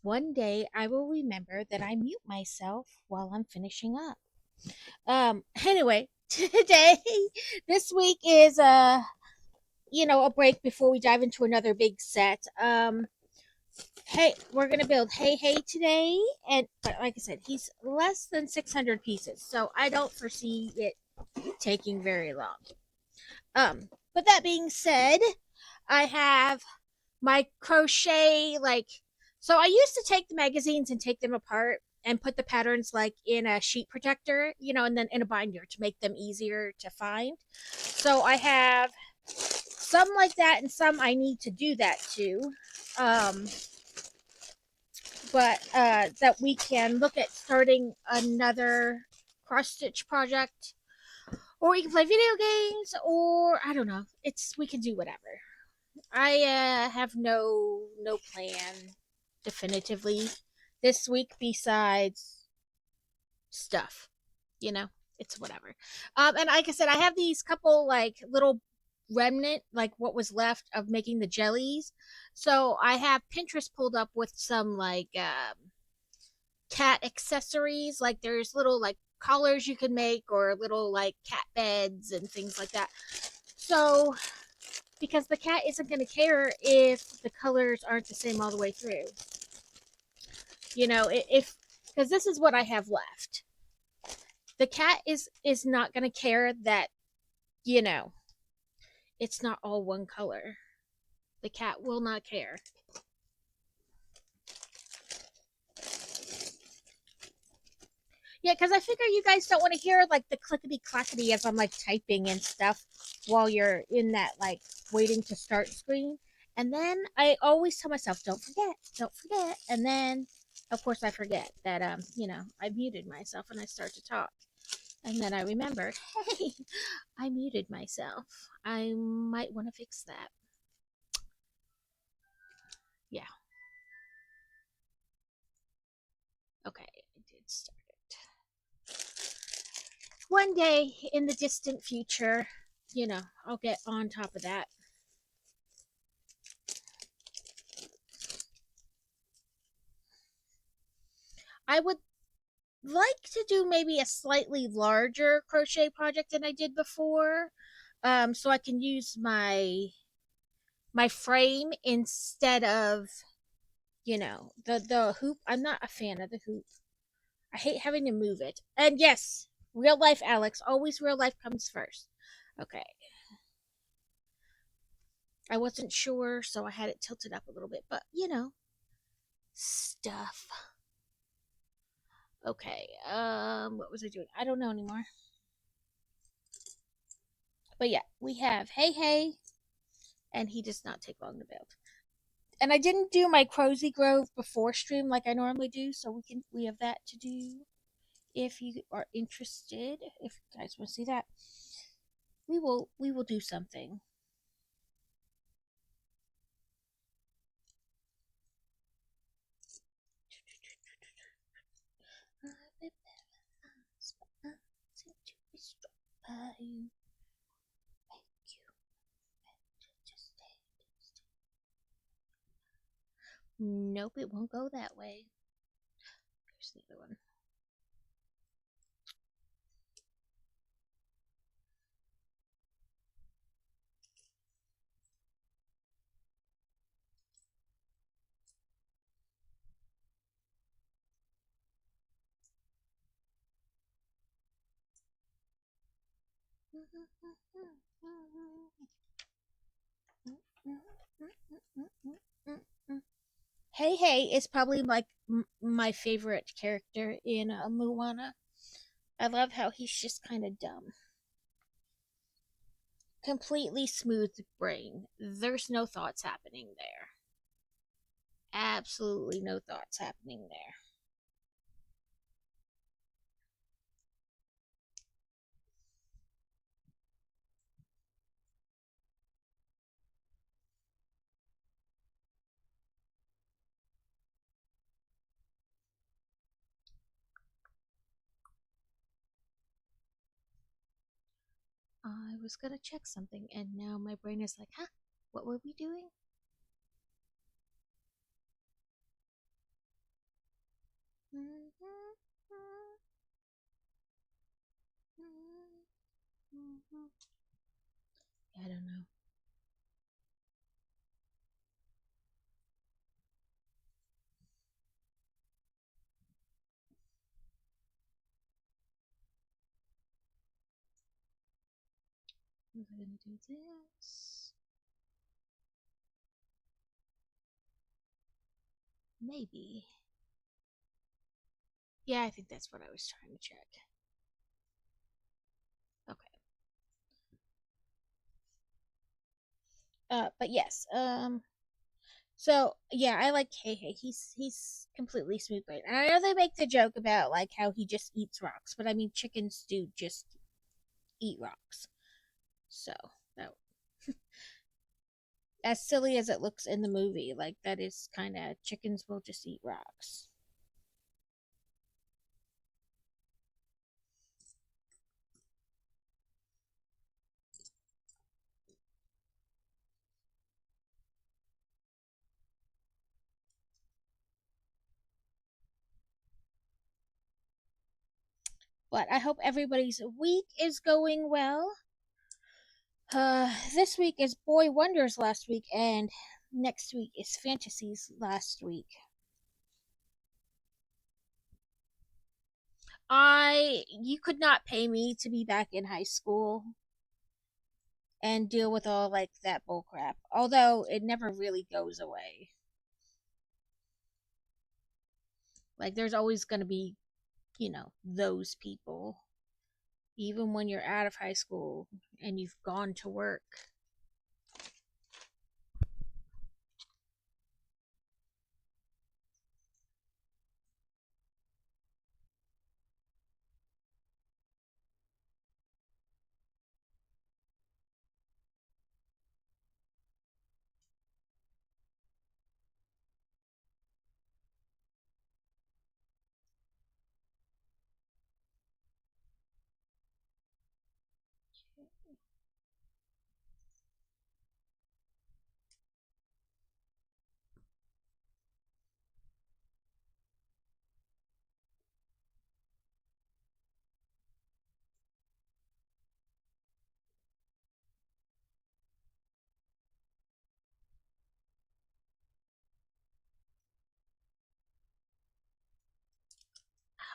One day I will remember that I mute myself while I'm finishing up. Anyway, today, this week is a break before we dive into another big set. Hey, we're gonna build Hey Hey today, and but like I said, he's less than 600 pieces, so I don't foresee it taking very long. But that being said, I have my crochet so I used to take the magazines and take them apart and put the patterns like in a sheet protector, and then in a binder to make them easier to find. So I have some like that and some I need to do that too. Um, but that we can look at starting another cross stitch project, or we can play video games, or I don't know. We can do whatever. I have no plan definitively this week besides stuff. You know, it's whatever. And like I said, I have these couple like little remnant, like what was left of making the jellies. So I have Pinterest pulled up with some like cat accessories. Like there's little like collars you can make, or little like cat beds and things like that. So because the cat isn't going to care if the colors aren't the same all the way through. If because this is what I have left. The cat is not going to care that you know it's not all one color. The cat will not care. Yeah, because I figure you guys don't want to hear like the clickety clackety as I'm like typing and stuff while you're in that like waiting to start screen. And then I always tell myself, don't forget. And then, of course, I forget that I muted myself and I start to talk. And then I remembered, hey, I muted myself. I might want to fix that. Yeah. Okay, I did start it. One day in the distant future, I'll get on top of that. I would like to do maybe a slightly larger crochet project than I did before. So I can use my frame instead of the hoop. I'm not a fan of the hoop. I hate having to move it. And yes, real life, Alex. Always real life comes first. Okay. I wasn't sure, so I had it tilted up a little bit, but stuff. Okay. What was I doing? I don't know anymore. But yeah, we have Hey Hey, and he does not take long to build. And I didn't do my Crosy Grove before stream like I normally do, so we have that to do. If you are interested, if you guys want to see that, we will do something. Nope, it won't go that way. Here's the other one. Hey Hey is probably like my favorite character in Moana. I love how he's just kind of dumb. Completely smooth brain. There's no thoughts happening there. Absolutely no thoughts happening there. I was gonna check something, and now my brain is like, huh? What were we doing? I don't know. Was I gonna do this? Maybe. Yeah, I think that's what I was trying to check. Okay. But yes. So yeah, I like Hey Hey. He's completely smooth brain. And I know they make the joke about like how he just eats rocks, but I mean chickens do just eat rocks. So that as silly as it looks in the movie, like that is kind of chickens will just eat rocks. But I hope everybody's week is going well. This week is Boy Wonders last week, and next week is Fantasies last week. You could not pay me to be back in high school and deal with all like that bullcrap. Although it never really goes away. Like there's always gonna be, those people. Even when you're out of high school and you've gone to work.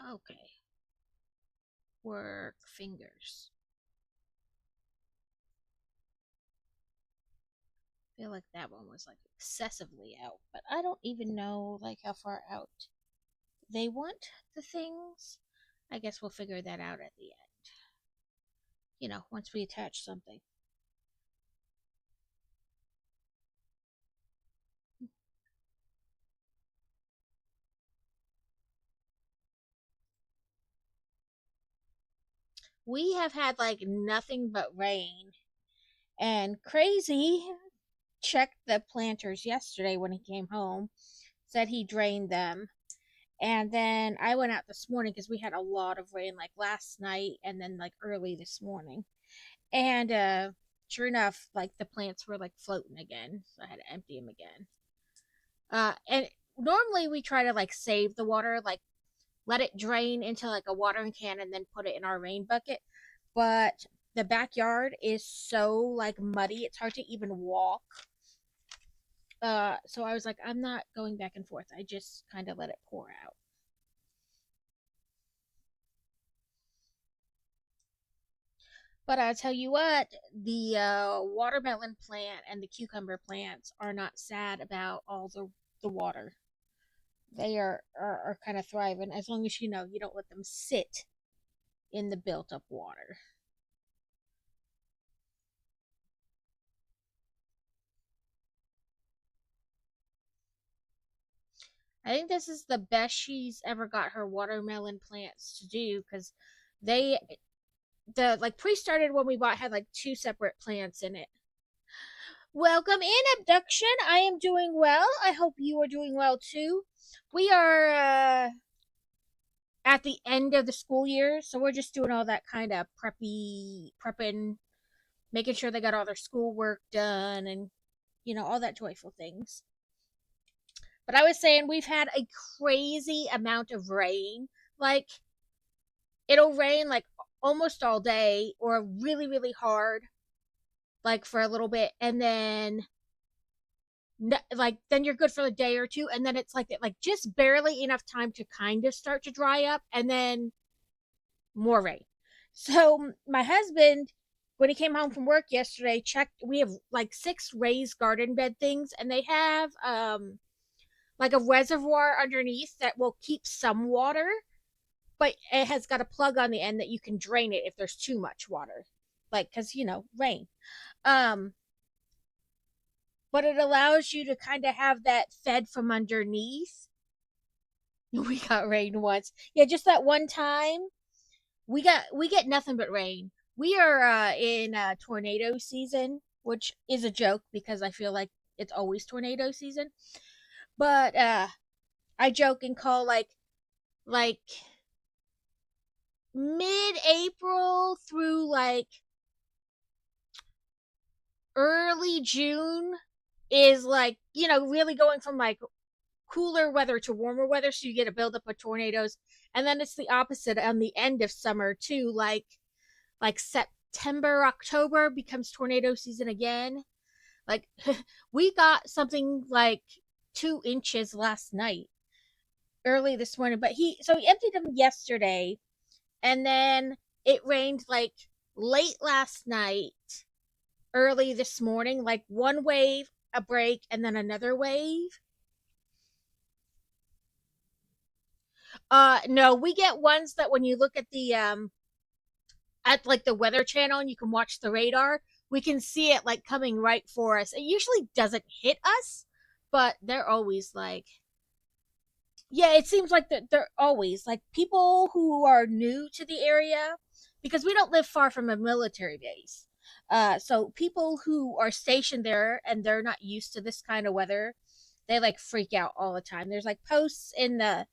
Okay. Work fingers. I feel like that one was like excessively out, but I don't even know like how far out they want the things. I guess we'll figure that out at the end. Once we attach something. We have had like nothing but rain. And Crazy checked the planters yesterday when he came home, said he drained them. And then I went out this morning because we had a lot of rain like last night and then like early this morning. And sure enough, like the plants were like floating again. So I had to empty them again. And normally we try to like save the water, like let it drain into like a watering can and then put it in our rain bucket. But the backyard is so like muddy, it's hard to even walk. So I was like, I'm not going back and forth. I just kind of let it pour out. But I'll tell you what, the watermelon plant and the cucumber plants are not sad about all the water. They are kind of thriving as long as you don't let them sit in the built up water. I think this is the best she's ever got her watermelon plants to do because they the like pre-started when we bought had like two separate plants in it. Welcome in, abduction. I am doing well. I hope you are doing well too. We are at the end of the school year, so we're just doing all that kind of prepping, making sure they got all their schoolwork done, and all that joyful things. But I was saying we've had a crazy amount of rain. Like it'll rain like almost all day or really really hard like for a little bit and then like then you're good for a day or two and then it's like just barely enough time to kind of start to dry up and then more rain. So my husband, when he came home from work yesterday, checked. We have like six raised garden bed things, and they have like a reservoir underneath that will keep some water, but it has got a plug on the end that you can drain it if there's too much water, like because rain. Um, but it allows you to kind of have that fed from underneath. We got rain once, yeah, just that one time. We get nothing but rain. We are in tornado season, which is a joke because I feel like it's always tornado season. But I joke and call like mid-April through like early June is like, really going from like cooler weather to warmer weather, so you get a buildup of tornadoes. And then it's the opposite on the end of summer too, like September, October becomes tornado season again. Like we got something like 2 inches last night, early this morning. But he emptied them yesterday, and then it rained like late last night, early this morning, like one wave, a break, and then another wave. No, we get ones that when you look at like the weather channel and you can watch the radar, we can see it like coming right for us. It usually doesn't hit us, but they're always like, yeah, it seems like they're always like people who are new to the area because we don't live far from a military base. So people who are stationed there and they're not used to this kind of weather, they like freak out all the time. There's like posts in the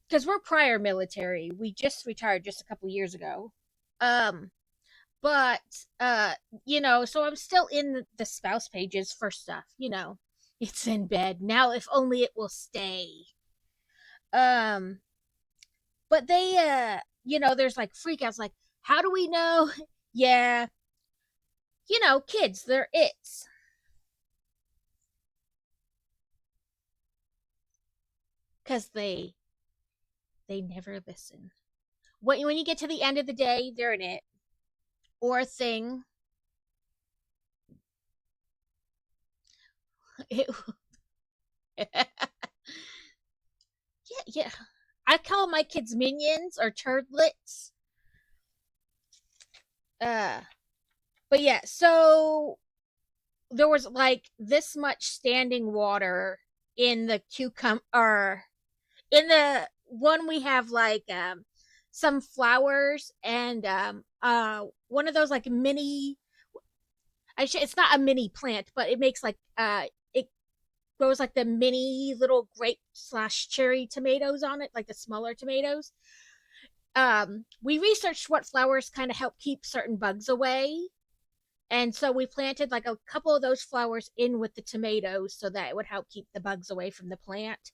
because we're prior military. We just retired just a couple years ago. Um, but so I'm still in the spouse pages for stuff. It's in bed now. If only it will stay. Um, but they there's like freakouts. Like, how do we know? Yeah, kids, they're it's because they never listen. When you get to the end of the day, they're an it or a thing. It, yeah, yeah. I call my kids minions or turdlets. Uh, but yeah, so there was like this much standing water in the cucumber or in the one we have like some flowers and one of those like mini it's not a mini plant but it makes like it grows like the mini little grape slash cherry tomatoes on it, like the smaller tomatoes. We researched what flowers kind of help keep certain bugs away. And so we planted like a couple of those flowers in with the tomatoes so that it would help keep the bugs away from the plant.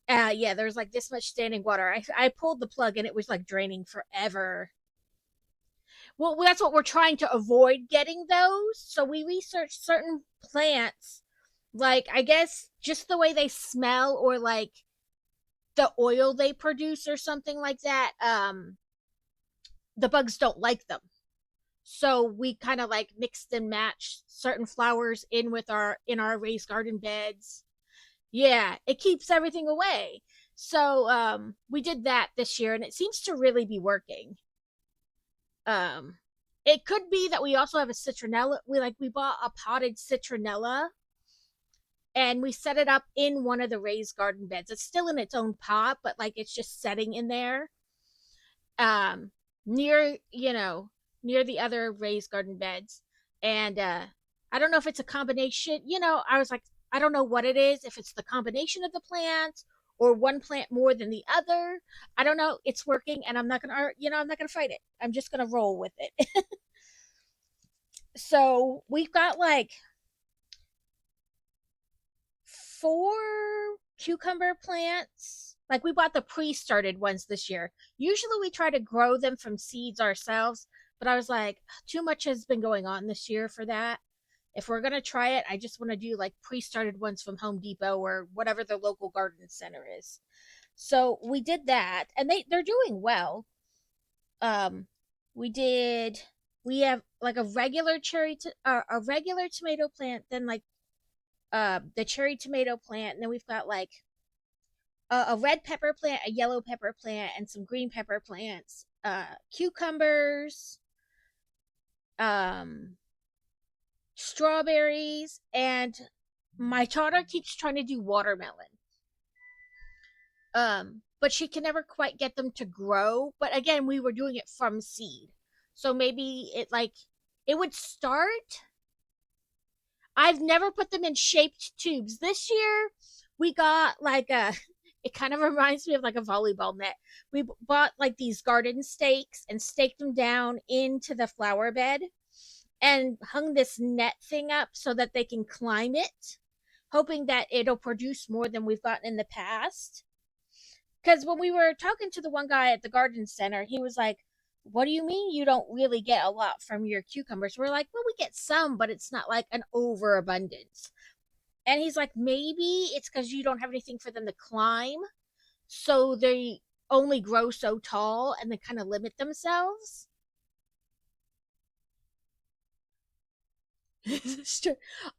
Yeah, there's like this much standing water. I pulled the plug and it was like draining forever. Well, that's what we're trying to avoid getting those. So we researched certain plants, like I guess just the way they smell or like the oil they produce or something like that. The bugs don't like them. So we kind of like mixed and matched certain flowers in with our raised garden beds. Yeah, it keeps everything away. So we did that this year and it seems to really be working. Um it could be that we also have a citronella. We bought a potted citronella and we set it up in one of the raised garden beds. It's still in its own pot, but like it's just setting in there. Um near, near the other raised garden beds. And I don't know if it's a combination. I was like, I don't know what it is, if it's the combination of the plants or one plant more than the other. I don't know. It's working and I'm not gonna fight it. I'm just gonna roll with it. So we've got like 4 cucumber plants. Like we bought the pre-started ones this year. Usually we try to grow them from seeds ourselves, but I was like, too much has been going on this year for that. If we're gonna try it, I just want to do like pre-started ones from Home Depot or whatever the local garden center is. So we did that, and they're doing well. Um, we did. We have like a regular tomato plant, then like the cherry tomato plant, and then we've got like a red pepper plant, a yellow pepper plant, and some green pepper plants. Cucumbers, um, strawberries, and my daughter keeps trying to do watermelon. But she can never quite get them to grow. But again, we were doing it from seed. So maybe it would start. I've never put them in shaped tubes. This year we got like a it kind of reminds me of like a volleyball net. We bought like these garden stakes and staked them down into the flower bed and hung this net thing up so that they can climb it, hoping that it'll produce more than we've gotten in the past. Because when we were talking to the one guy at the garden center, he was like, "What do you mean you don't really get a lot from your cucumbers?" We're like, "Well, we get some, but it's not like an overabundance." And he's like, "Maybe it's because you don't have anything for them to climb, so they only grow so tall and they kind of limit themselves."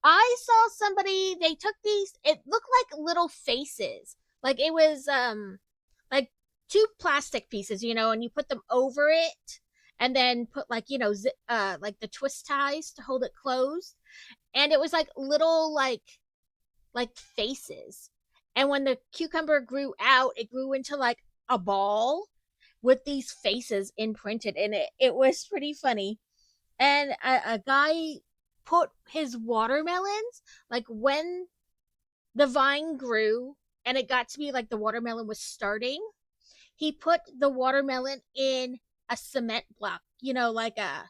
I saw somebody, they took these, it looked like little faces. Like it was like two plastic pieces, and you put them over it and then put like, like the twist ties to hold it closed. And it was like little like faces. And when the cucumber grew out, it grew into like a ball with these faces imprinted in it. It was pretty funny. And a guy put his watermelons, like when the vine grew and it got to be like the watermelon was starting, he put the watermelon in a cement block, like a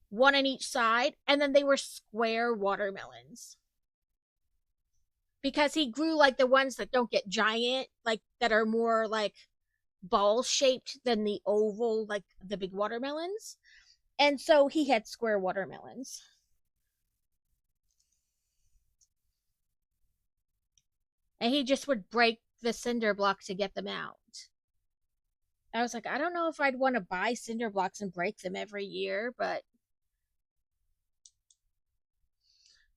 one on each side, and then they were square watermelons because he grew like the ones that don't get giant, like that are more like ball shaped than the oval, like the big watermelons. And so he had square watermelons. And he just would break the cinder block to get them out. I was like, I don't know if I'd want to buy cinder blocks and break them every year, but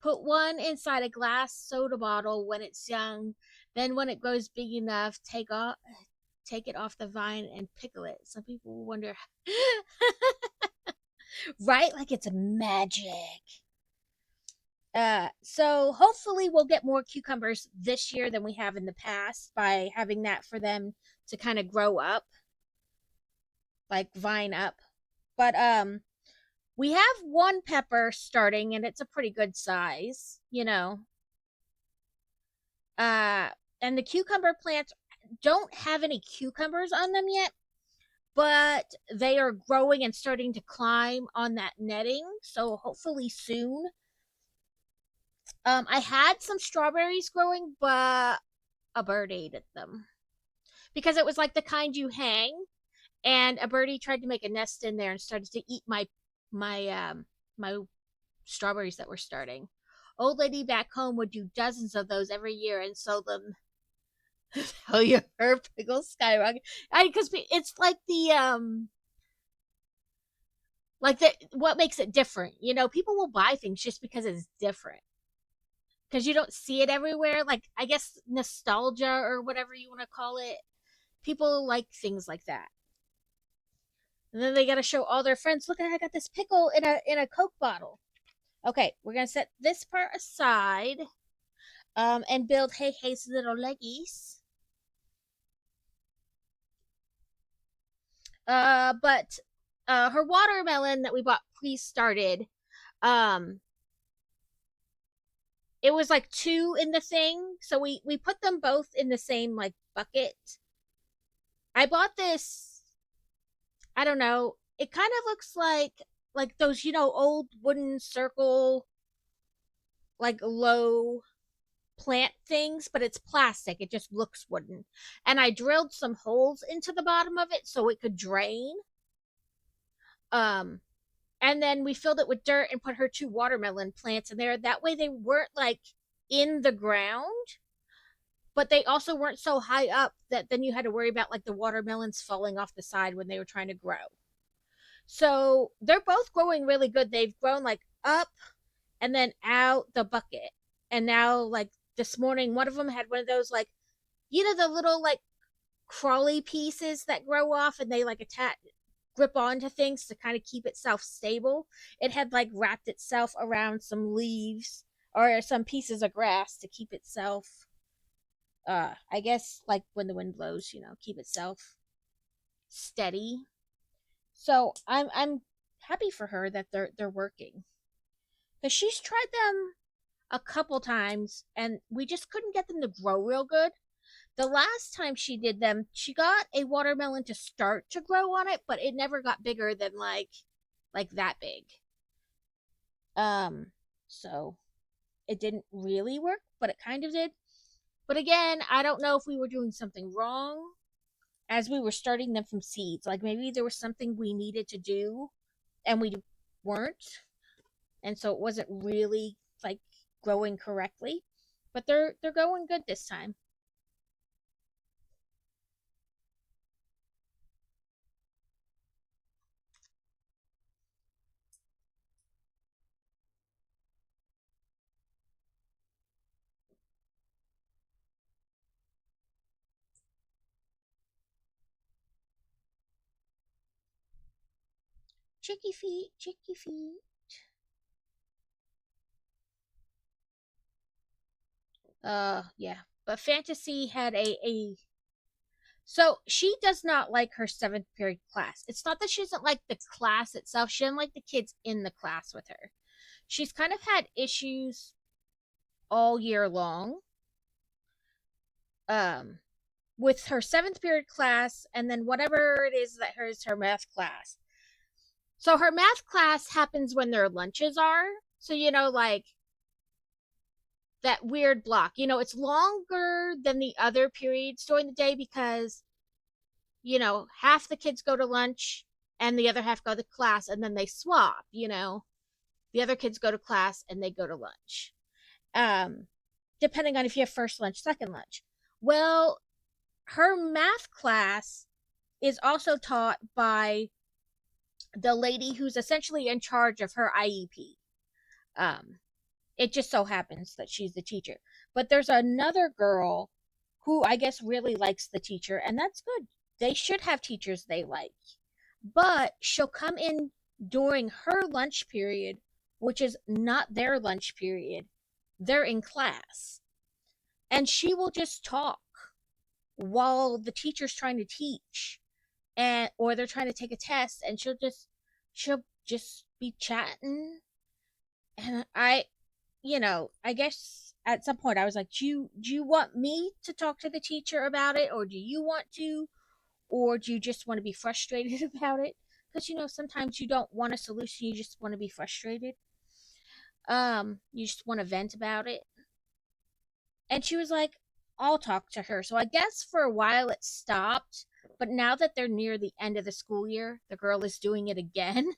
put one inside a glass soda bottle when it's young. Then when it grows big enough, take it off the vine and pickle it. Some people wonder, right? Like it's magic. So hopefully we'll get more cucumbers this year than we have in the past by having that for them to kind of grow up, like vine up. But we have one pepper starting and it's a pretty good size. Uh and the cucumber plants don't have any cucumbers on them yet, but they are growing and starting to climb on that netting, so hopefully soon. I had some strawberries growing, but a bird ate at them because it was like the kind you hang, and a birdie tried to make a nest in there and started to eat my strawberries that were starting. Old lady back home would do dozens of those every year and sell them. Oh, you heard pickles skyrocket. Because it's like the what makes it different. People will buy things just because it's different. Because you don't see it everywhere. Like I guess nostalgia or whatever you want to call it. People like things like that. And then they gotta show all their friends, look, I got this pickle in a Coke bottle. Okay, we're gonna set this part aside, and build Hey Hey's little leggies. But her watermelon that we bought pre-started, um, it was like two in the thing, so we put them both in the same like bucket. I bought this. I don't know. It kind of looks like those old wooden circle like low plant things, but it's plastic. It just looks wooden. And I drilled some holes into the bottom of it so it could drain. Um, and then we filled it with dirt and put her two watermelon plants in there. That way they weren't like in the ground, but they also weren't so high up that then you had to worry about like the watermelons falling off the side when they were trying to grow. So they're both growing really good. They've grown like up and then out the bucket. And now, like this morning, one of them had one of those, like, the little, like, crawly pieces that grow off and they, like, grip onto things to kind of keep itself stable. It had, like, wrapped itself around some leaves or some pieces of grass to keep itself, I guess, like when the wind blows, keep itself steady. So I'm happy for her that they're working because she's tried them a couple times and we just couldn't get them to grow real good. The last time she did them, she got a watermelon to start to grow on it, but it never got bigger than like that big. So it didn't really work, but it kind of did. But again, I don't know if we were doing something wrong as we were starting them from seeds. Like maybe there was something we needed to do and we weren't. And so it wasn't really like growing correctly. But they're going good this time. Chicky feet, chicky feet. Yeah. But Fantasy had a so she does not like her seventh period class. It's not that she doesn't like the class itself. She doesn't like the kids in the class with her. She's kind of had issues all year long. Um, with her seventh period class, and then whatever it is that is her math class. So her math class happens when their lunches are. So like that weird block. It's longer than the other periods during the day because half the kids go to lunch and the other half go to class and then they swap. The other kids go to class and they go to lunch. Um, Depending on if you have first lunch, second lunch. Well, her math class is also taught by the lady who's essentially in charge of her IEP. Um, it just so happens that she's the teacher. But there's another girl who I guess really likes the teacher, and that's good. They should have teachers they like. But she'll come in during her lunch period, which is not their lunch period. They're in class. And she will just talk while the teacher's trying to teach and or they're trying to take a test and she'll just be chatting and I guess at some point I was like, do you want me to talk to the teacher about it, or do you want to, or do you just want to be frustrated about it? Because sometimes you don't want a solution, you just want to be frustrated. You just want to vent about it. And she was like, I'll talk to her. So I guess for a while it stopped, but now that they're near the end of the school year, the girl is doing it again.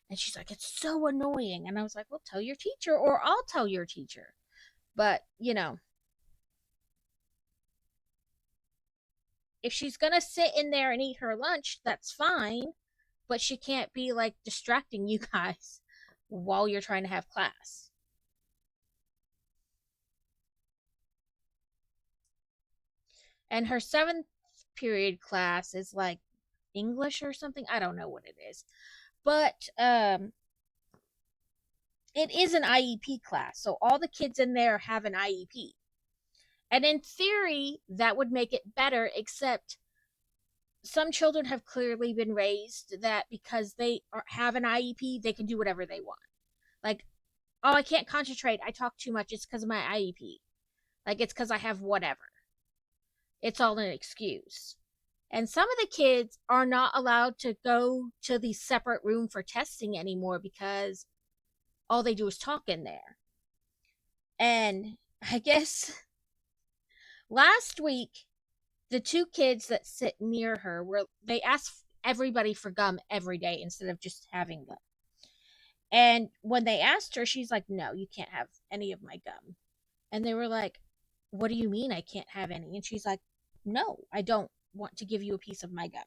And she's like, it's so annoying. And I was like, well, tell your teacher, or I'll tell your teacher. But, if she's going to sit in there and eat her lunch, that's fine. But she can't be like distracting you guys while you're trying to have class. And her seventh period class is like English or something. I don't know what it is. But it is an IEP class. So all the kids in there have an IEP. And in theory, that would make it better, except some children have clearly been raised that because have an IEP, they can do whatever they want. Like, oh, I can't concentrate. I talk too much. It's because of my IEP. Like, it's because I have whatever. It's all an excuse. And some of the kids are not allowed to go to the separate room for testing anymore because all they do is talk in there. And I guess last week the two kids that sit near her were they asked everybody for gum every day instead of just having gum. And when they asked her, she's like, "No, you can't have any of my gum." And they were like, "What do you mean I can't have any?" And she's like, "No, I don't want to give you a piece of my gum.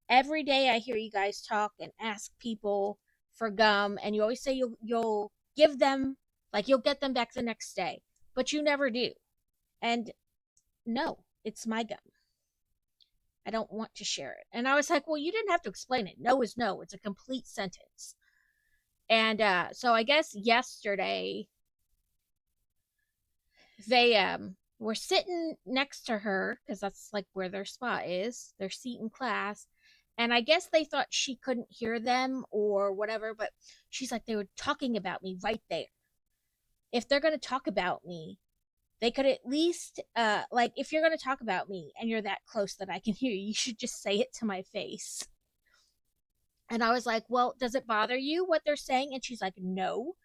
Every day I hear you guys talk and ask people for gum, and you always say you'll give them, like you'll get them back the next day, but you never do. And no, it's my gum. I don't want to share it." And I was like, "Well, you didn't have to explain it. No is no. It's a complete sentence." And so I guess yesterday they were sitting next to her because that's like where their spot is, their seat in class. And I guess they thought she couldn't hear them or whatever, but she's like, they were talking about me right there. If they're going to talk about me, they could at least, like, if you're going to talk about me and you're that close that I can hear you, you should just say it to my face. And I was like, "Well, does it bother you what they're saying?" And she's like, "No."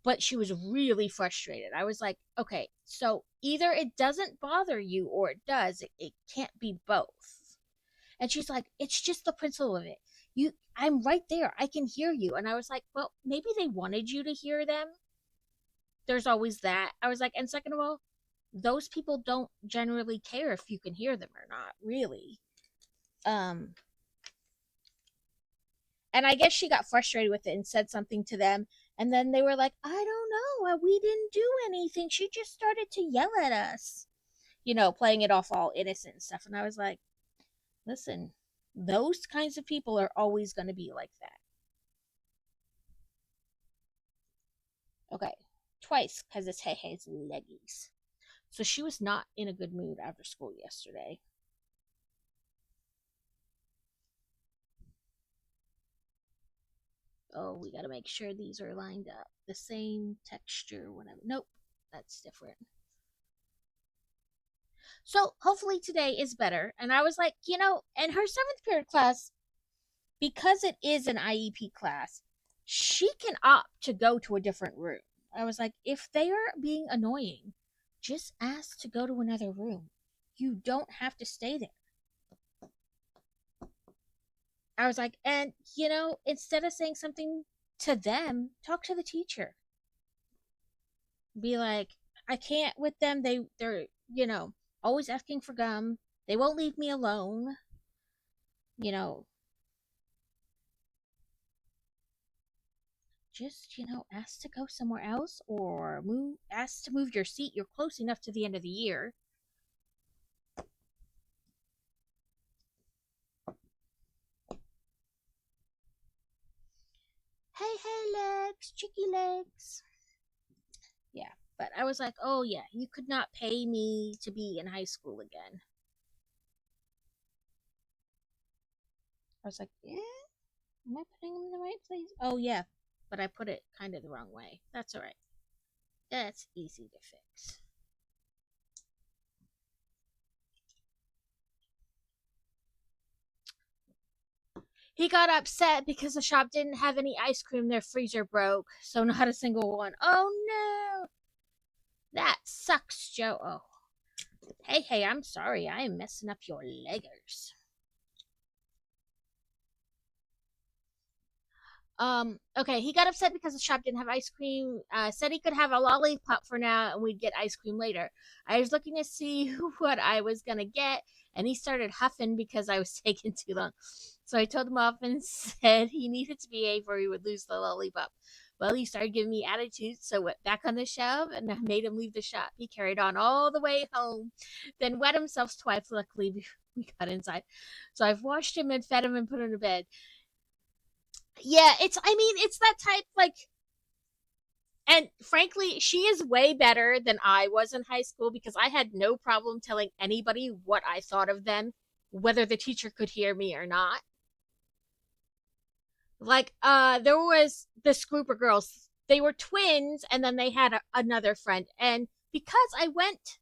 But she was really frustrated. I was like, "Okay, so either it doesn't bother you or it does. It can't be both." And she's like, "It's just the principle of it. I'm right there. I can hear you." And I was like, "Well, maybe they wanted you to hear them. There's always that." I was like, "And second of all, those people don't generally care if you can hear them or not, really." Um, and I guess she got frustrated with it and said something to them. And then they were like, "I don't know. We didn't do anything. She just started to yell at us," playing it off all innocent and stuff. And I was like, "Listen, those kinds of people are always going to be like that." Okay, twice because it's Hey Hey's leggies. So she was not in a good mood after school yesterday. Oh, we got to make sure these are lined up. The same texture, whatever. Nope, that's different. So hopefully today is better. And I was like, in her seventh period class, because it is an IEP class, she can opt to go to a different room. I was like, if they are being annoying, just ask to go to another room. You don't have to stay there. I was like, and instead of saying something to them, talk to the teacher. Be like, "I can't with them. They're always asking for gum. They won't leave me alone." You know, just ask to go somewhere else or ask to move your seat. You're close enough to the end of the year. Hey, hey, legs, cheeky legs. Yeah, but I was like, "Oh yeah, you could not pay me to be in high school again." I was like, "Yeah, am I putting them in the right place?" Oh yeah, but I put it kind of the wrong way. That's all right. That's easy to fix. He got upset because the shop didn't have any ice cream. Their freezer broke, so not a single one. Oh no! That sucks, Joe. Oh. Hey, hey, I'm sorry. I am messing up your leggers. Okay, he got upset because the shop didn't have ice cream. Said he could have a lollipop for now and we'd get ice cream later. I was looking to see what I was gonna get, and he started huffing because I was taking too long. So I told him off and said he needed to behave or he would lose the lollipop. Well, he started giving me attitude, so went back on the shelf and I made him leave the shop. He carried on all the way home, then wet himself twice. Luckily, we got inside. So I've washed him and fed him and put him to bed. Yeah, it's that type, like, and frankly, she is way better than I was in high school because I had no problem telling anybody what I thought of them, whether the teacher could hear me or not. Like, there was this group of girls. They were twins, and then they had another friend. And because I went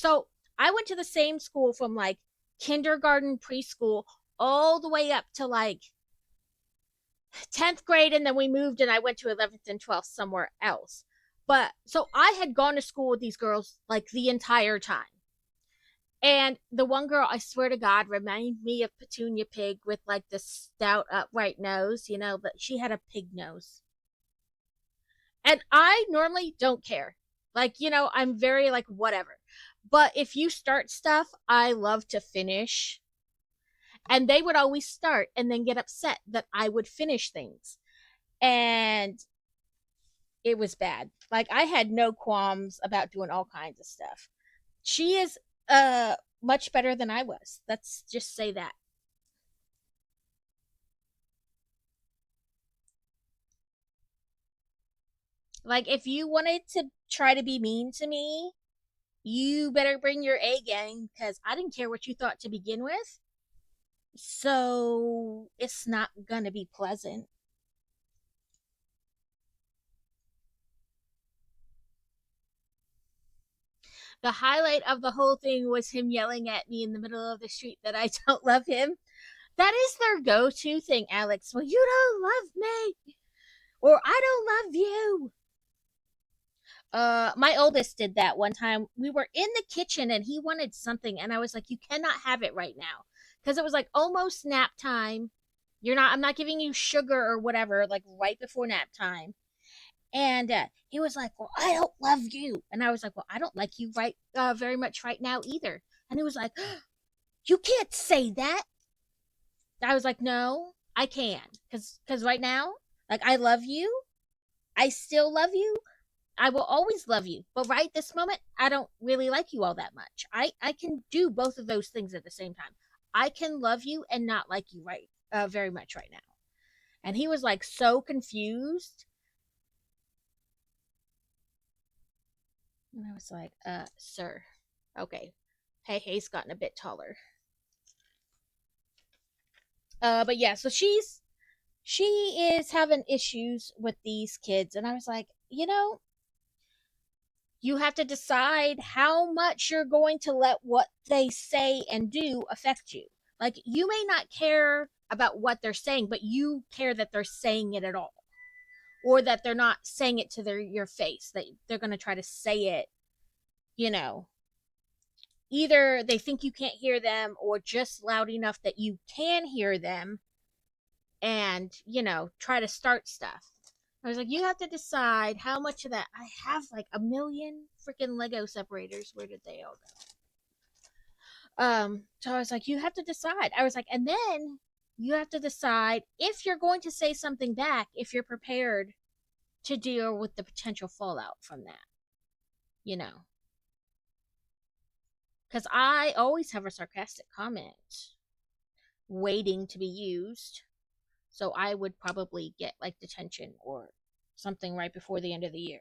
to the same school from like kindergarten, preschool, all the way up to like 10th grade, and then we moved and I went to 11th and 12th somewhere else. But so I had gone to school with these girls like the entire time. And the one girl, I swear to God, reminded me of Petunia Pig with like the stout, upright nose, but she had a pig nose. And I normally don't care. Like, I'm very like, whatever. But if you start stuff, I love to finish. And they would always start and then get upset that I would finish things. And it was bad. Like, I had no qualms about doing all kinds of stuff. She is much better than I was. Let's just say that. Like, if you wanted to try to be mean to me, you better bring your A game because I didn't care what you thought to begin with. So it's not gonna be pleasant. The highlight of the whole thing was him yelling at me in the middle of the street that I don't love him. That is their go to thing, Alex. Well, you don't love me, or I don't love you. My oldest did that one time. We were in the kitchen and he wanted something, and I was like, "You cannot have it right now," because it was like almost nap time. I'm not giving you sugar or whatever, like right before nap time. And he was like, "Well, I don't love you," and I was like, "Well, I don't like you right very much right now either." And he was like, "You can't say that." I was like, "No, I can, because right now, like, I love you. I still love you. I will always love you. But right this moment, I don't really like you all that much. I can do both of those things at the same time. I can love you and not like you right very much right now." And he was like so confused. And I was like, sir, okay. Hey, Hay's gotten a bit taller. But yeah, so she is having issues with these kids, and I was like, you have to decide how much you're going to let what they say and do affect you. Like, you may not care about what they're saying, but you care that they're saying it at all, or that they're not saying it to your face, that they're going to try to say it, you know either they think you can't hear them or just loud enough that you can hear them, and try to start stuff. I was like, you have to decide how much of that. I have like a million freaking Lego separators. Where did they all go? So I was like, you have to decide. I was like, and then you have to decide if you're going to say something back, if you're prepared to deal with the potential fallout from that, you know because I always have a sarcastic comment waiting to be used. So I would probably get like detention or something right before the end of the year.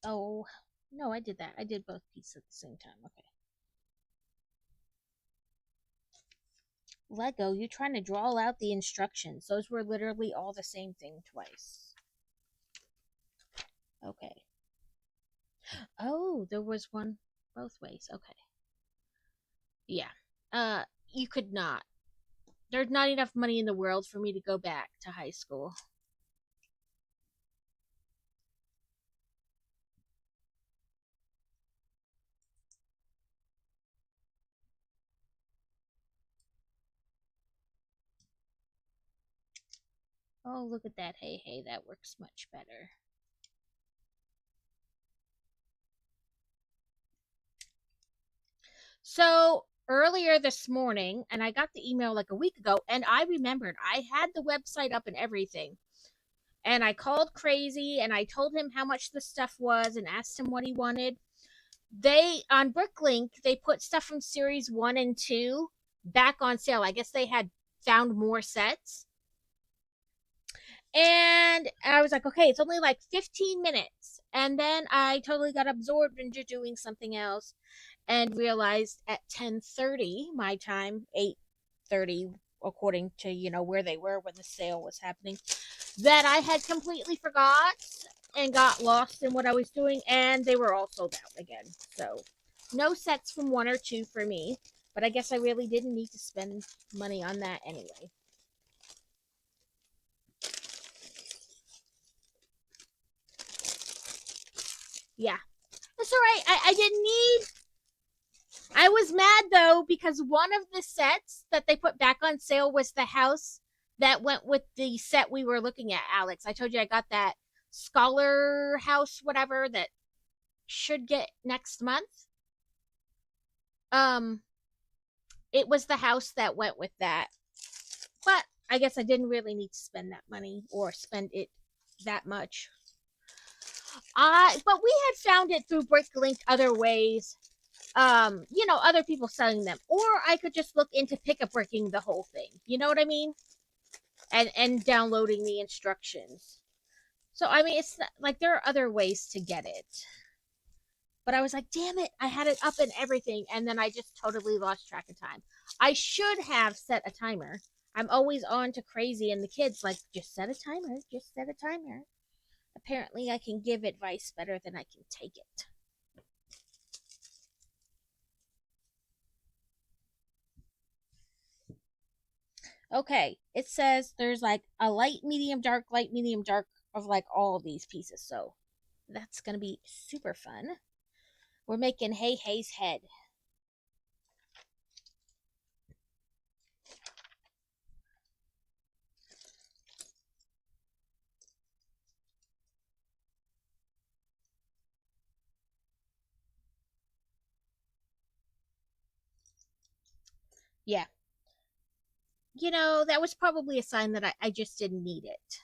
Oh, no, I did that. I did both pieces at the same time. Okay. Lego, you're trying to draw out the instructions. Those were literally all the same thing twice. Okay. Oh, there was one both ways. Okay. Yeah. You could not. There's not enough money in the world for me to go back to high school. Oh, look at that. Hey, hey, that works much better. So earlier this morning, and I got the email like a week ago, and I remembered I had the website up and everything. And I called Crazy and I told him how much the stuff was and asked him what he wanted. They, on Bricklink, they put stuff from series 1 and 2 back on sale. I guess they had found more sets. And I was like, okay, it's only like 15 minutes. And then I totally got absorbed into doing something else and realized at 10:30 my time, 8:30 according to, where they were when the sale was happening, that I had completely forgot and got lost in what I was doing, and they were all sold out again. So, no sets from 1 or 2 for me, but I guess I really didn't need to spend money on that anyway. Yeah, that's all right. I didn't need. I was mad though because one of the sets that they put back on sale was the house that went with the set we were looking at, Alex. I told you I got that scholar house, whatever, that should get next month. Um, it was the house that went with that. But I guess I didn't really need to spend that money or spend it that much. But we had found it through Bricklink other ways. Other people selling them, or I could just look into pick up bricking the whole thing. You know what I mean? And downloading the instructions. So I mean, it's not, like there are other ways to get it. But I was like, damn it, I had it up and everything, and then I just totally lost track of time. I should have set a timer. I'm always on to crazy, and the kids like, just set a timer, just set a timer. Apparently, I can give advice better than I can take it. Okay, it says there's like a light, medium, dark of like all of these pieces. So that's gonna be super fun. We're making Hey Hey's head. Yeah. That was probably a sign that I just didn't need it.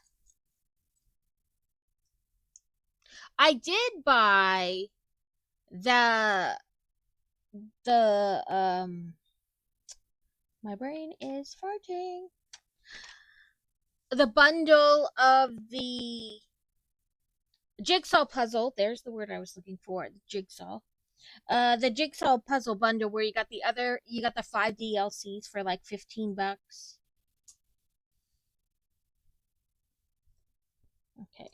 I did buy the the my brain is farting. The bundle of the jigsaw puzzle. There's the word I was looking for. The jigsaw. The jigsaw puzzle bundle where you got the 5 DLCs for like $15. Okay.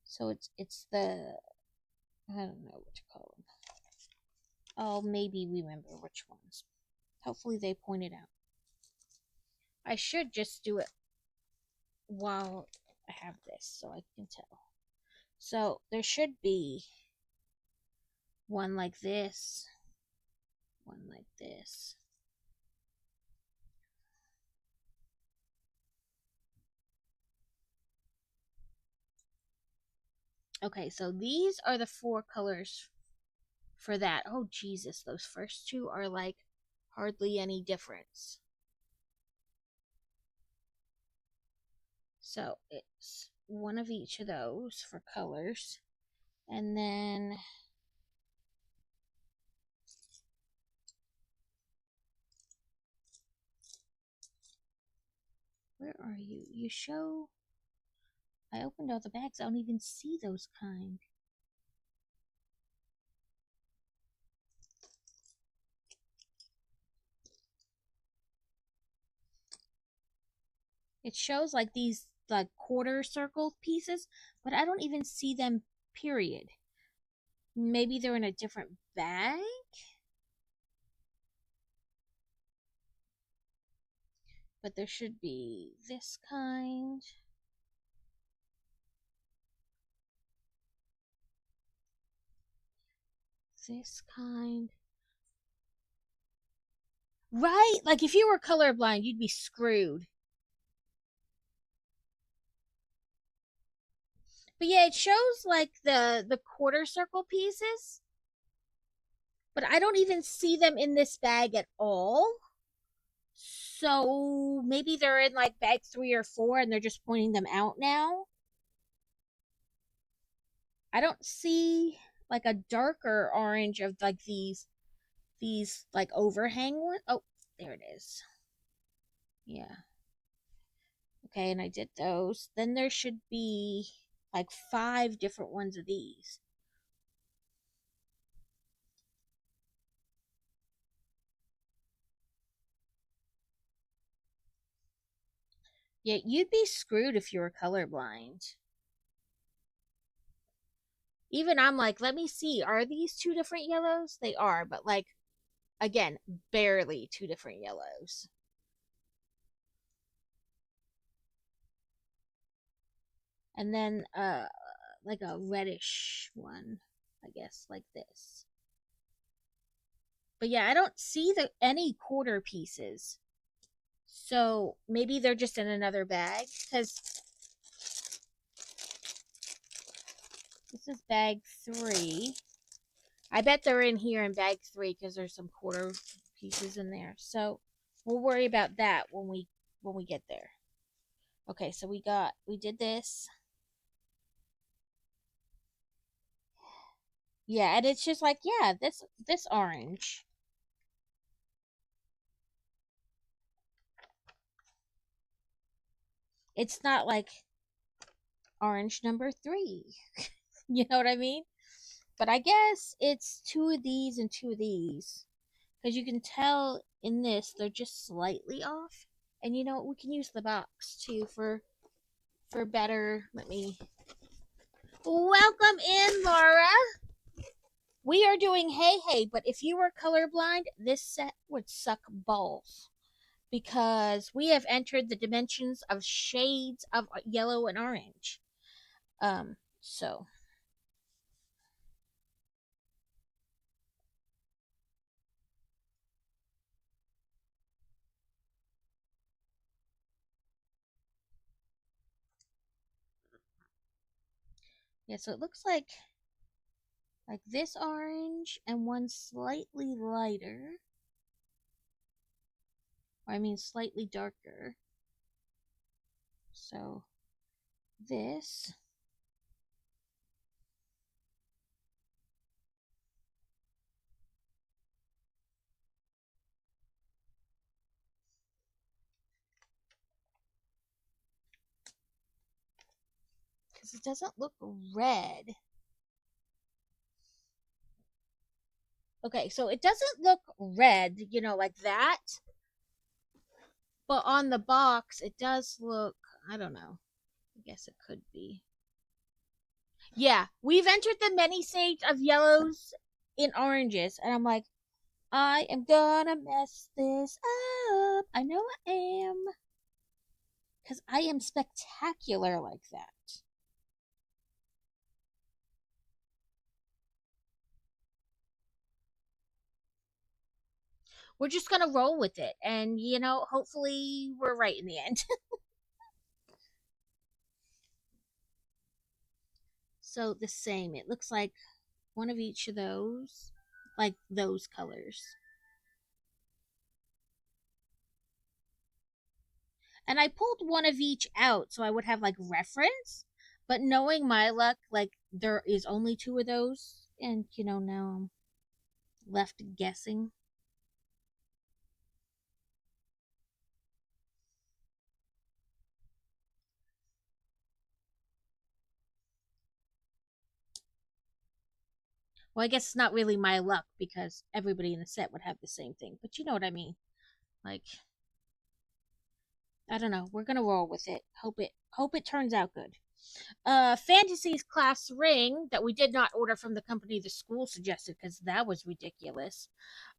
So it's the I don't know what to call them. I'll maybe remember which ones. Hopefully they point it out. I should just do it while I have this so I can tell. So there should be one like this, one like this. Okay, so these are the 4 colors for that. Oh, Jesus, those first 2 are like hardly any difference. So it's one of each of those for colors. And then where are you? You show. I opened all the bags. I don't even see those kind. It shows like these like quarter circle pieces, but I don't even see them, period. Maybe they're in a different bag? But there should be this kind. This kind. Right? Like if you were colorblind, you'd be screwed. But yeah, it shows like the quarter circle pieces, but I don't even see them in this bag at all. So maybe they're in like bag 3 or 4 and they're just pointing them out now. I don't see like a darker orange of like these like overhang one. Oh, there it is. Yeah. Okay, and I did those. Then there should be like 5 different ones of these. Yeah, you'd be screwed if you were colorblind. Even I'm like, let me see, are these two different yellows? They are, but like, again, barely two different yellows. And then like a reddish one, I guess, like this. But yeah, I don't see any quarter pieces. So maybe they're just in another bag, because this is bag 3. I bet they're in here in bag 3 because there's some quarter pieces in there. So we'll worry about that when we get there. Okay, so we did this. Yeah, and it's just like, yeah, this orange. It's not like orange number 3. You know what I mean? But I guess it's 2 of these and 2 of these. Because you can tell in this they're just slightly off. And you know what? We can use the box too for better. Let me welcome in, Laura. We are doing Hey Hey, but if you were colorblind, this set would suck balls because we have entered the dimensions of shades of yellow and orange. So yeah, so it looks like this orange and one slightly lighter. Or I mean slightly darker. So this. Because it doesn't look red. Okay, so it doesn't look red, like that. But on the box, it does look, I don't know. I guess it could be. Yeah, we've entered the many shades of yellows in oranges, and I'm like, I am gonna mess this up. I know I am. Because I am spectacular like that. We're just gonna roll with it, and hopefully we're right in the end. So the same. It looks like one of each of those, like those colors. And I pulled one of each out so I would have like reference. But knowing my luck, like there is only 2 of those, and now I'm left guessing. Well, I guess it's not really my luck because everybody in the set would have the same thing, but you know what I mean. Like, I don't know. We're gonna roll with it. Hope it turns out good. Fantasy's class ring that we did not order from the company the school suggested because that was ridiculous.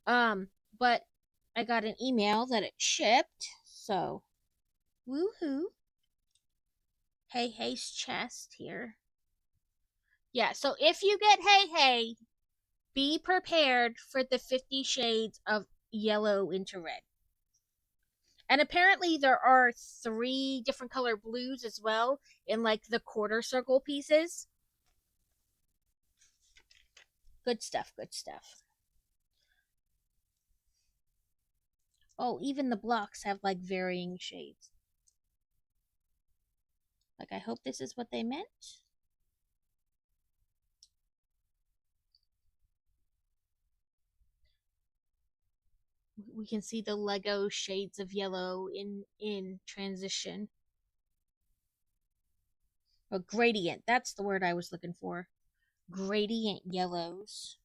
But I got an email that it shipped, so woohoo! Hey Hey's chest here. Yeah, so if you get Hey Hey, be prepared for the 50 shades of yellow into red. And apparently there are 3 different color blues as well in like the quarter circle pieces. Good stuff, good stuff. Oh, even the blocks have like varying shades. Like, I hope this is what they meant. We can see the Lego shades of yellow in transition. Or gradient, that's the word I was looking for. Gradient yellows.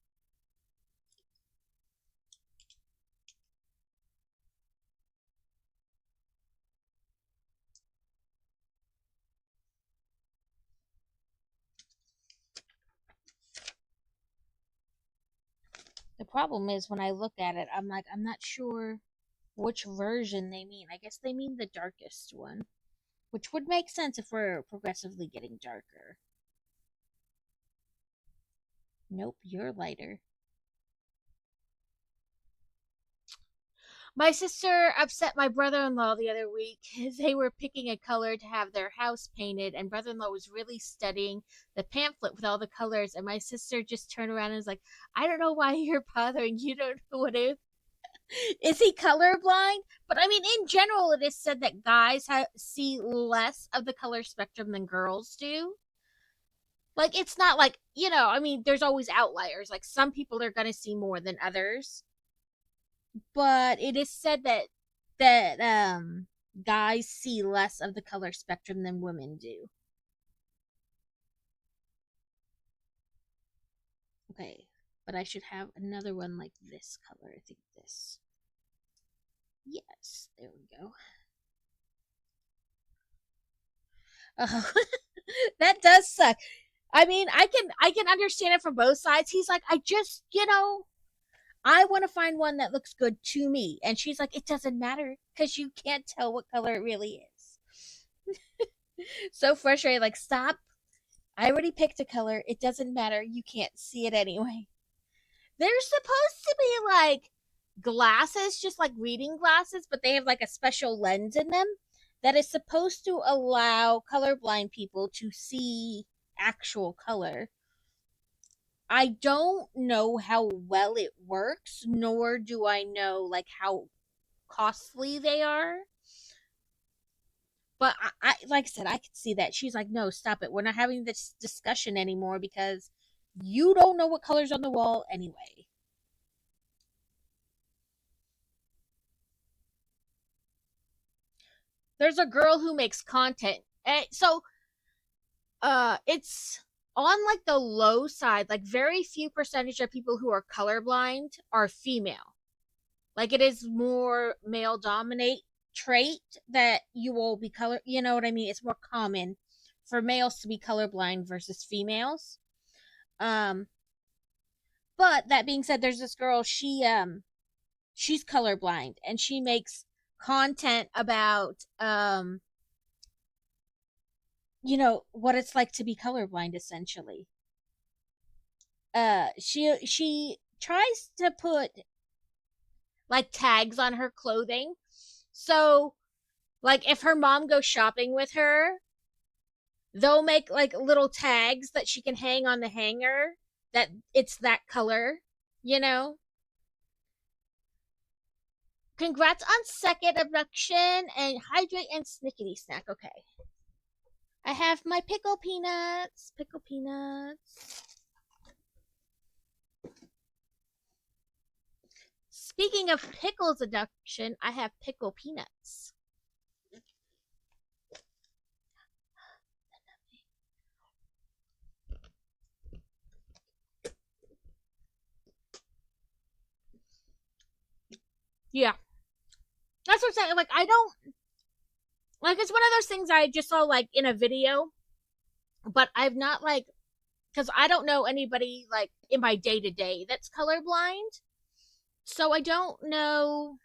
The problem is when I look at it, I'm like, I'm not sure which version they mean. I guess they mean the darkest one, which would make sense if we're progressively getting darker. Nope, you're lighter. My sister upset my brother-in-law the other week. They were picking a color to have their house painted, and brother-in-law was really studying the pamphlet with all the colors. And my sister just turned around and was like, "I don't know why you're bothering. You don't know what it is. He colorblind?" But I mean, in general, it is said that guys see less of the color spectrum than girls do. Like, it's not like, I mean, there's always outliers. Like, some people are going to see more than others, but it is said that guys see less of the color spectrum than women do. Okay, but I should have another one like this color. I think this. Yes, there we go. Oh, that does suck. I mean, I can understand it from both sides. He's like, I just, I want to find one that looks good to me. And she's like, it doesn't matter because you can't tell what color it really is. So frustrated. Like, stop. I already picked a color. It doesn't matter. You can't see it anyway. They're supposed to be like glasses, just like reading glasses, but they have like a special lens in them that is supposed to allow colorblind people to see actual color. I don't know how well it works, nor do I know like how costly they are. But I like I said, I could see that. She's like, no, stop it. We're not having this discussion anymore because you don't know what color's on the wall anyway. There's a girl who makes content. It's on like the low side. Like, very few percentage of people who are colorblind are female. Like, it is more male dominate trait that you will be color, you know what I mean? It's more common for males to be colorblind versus females. Um but that being said, there's this girl, she's colorblind and she makes content about what it's like to be colorblind essentially. She tries to put like tags on her clothing. So, like, if her mom goes shopping with her, they'll make like little tags that she can hang on the hanger that it's that color, you know? Congrats on second abduction and hydrate and snickety snack. Okay. I have my pickle peanuts. Pickle peanuts. Speaking of pickles abduction, I have pickle peanuts. Yeah. That's what I'm saying. Like, I don't like, it's one of those things I just saw like in a video, but I've not like, because I don't know anybody like in my day to day that's colorblind. So I don't know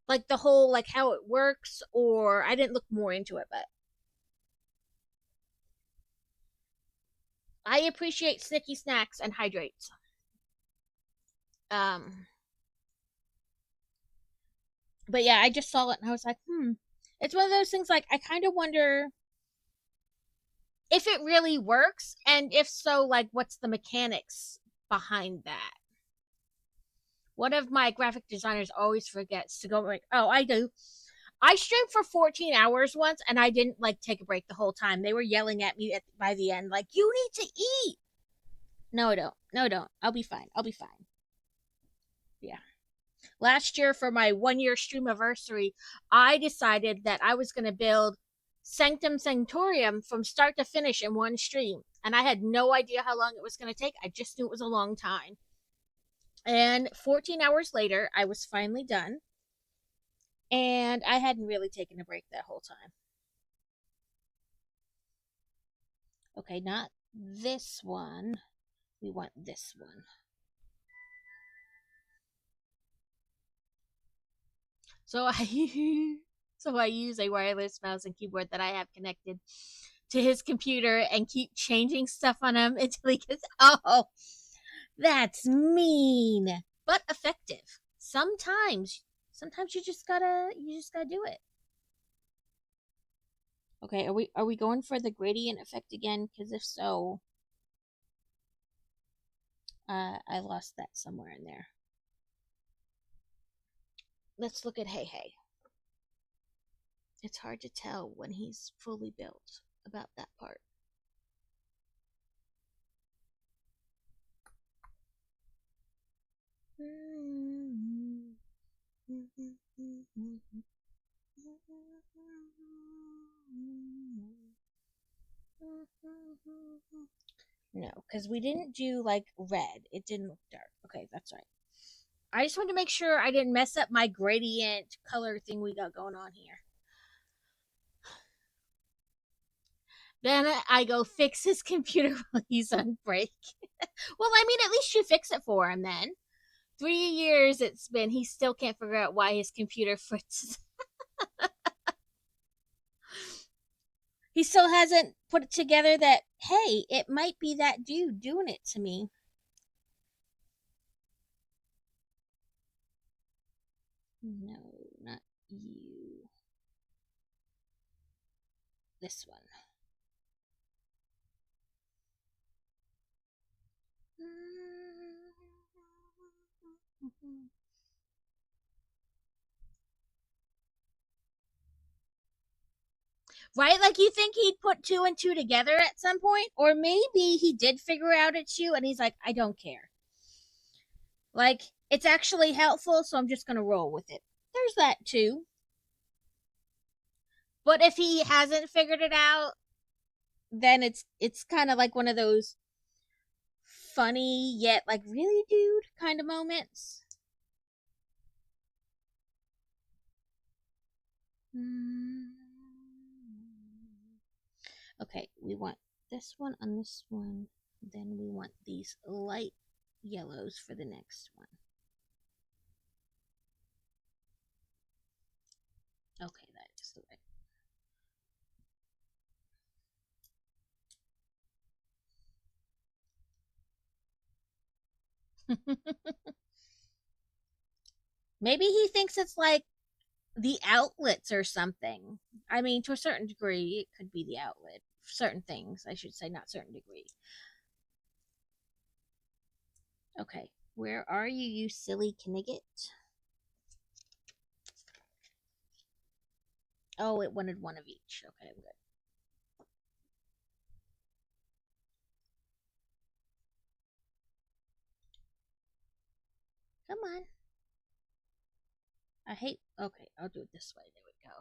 like the whole like how it works, or I didn't look more into it, but I appreciate snicky snacks and hydrates. Um but yeah, I just saw it and I was like, it's one of those things like I kind of wonder if it really works, and if so, like what's the mechanics behind that. One of my graphic designers always forgets to go like, oh, I do. I streamed for 14 hours once and I didn't like take a break the whole time. They were yelling at me by the end, like, you need to eat. No, I don't. No, I don't. I'll be fine. I'll be fine. Yeah. Last year for my 1 year stream anniversary, I decided that I was going to build Sanctum Sanctorium from start to finish in one stream. And I had no idea how long it was going to take. I just knew it was a long time. And 14 hours later, I was finally done. And I hadn't really taken a break that whole time. Okay, not this one. We want this one. So I so I use a wireless mouse and keyboard that I have connected to his computer and keep changing stuff on him until he gets, oh, that's mean, but effective. Sometimes you just gotta do it. Okay, are we going for the gradient effect again? Because if so, I lost that somewhere in there. Let's look at Hey Hey. It's hard to tell when he's fully built about that part. No, because we didn't do like red. It didn't look dark. Okay, that's right. I just wanted to make sure I didn't mess up my gradient color thing we got going on here. Then I go fix his computer while he's on break. Well, I mean, at least you fix it for him then. 3 years it's been, he still can't figure out why his computer fritzes. He still hasn't put it together that, hey, it might be that dude doing it to me. No, not you. This one. Right? Like you think he'd put two and two together at some point? Or maybe he did figure out it's you and he's like, I don't care. Like, it's actually helpful, so I'm just gonna roll with it. There's that too. But if he hasn't figured it out, then it's kind of like one of those funny yet like really dude kind of moments. Okay, we want this one on this one. Then we want these light yellows for the next one. Okay, that is the way. Maybe he thinks it's like the outlets or something. I mean, to a certain degree, it could be the outlet. Certain things, I should say, not certain degree. Okay, where are you, you silly Knigget? Oh, it wanted one of each. Okay, I'm good. Come on. I hate. Okay, I'll do it this way. There we go.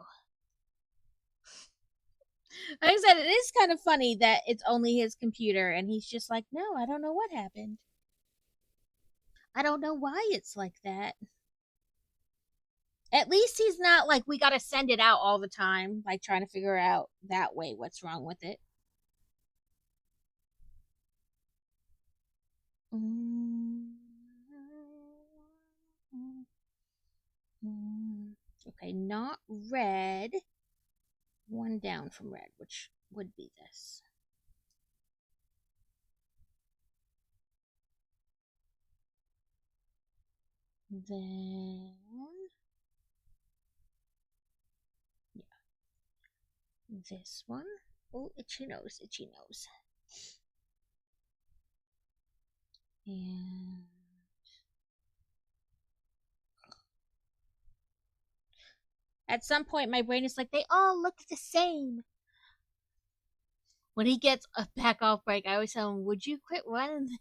Like I said, it is kind of funny that it's only his computer, and he's just like, no, I don't know what happened. I don't know why it's like that. At least he's not like, we gotta send it out all the time, like trying to figure out that way what's wrong with it. Okay, not red. One down from red, which would be this. Then, yeah, this one. Oh, itchy nose, itchy nose. And at some point, my brain is like, they all look the same. When he gets a back off break, I always tell him, would you quit running?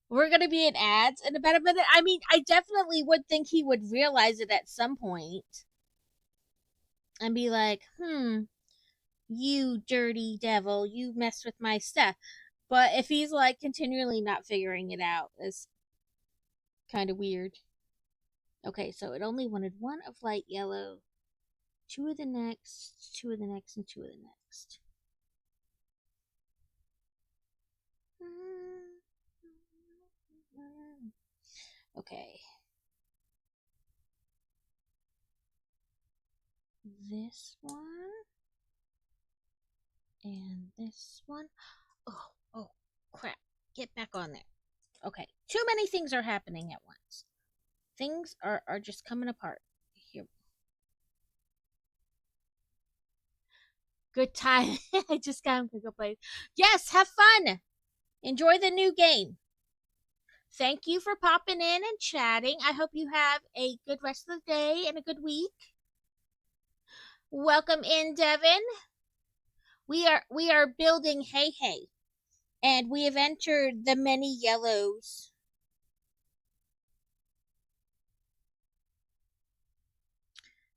We're going to be in ads in about a minute. I mean, I definitely would think he would realize it at some point and be like, you dirty devil, you messed with my stuff. But if he's like continually not figuring it out, it's kind of weird. Okay, so it only wanted one of light yellow, two of the next, two of the next, and two of the next. Okay. This one. And this one. Oh, crap. Get back on there. Okay. Too many things are happening at once. Things are just coming apart. Here. Good time. I just got him to go play. Yes, have fun. Enjoy the new game. Thank you for popping in and chatting. I hope you have a good rest of the day and a good week. Welcome in, Devin. We are building Hey Hey, and we have entered the many yellows.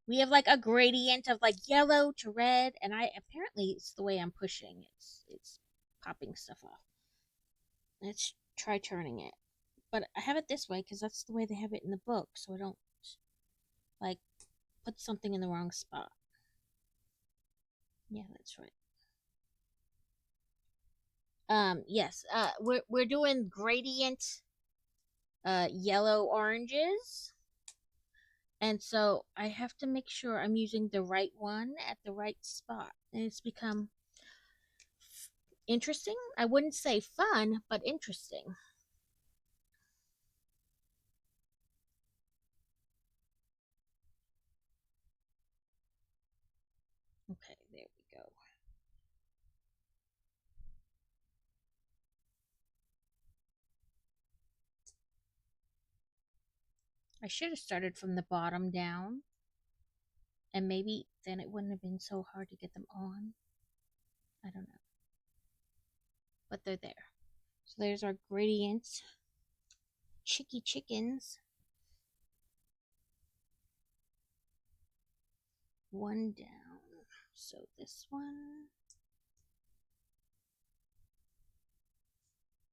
We have like a gradient of like yellow to red, and I apparently it's the way I'm pushing. It's popping stuff off. Let's try turning it. But I have it this way because that's the way they have it in the book, so I don't like put something in the wrong spot. Yeah, that's right. Yes. We're doing gradient yellow oranges. And so I have to make sure I'm using the right one at the right spot. And it's become interesting. I wouldn't say fun, but interesting. Okay, there we go. I should have started from the bottom down. And maybe then it wouldn't have been so hard to get them on. I don't know. But they're there. So there's our gradients. Chicky chickens. One down. So this one.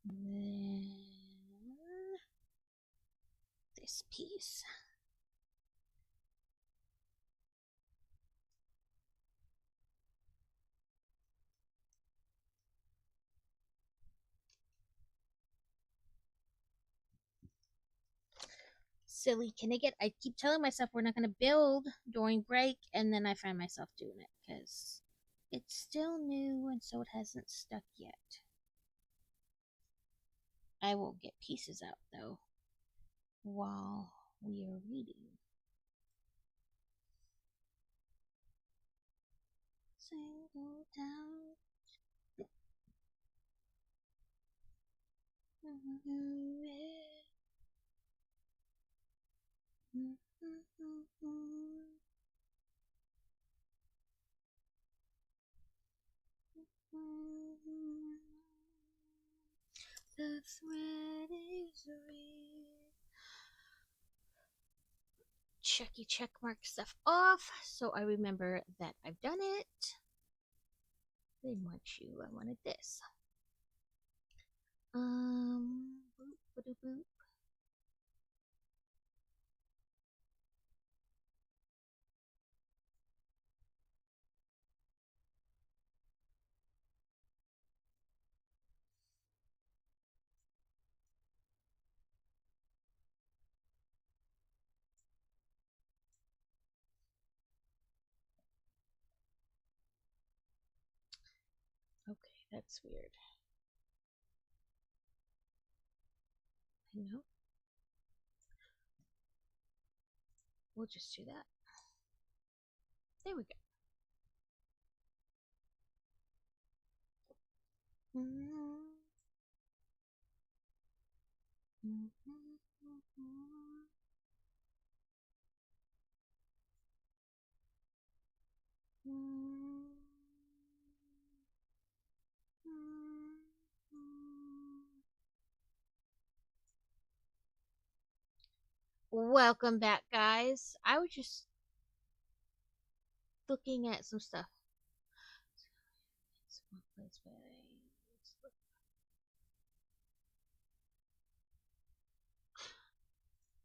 Then this piece. Silly Kinnigat. I keep telling myself we're not going to build during break, and then I find myself doing it because it's still new and so it hasn't stuck yet. I will get pieces out though while we are reading. Single down. The thread is red. Check mark stuff off so I remember that I've done it. They want you. I wanted this. Boop, boop, boop. Okay, that's weird. I know. We'll just do that. There we go. Welcome back, guys. I was just looking at some stuff.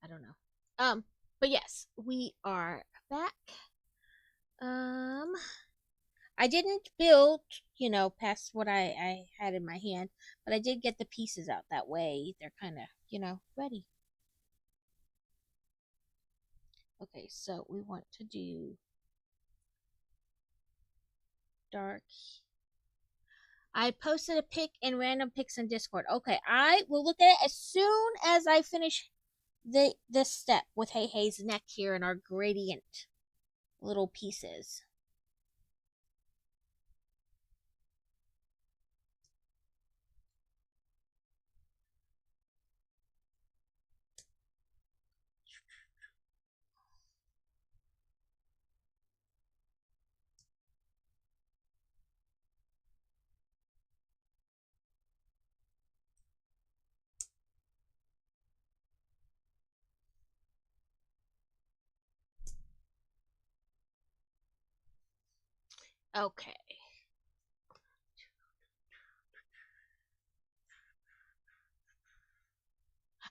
I don't know. But yes, we are back. I didn't build, past what I had in my hand, but I did get the pieces out that way. They're kind of, ready. Okay, so we want to do dark. I posted a pic in random pics in Discord. Okay, I will look at it as soon as I finish this step with Hey Hey's neck here and our gradient little pieces. Okay.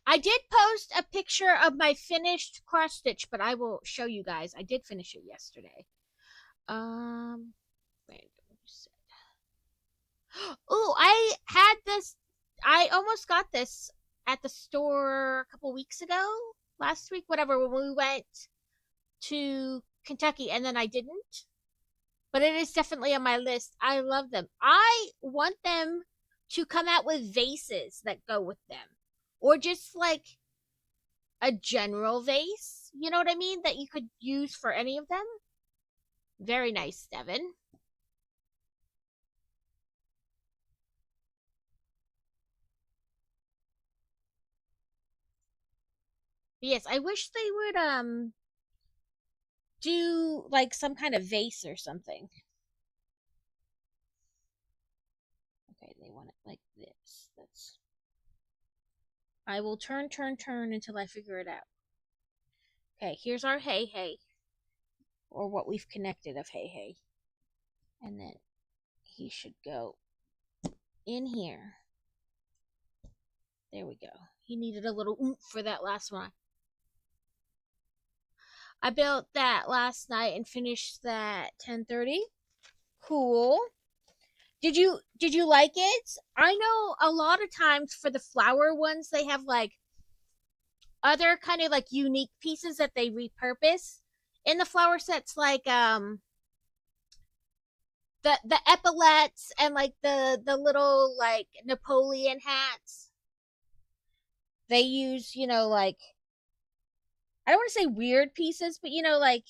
I did post a picture of my finished cross stitch, but I will show you guys. I did finish it yesterday. Random set. Oh, I had this. I almost got this at the store a couple weeks ago, last week, whatever, when we went to Kentucky, and then I didn't. But it is definitely on my list. I love them. I want them to come out with vases that go with them, or just like a general vase. You know what I mean? That you could use for any of them. Very nice, Devin. Yes, I wish they would do like some kind of vase or something. Okay, they want it like this. That's I will turn until I figure it out. Okay, here's our Hey Hey. Or what we've connected of Hey Hey. And then he should go in here. There we go. He needed a little oomph for that last one. I built that last night and finished that 10:30. Cool. Did you like it? I know a lot of times for the flower ones they have like other kind of like unique pieces that they repurpose in the flower sets, like the epaulets and like the little like Napoleon hats. They use, like, I don't want to say weird pieces, but like,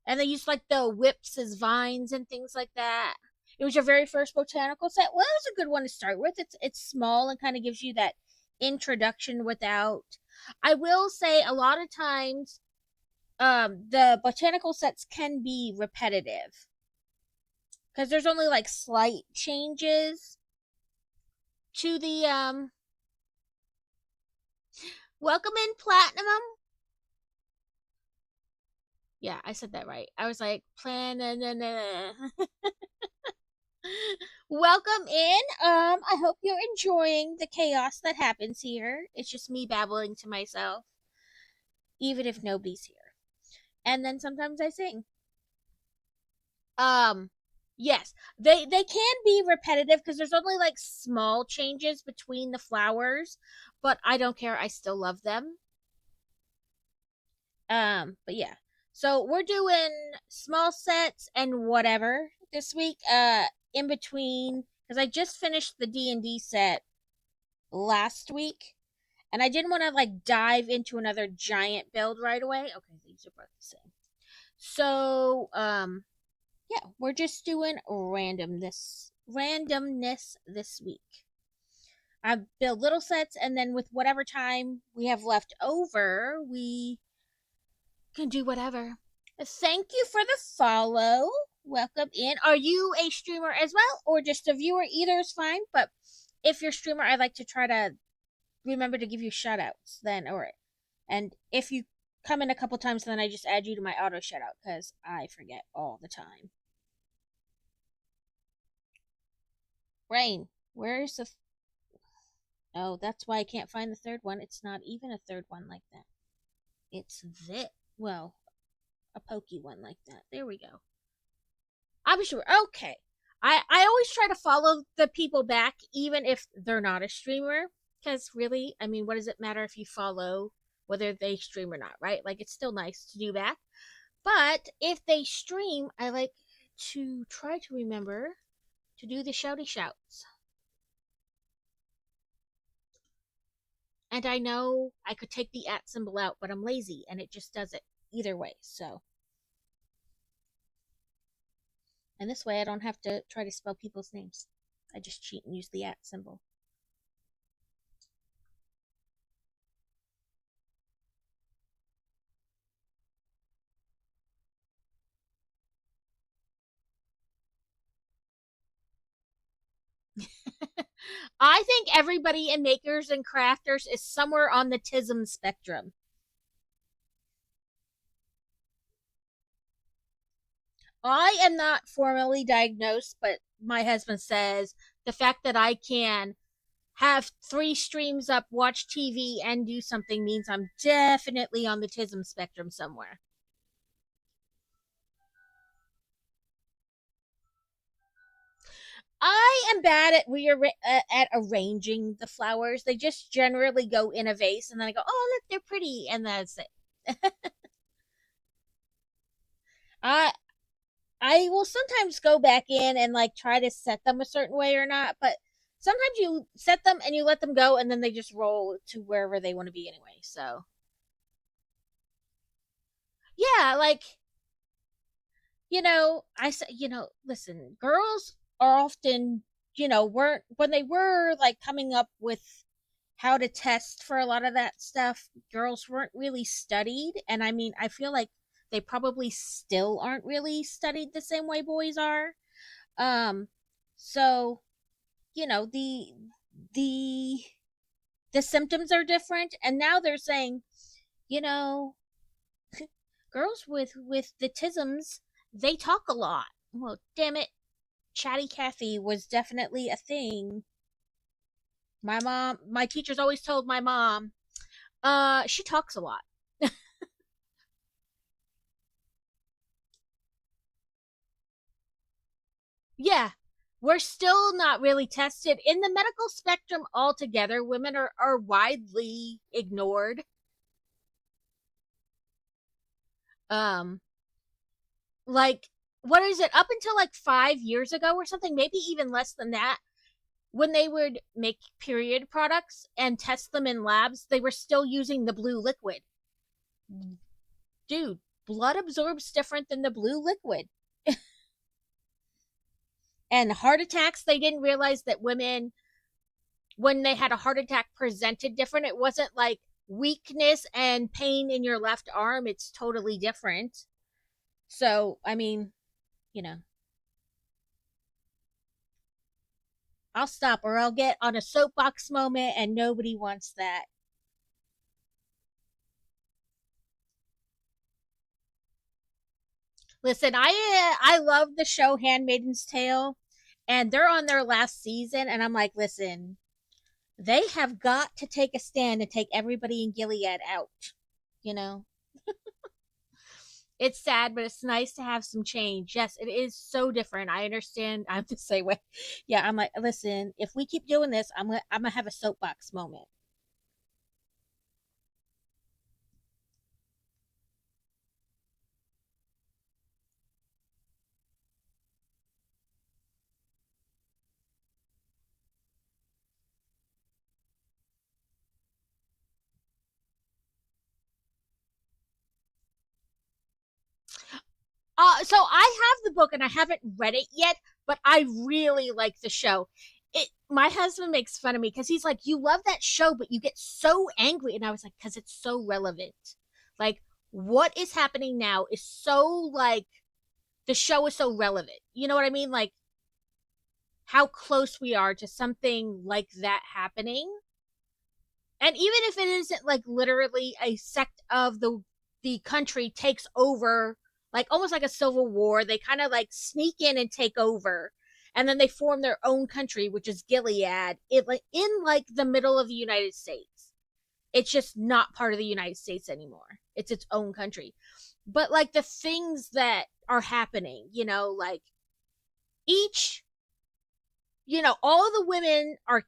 and they use like the whips as vines and things like that. It was your very first botanical set. Well, it was a good one to start with. It's small and kind of gives you that introduction without. I will say a lot of times, the botanical sets can be repetitive because there's only like slight changes to the welcome in platinum. Yeah, I said that right. I was like plan. Welcome in. I hope you're enjoying the chaos that happens here. It's just me babbling to myself, even if nobody's here. And then sometimes I sing. Um, yes, they can be repetitive because there's only like small changes between the flowers, but I don't care. I still love them. But yeah. So we're doing small sets and whatever this week. In between, because I just finished the D&D set last week, and I didn't want to like dive into another giant build right away. Okay, these are both the same. So, yeah, we're just doing randomness this week. I build little sets, and then with whatever time we have left over, we can do whatever. Thank you for the follow. Welcome in. Are you a streamer as well, or just a viewer? Either is fine. But if you're a streamer, I'd like to try to remember to give you shout outs then, or and if you come in a couple times, then I just add you to my auto shout out because I forget all the time. Rain, where's the oh, that's why I can't find the third one. It's not even a third one like that. It's this. Well, a pokey one like that. There we go. I'm sure. Okay. I always try to follow the people back, even if they're not a streamer. Because really, I mean, what does it matter if you follow whether they stream or not, right? Like it's still nice to do that. But if they stream, I like to try to remember to do the shouty shouts. And I know I could take the at symbol out, but I'm lazy and it just does it either way. So, and this way I don't have to try to spell people's names. I just cheat and use the at symbol. I think everybody in makers and crafters is somewhere on the TISM spectrum. I am not formally diagnosed, but my husband says the fact that I can have three streams up, watch TV, and do something means I'm definitely on the TISM spectrum somewhere. I am bad at at arranging the flowers. They just generally go in a vase, and then I go, "Oh, look, they're pretty," and that's it. I I will sometimes go back in and like try to set them a certain way or not, but sometimes you set them and you let them go, and then they just roll to wherever they want to be anyway. So yeah, like I said, listen, girls are often, weren't when they were like coming up with how to test for a lot of that stuff, girls weren't really studied. And I mean, I feel like they probably still aren't really studied the same way boys are. Um, so, you know, the the symptoms are different. And now they're saying, you know, girls with the tisms, they talk a lot. Well, damn it, chatty Cathy was definitely a thing. My teachers always told my mom, she talks a lot. Yeah, we're still not really tested in the medical spectrum altogether. Women are widely ignored. Um, like what is it? Up until like 5 years ago or something, maybe even less than that, when they would make period products and test them in labs, they were still using the blue liquid. Dude, blood absorbs different than the blue liquid. And heart attacks, they didn't realize that women, when they had a heart attack, presented different. It wasn't like weakness and pain in your left arm, it's totally different. So, I mean, you know, I'll stop or I'll get on a soapbox moment and nobody wants that. Listen, I love the show Handmaiden's Tale, and they're on their last season, and I'm like, listen, they have got to take a stand and take everybody in Gilead out. You know, it's sad, but it's nice to have some change. Yes, it is so different. I understand. I'm the same way. Yeah, I'm like, listen, if we keep doing this, I'm gonna have a soapbox moment. So I have the book and I haven't read it yet, but I really like the show. My husband makes fun of me because he's like, "You love that show, but you get so angry," and I was like, "Because it's so relevant. Like, what is happening now is so like the show is so relevant. You know what I mean? Like how close we are to something like that happening." And even if it isn't like literally a sect of the country takes over, like almost like a civil war, they kind of like sneak in and take over, and then they form their own country, which is Gilead, it like in like the middle of the United States. It's just not part of the United States anymore. It's its own country. But like the things that are happening, like each, all the women are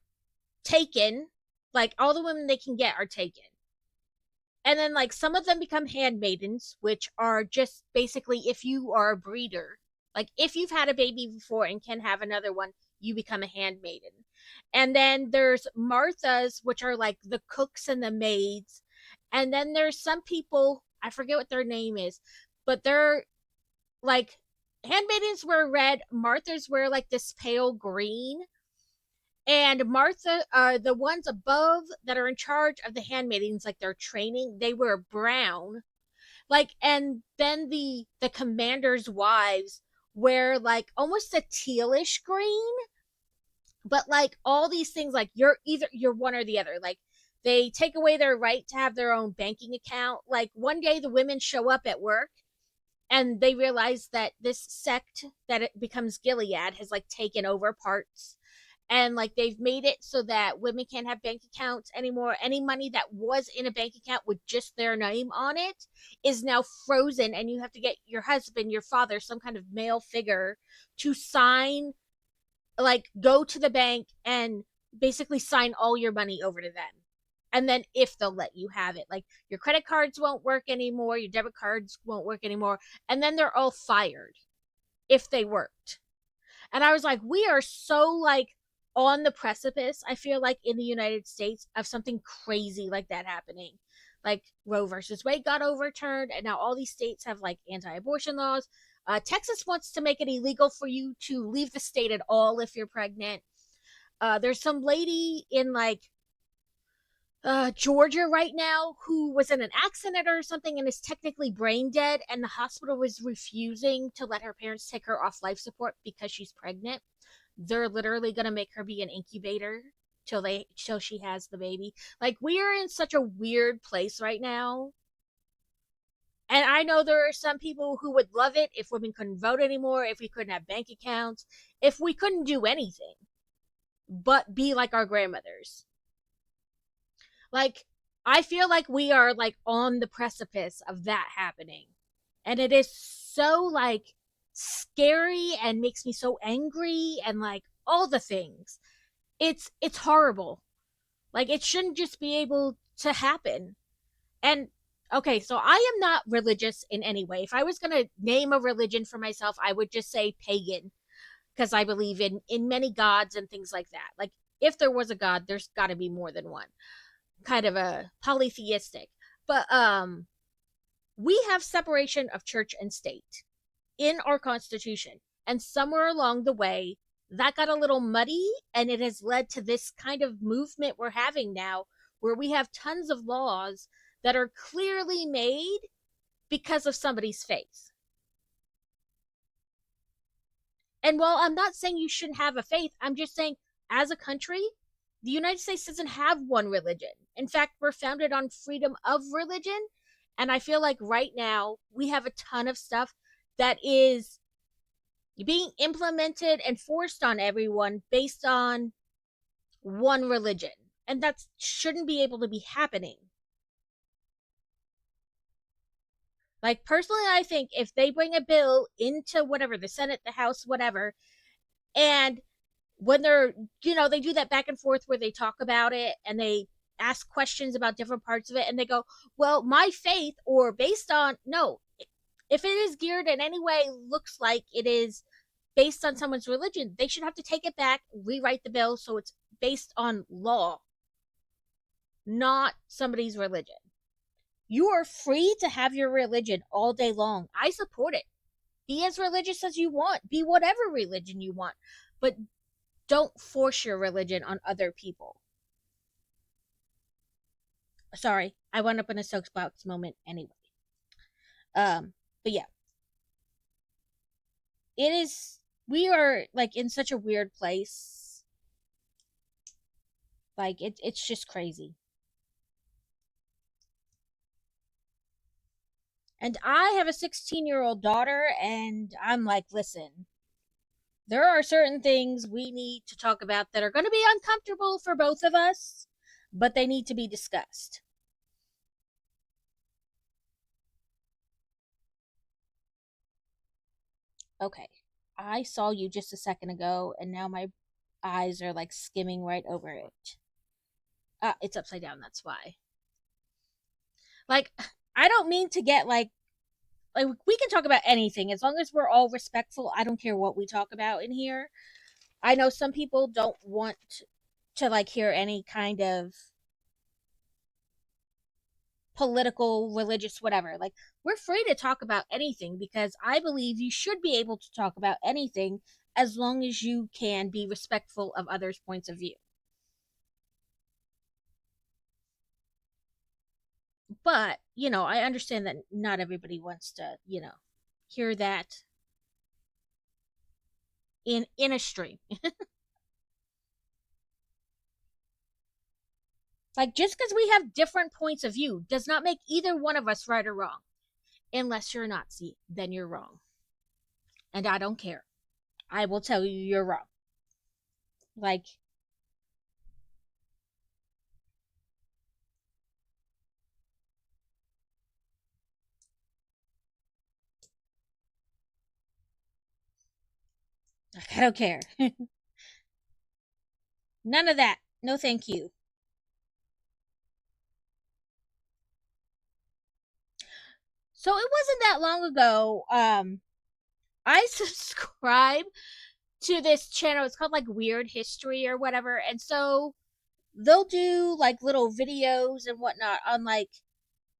taken, like all the women they can get are taken. And then like some of them become handmaidens, which are just basically if you are a breeder, like if you've had a baby before and can have another one, you become a handmaiden. And then there's Marthas, which are like the cooks and the maids. And then there's some people, I forget what their name is, but they're like handmaidens wear red, Marthas wear like this pale green, and Martha, the ones above that are in charge of the handmaidens, like their training, they wear brown. Like, and then the commanders' wives wear like almost a tealish green, but like all these things, like you're one or the other. Like they take away their right to have their own banking account. Like one day the women show up at work and they realize that this sect that it becomes Gilead has like taken over parts, and like they've made it so that women can't have bank accounts anymore. Any money that was in a bank account with just their name on it is now frozen, and you have to get your husband, your father, some kind of male figure to sign, like go to the bank and basically sign all your money over to them. And then if they'll let you have it, like your credit cards won't work anymore, your debit cards won't work anymore, and then they're all fired if they worked. And I was like, we are so like on the precipice, I feel like, in the United States of something crazy like that happening. Like Roe versus Wade got overturned, and now all these states have like anti abortion laws. Texas wants to make it illegal for you to leave the state at all if you're pregnant. There's some lady in like Georgia right now who was in an accident or something and is technically brain dead, and the hospital was refusing to let her parents take her off life support because she's pregnant. They're literally gonna make her be an incubator till she has the baby. Like we are in such a weird place right now. And I know there are some people who would love it if women couldn't vote anymore, if we couldn't have bank accounts, if we couldn't do anything but be like our grandmothers. Like I feel like we are like on the precipice of that happening. And it is so like scary and makes me so angry and like all the things. It's horrible. Like it shouldn't just be able to happen. And okay, so I am not religious in any way. If I was going to name a religion for myself, I would just say pagan, because I believe in many gods and things like that. Like if there was a god, there's got to be more than one. Kind of a polytheistic. But we have separation of church and state in our constitution. And somewhere along the way, that got a little muddy, and it has led to this kind of movement we're having now, where we have tons of laws that are clearly made because of somebody's faith. And while I'm not saying you shouldn't have a faith, I'm just saying as a country, the United States doesn't have one religion. In fact, we're founded on freedom of religion. And I feel like right now we have a ton of stuff that is being implemented and forced on everyone based on one religion. And that shouldn't be able to be happening. Like, personally, I think if they bring a bill into whatever, the Senate, the House, whatever, and when they're, they do that back and forth where they talk about it and they ask questions about different parts of it, and they go, well, my faith, or based on, no, if it is geared in any way, looks like it is based on someone's religion, they should have to take it back, rewrite the bill so it's based on law, not somebody's religion. You are free to have your religion all day long. I support it. Be as religious as you want. Be whatever religion you want. But don't force your religion on other people. Sorry, I wound up in a soapbox moment anyway. But yeah. It is, we are like in such a weird place. Like it's just crazy. And I have a 16-year-old daughter, and I'm like, listen, there are certain things we need to talk about that are going to be uncomfortable for both of us, but they need to be discussed. Okay. I saw you just a second ago, and now my eyes are like skimming right over it. Ah, it's upside down, that's why. Like, I don't mean to get like we can talk about anything as long as we're all respectful. I don't care what we talk about in here. I know some people don't want to like hear any kind of political, religious, whatever. Like, we're free to talk about anything because I believe you should be able to talk about anything as long as you can be respectful of others' points of view. But, I understand that not everybody wants to, hear that in a stream. Like, just because we have different points of view does not make either one of us right or wrong. Unless you're a Nazi, then you're wrong. And I don't care. I will tell you you're wrong. Like, I don't care. None of that. No, thank you. So it wasn't that long ago. I subscribe to this channel. It's called like Weird History or whatever. And so they'll do like little videos and whatnot on like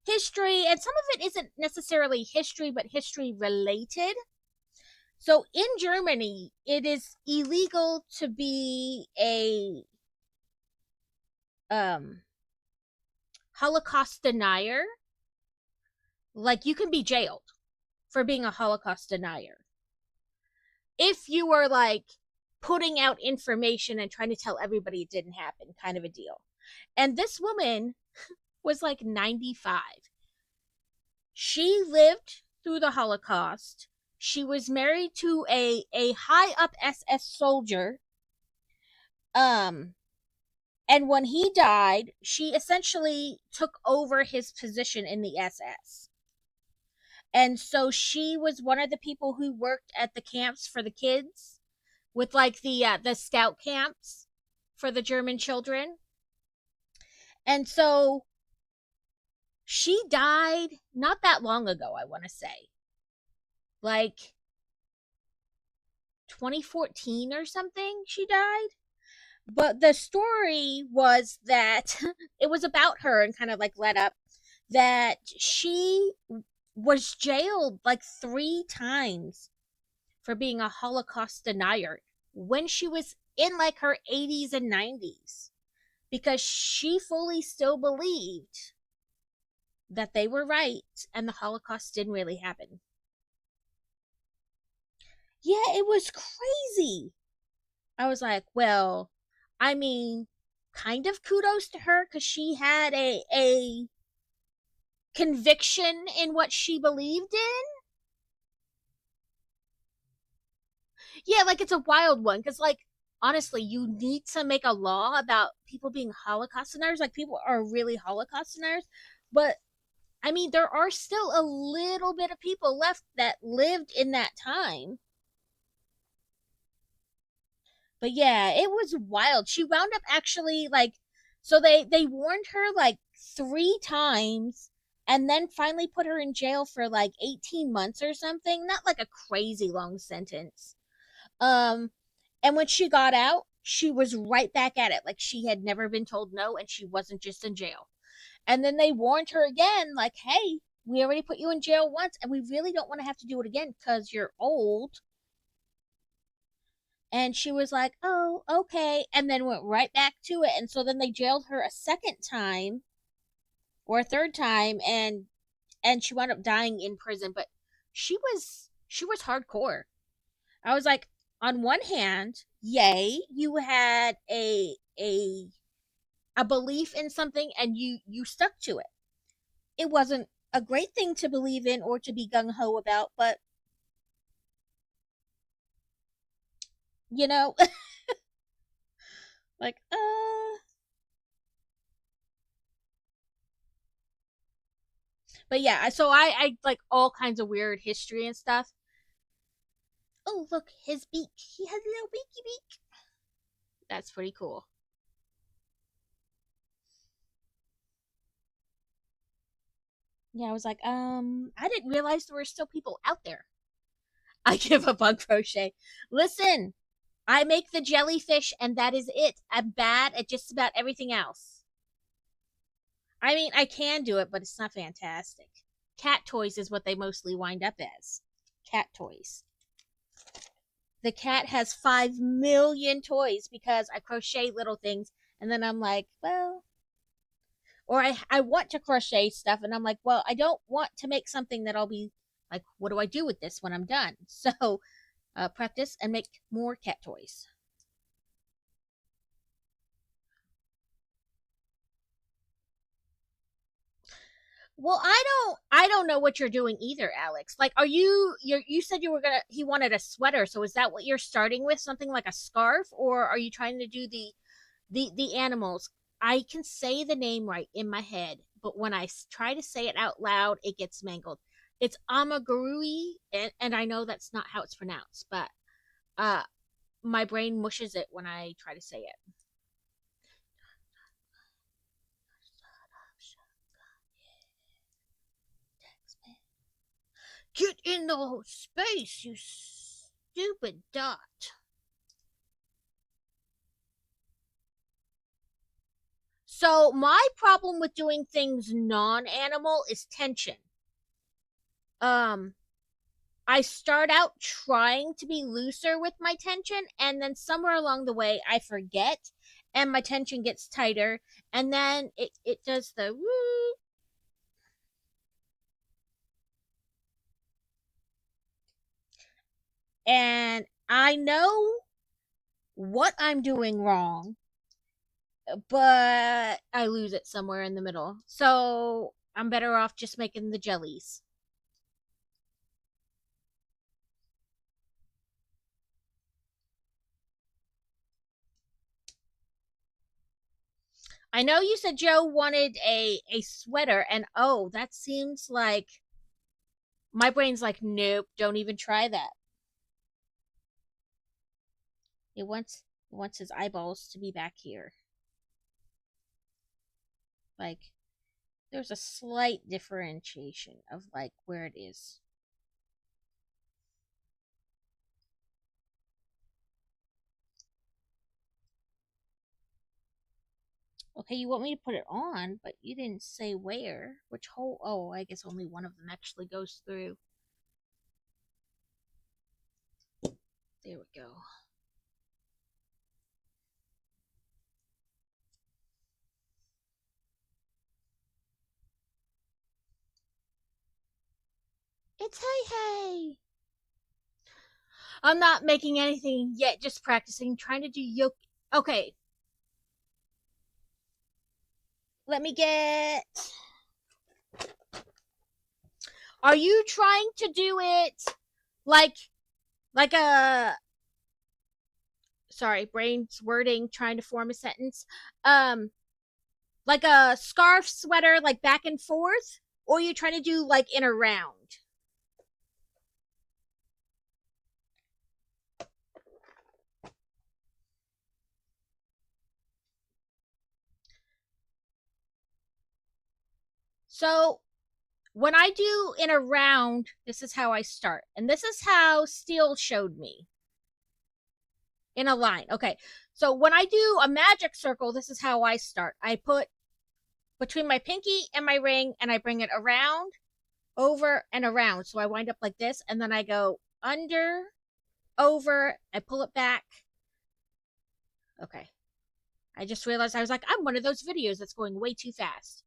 history. And some of it isn't necessarily history, but history related. So in Germany, it is illegal to be a um Holocaust denier. Like, you can be jailed for being a Holocaust denier if you were like putting out information and trying to tell everybody it didn't happen, kind of a deal. And this woman was like 95. She lived through the Holocaust. She was married to a high up SS soldier. Um and when he died, she essentially took over his position in the SS. And so she was one of the people who worked at the camps for the kids, with like the scout camps for the German children. And so she died not that long ago, I want to say. Like 2014 or something she died. But the story was that it was about her and kind of like led up that she was jailed like 3 times for being a Holocaust denier when she was in like her 80s and 90s because she fully still believed that they were right and the Holocaust didn't really happen. Yeah, it was crazy. I was like, well, I mean, kind of kudos to her because she had a conviction in what she believed in. Yeah, like it's a wild one because, like, honestly, you need to make a law about people being Holocaust deniers. Like, people are really Holocaust deniers, but I mean, there are still a little bit of people left that lived in that time. But yeah, it was wild. She wound up actually like, so they warned her like 3 times and then finally put her in jail for like 18 months or something. Not like a crazy long sentence. Um and when she got out, she was right back at it like she had never been told no and she wasn't just in jail. And then they warned her again like, "Hey, we already put you in jail once and we really don't want to have to do it again cuz you're old." And she was like, "Oh, okay," and then went right back to it. And so then they jailed her a second time or a third time, and she wound up dying in prison. But she was hardcore. I was like, on one hand, yay, you had a belief in something and you stuck to it. It wasn't a great thing to believe in or to be gung ho about, but you know, like but yeah, so I like all kinds of weird history and stuff. Oh, look, his beak. He has a little beaky beak. That's pretty cool. Yeah, I was like, I didn't realize there were still people out there. I give up on crochet. Listen, I make the jellyfish and that is it. I'm bad at just about everything else. I mean, I can do it, but it's not fantastic. Cat toys is what they mostly wind up as. Cat toys. The cat has 5 million toys because I crochet little things and then I'm like, well, or I want to crochet stuff and I'm like, well, I don't want to make something that I'll be like, what do I do with this when I'm done? So practice and make more cat toys. Well, I don't know what you're doing either, Alex. Like, are you said you were gonna he wanted a sweater, so is that what you're starting with? Something like a scarf, or are you trying to do the animals? I can say the name right in my head, but when I try to say it out loud, it gets mangled. It's Amagurui, and I know that's not how it's pronounced, but uh my brain mushes it when I try to say it. Get in the space, you stupid dot. So my problem with doing things non-animal is tension. Um, I start out trying to be looser with my tension, and then somewhere along the way I forget, and my tension gets tighter, and then it does the woo. And I know what I'm doing wrong, but I lose it somewhere in the middle. So I'm better off just making the jellies. I know you said Joe wanted a sweater, and oh, that seems like my brain's like, nope, don't even try that. It wants his eyeballs to be back here. Like there's a slight differentiation of like where it is. Okay, you want me to put it on, but you didn't say where. Which hole? Oh, I guess only one of them actually goes through. There we go. It's hey hey. I'm not making anything yet, just practicing, trying to do yoke. Okay, let me get. Are you trying to do it like like a sorry, brain's wording trying to form a sentence. Um like a scarf sweater like back and forth or are you trying to do like in a round? So when I do in a round, this is how I start. And this is how Steele showed me in a line. Okay. So when I do a magic circle, this is how I start. I put between my pinky and my ring and I bring it around, over, and around. So I wind up like this. And then I go under, over, I pull it back. Okay. I just realized I was like, I'm one of those videos that's going way too fast.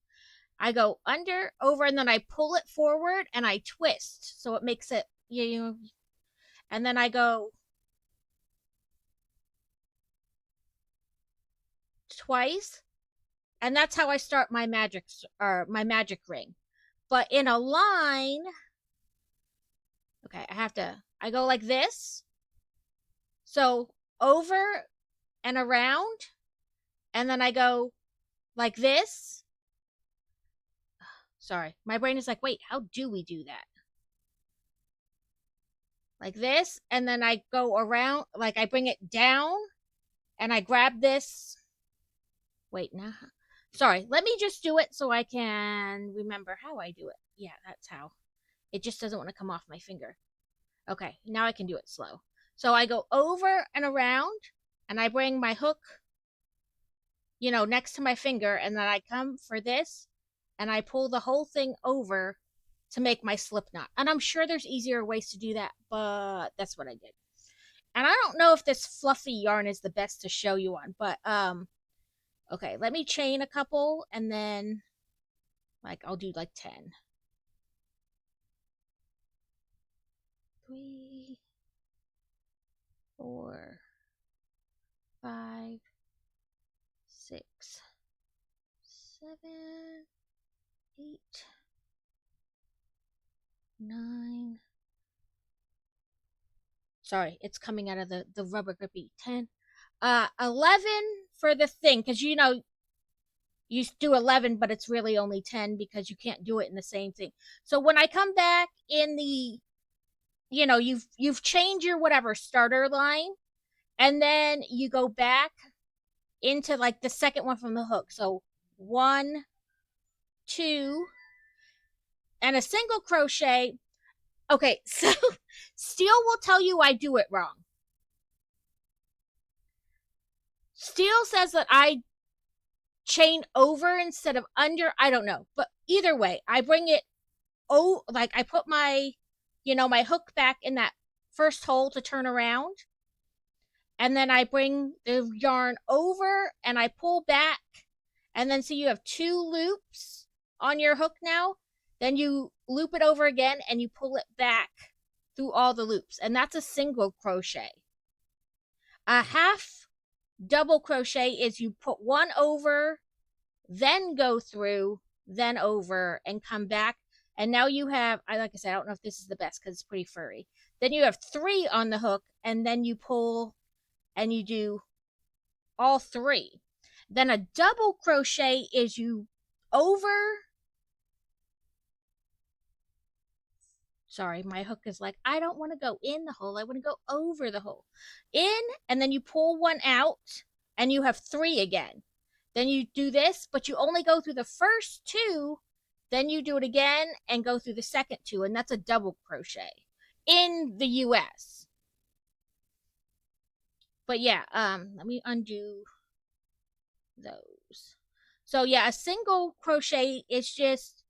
I go under, over, and then I pull it forward and I twist. So it makes it, you know, and then I go twice. And that's how I start my magic or my magic ring. But in a line, okay, I go like this. So over and around, and then I go like this. Sorry, my brain is like, wait, how do we do that? Like this, and then I go around, like I bring it down, and I grab this. Wait, now, Sorry, let me just do it so I can remember how I do it. Yeah, that's how. It just doesn't want to come off my finger. Okay, now I can do it slow. So I go over and around, and I bring my hook, next to my finger, and then I come for this, and I pull the whole thing over to make my slip knot. And I'm sure there's easier ways to do that, but that's what I did. And I don't know if this fluffy yarn is the best to show you on, but okay, let me chain a couple, and then I'll do like 10. 3, 4, 5, 6, 7, 8, 9. Sorry, it's coming out of the rubber grippy. 10. 11 for the thing, because you do 11, but it's really only 10 because you can't do it in the same thing. So when I come back in the, you've changed your whatever starter line, and then you go back into like the second one from the hook. So 1, 2, and a single crochet. Okay, so Steel will tell you I do it wrong. Steel says that I chain over instead of under. I don't know, but either way, I bring it. Oh, like I put my, my hook back in that first hole to turn around, and then I bring the yarn over and I pull back, and then so you have 2 loops on your hook now. Then you loop it over again and you pull it back through all the loops, and that's a single crochet. A half double crochet is you put one over, then go through, then over, and come back. And now you have, like I said, I don't know if this is the best because it's pretty furry. Then you have 3 on the hook, and then you pull and you do all 3. Then a double crochet is you over. Sorry, my hook is like, I don't want to go in the hole. I want to go over the hole. In, and then you pull one out, and you have 3 again. Then you do this, but you only go through the first 2. Then you do it again and go through the second 2, and that's a double crochet in the US. But yeah, let me undo those. So yeah, a single crochet is just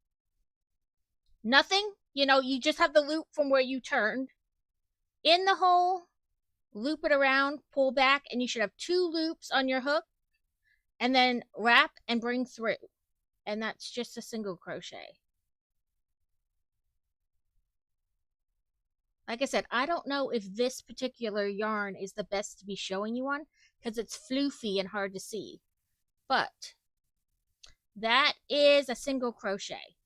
nothing. You just have the loop from where you turned in the hole, loop it around, pull back, and you should have 2 loops on your hook, and then wrap and bring through. And that's just a single crochet. Like I said, I don't know if this particular yarn is the best to be showing you on because it's floofy and hard to see. But that is a single crochet.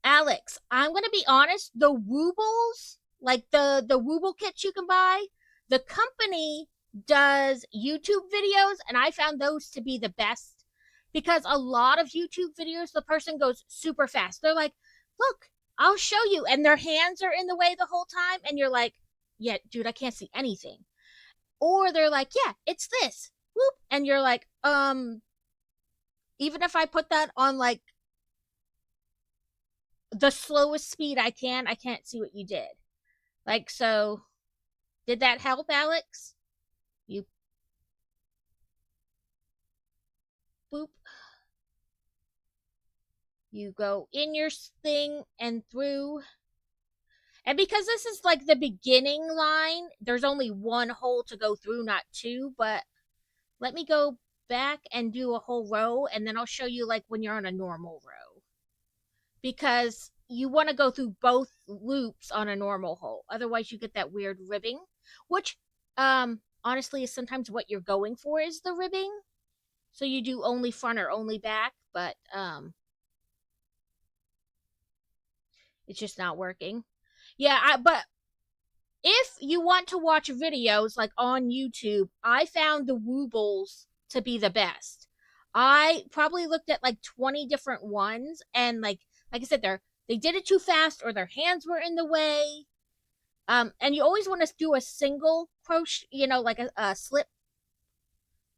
Alex, I'm going to be honest, the Woobles, like the Wooble kits you can buy, the company does YouTube videos, and I found those to be the best because a lot of YouTube videos, the person goes super fast. They're like, look, I'll show you. And their hands are in the way the whole time. And you're like, yeah, dude, I can't see anything. Or they're like, yeah, it's this. Whoop. And you're like, even if I put that on like the slowest speed I can't see what you did. Like, so did that help, Alex? You boop. You go in your thing and through. And because this is like the beginning line, there's only 1 hole to go through, not 2. But let me go back and do a whole row, and then I'll show you like when you're on a normal row. Because you want to go through both loops on a normal hole. Otherwise, you get that weird ribbing, which honestly is sometimes what you're going for is the ribbing. So you do only front or only back, but it's just not working. Yeah, but if you want to watch videos like on YouTube, I found the Woobles to be the best. I probably looked at like 20 different ones, and like I said, they did it too fast or their hands were in the way. And you always want to do a single crochet, like a slip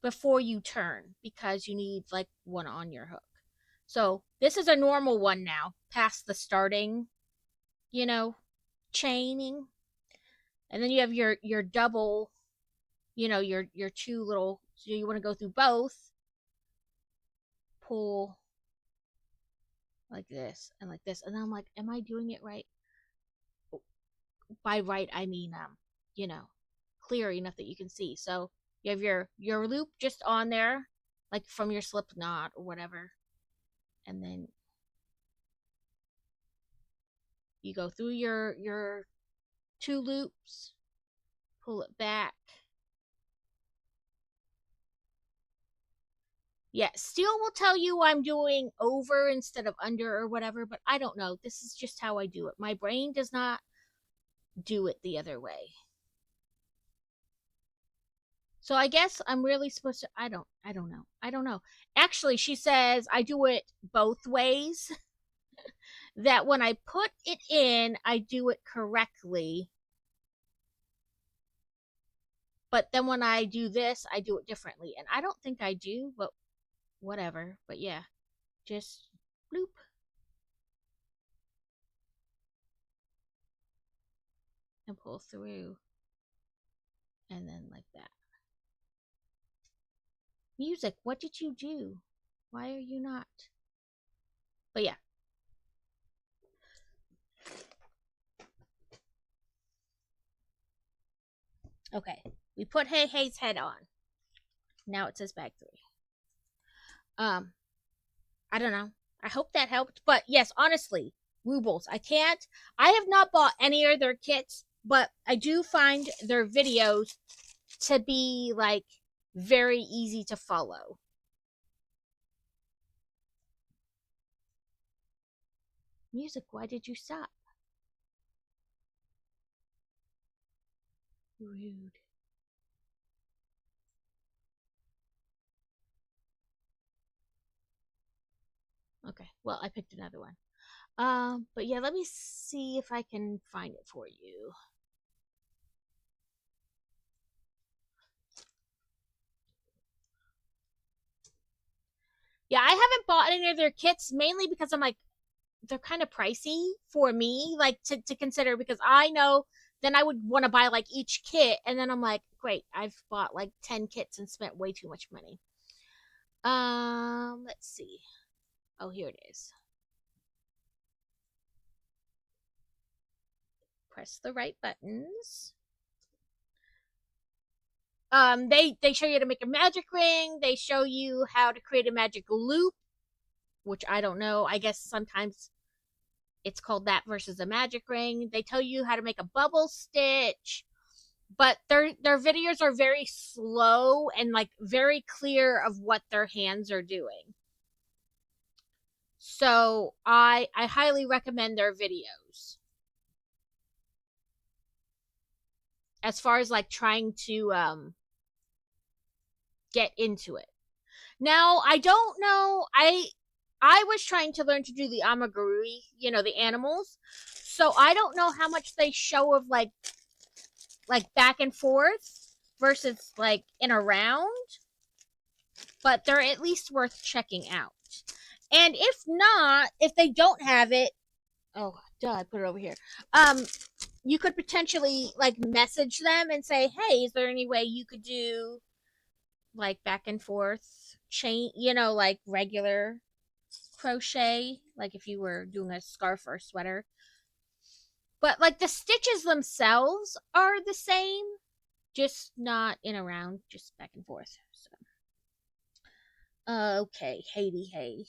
before you turn because you need like one on your hook. So this is a normal one now, past the starting, you know, chaining. And then you have your double, your two little, so you want to go through both, pull like this and like this. And I'm like, am I doing it right? By right I mean clear enough that you can see. So you have your loop just on there, like from your slip knot or whatever, and then you go through your two loops, pull it back. Yeah, Steel will tell you I'm doing over instead of under or whatever, but I don't know. This is just how I do it. My brain does not do it the other way. So I guess I'm really supposed to I don't know. I don't know. Actually, she says I do it both ways. That when I put it in, I do it correctly. But then when I do this, I do it differently. And I don't think I do, but whatever. But yeah, just bloop. And pull through. And then like that. Music, what did you do? Why are you not? But yeah. Okay. We put Hey Hey's head on. Now it says bag 3. I don't know. I hope that helped. But yes, honestly, Woobles. I have not bought any of their kits, but I do find their videos to be like very easy to follow. Music, why did you stop? Rude. Okay, well, I picked another one. But yeah, let me see if I can find it for you. Yeah, I haven't bought any of their kits mainly because I'm like, they're kind of pricey for me, like to consider, because I know then I would want to buy like each kit, and then I'm like, great, I've bought like 10 kits and spent way too much money. Let's see. Oh, here it is. Press the right buttons. They show you how to make a magic ring. They show you how to create a magic loop, which I don't know. I guess sometimes it's called that versus a magic ring. They tell you how to make a bubble stitch, but their videos are very slow and like very clear of what their hands are doing. So I highly recommend their videos. As far as like trying to get into it. Now, I don't know. I was trying to learn to do the amagurumi, the animals. So I don't know how much they show of like back and forth versus like in a round, but they're at least worth checking out. And if not, if they don't have it, oh, duh, I put it over here. You could potentially like message them and say, "Hey, is there any way you could do like back and forth chain, like regular crochet, like if you were doing a scarf or a sweater." But like the stitches themselves are the same, just not in a round, just back and forth. So, okay, Haiti Hey.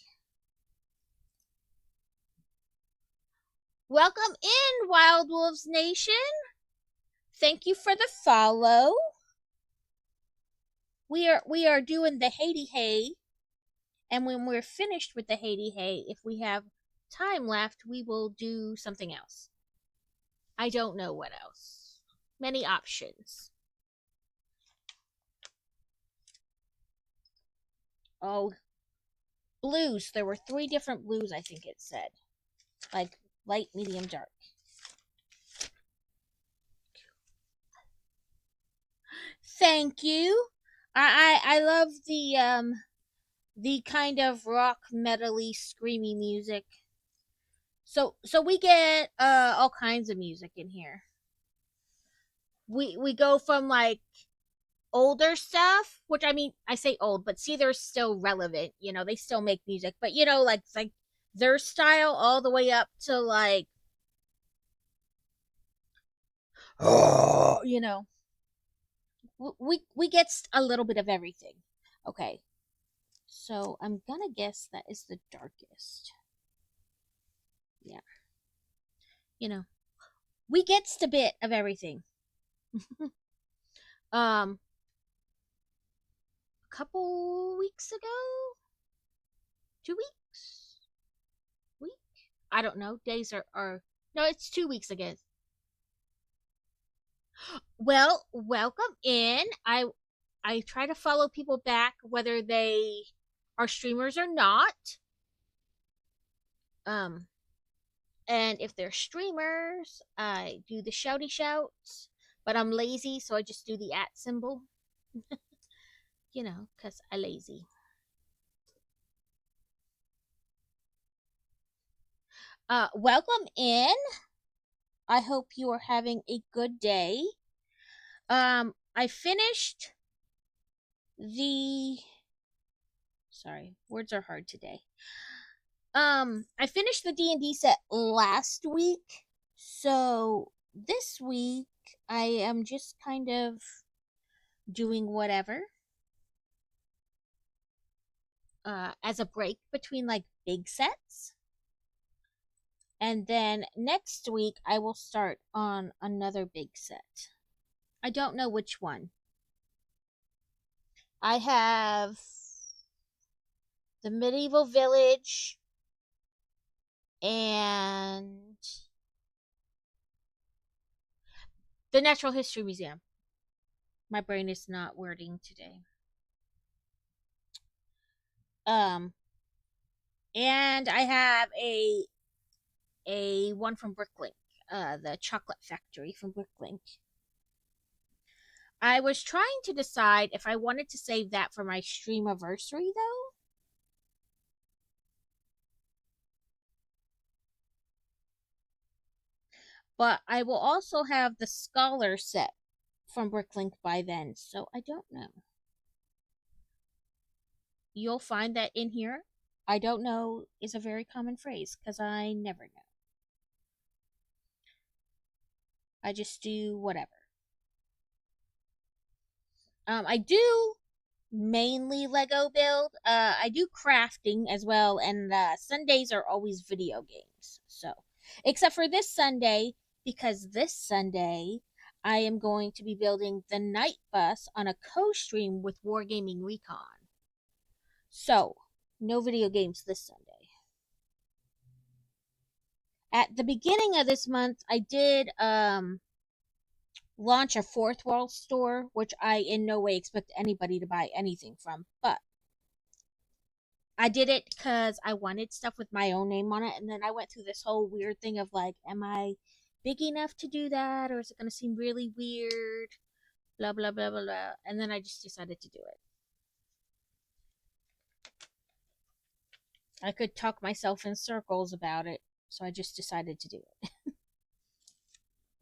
Welcome in, Wild Wolves Nation. Thank you for the follow. We are doing the Haiti Hey, and when we're finished with the Haiti Hey, if we have time left, we will do something else. I don't know what else. Many options. Oh, blues. There were 3 different blues, I think it said. Like light, medium, dark. Thank you. I love the kind of rock metally screamy music. So we get all kinds of music in here. We go from like older stuff, which I mean I say old, but see they're still relevant. You know, they still make music, but you know, like their style all the way up to like oh, you know, we get a little bit of everything. Okay, so I'm gonna guess that is the darkest. Yeah, you know, we gets a bit of everything. A couple weeks ago, 2 weeks, week. I don't know. Days are no, it's 2 weeks ago. Well, welcome in. I try to follow people back whether they are streamers or not. Um, and if they're streamers, I do the shouty shouts. But I'm lazy, so I just do the at symbol. You know, cause I lazy. Welcome in. I hope you are having a good day. I finished the. Sorry, words are hard today. I finished the D&D set last week, so this week I am just kind of doing whatever as a break between like big sets. And then next week I will start on another big set. I don't know which one. I have the medieval village and the Natural History Museum. My brain is not wording today. Um, and I have a one from Bricklink, the chocolate factory from Bricklink. I was trying to decide if I wanted to save that for my stream anniversary though. But I will also have the scholar set from Bricklink by then, so I don't know. You'll find that in here. I don't know is a very common phrase because I never know. I just do whatever. I do mainly Lego build. I do crafting as well, and Sundays are always video games. So, except for this Sunday, because this Sunday I am going to be building the night bus on a co-stream with Wargaming Recon. So, no video games this Sunday. At the beginning of this month, I did launch a Fourth World store, which I in no way expect anybody to buy anything from, but I did it because I wanted stuff with my own name on it, and then I went through this whole weird thing of like, am I big enough to do that, or is it going to seem really weird? Blah blah blah blah blah, and then I just decided to do it. I could talk myself in circles about it, so I just decided to do it.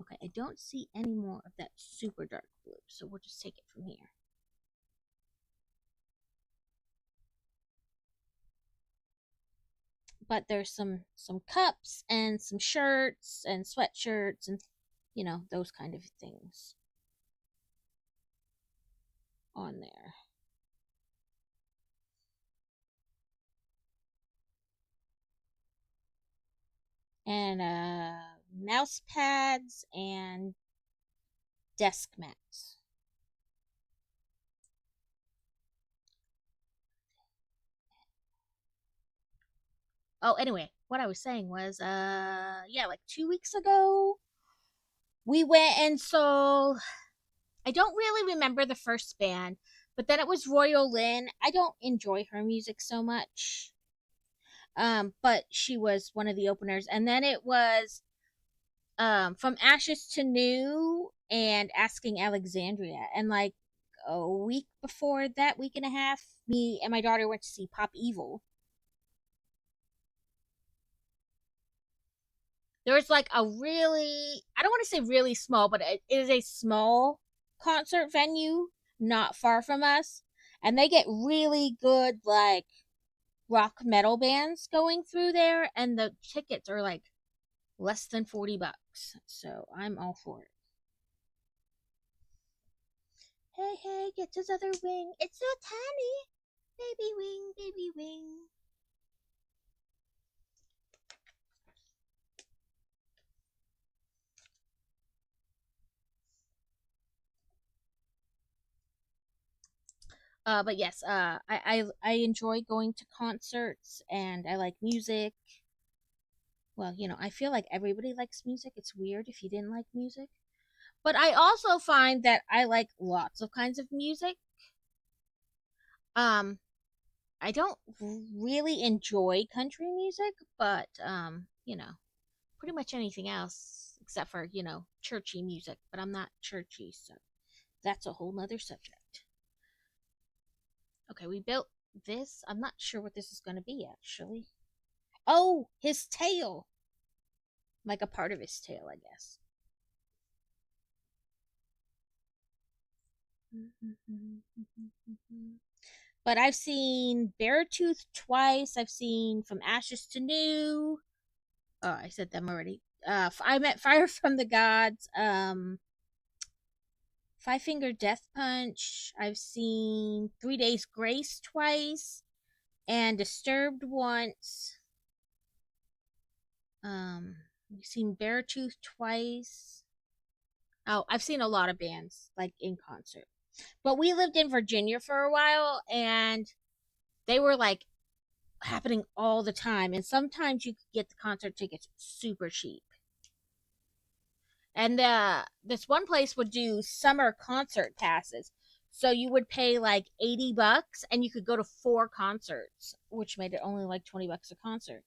Okay, I don't see any more of that super dark blue, so we'll just take it from here. But there's some cups and some shirts and sweatshirts and you know those kind of things on there. And mouse pads and desk mats. Oh, anyway, what I was saying was yeah, like 2 weeks ago we went and saw I don't really remember the first band, but then it was Royal Lynn. I don't enjoy her music so much. But she was one of the openers, and then it was From Ashes to New and Asking Alexandria, and like a week before that, week and a half, me and my daughter went to see Pop Evil. There's like a really, I don't want to say really small, but it is a small concert venue not far from us. And they get really good, like, rock metal bands going through there. And the tickets are like less than $40. So I'm all for it. Hey, hey, get his other wing. It's so tiny. Baby wing, baby wing. But yes, I enjoy going to concerts and I like music. Well, I feel like everybody likes music. It's weird if you didn't like music. But I also find that I like lots of kinds of music. Um, I don't really enjoy country music, but pretty much anything else except for, churchy music. But I'm not churchy, so that's a whole nother subject. Okay, we built this. I'm not sure what this is going to be actually. Oh, his tail. Like a part of his tail, I guess. But I've seen Beartooth twice. I've seen From Ashes to New. Oh, I said them already. I met Fire from the Gods. Five Finger Death Punch. I've seen 3 Days Grace twice, and Disturbed once. We've seen Beartooth twice. Oh, I've seen a lot of bands like in concert. But we lived in Virginia for a while, and they were like happening all the time. And sometimes you could get the concert tickets super cheap. And this one place would do summer concert passes. So you would pay like $80 and you could go to 4 concerts, which made it only like $20 a concert.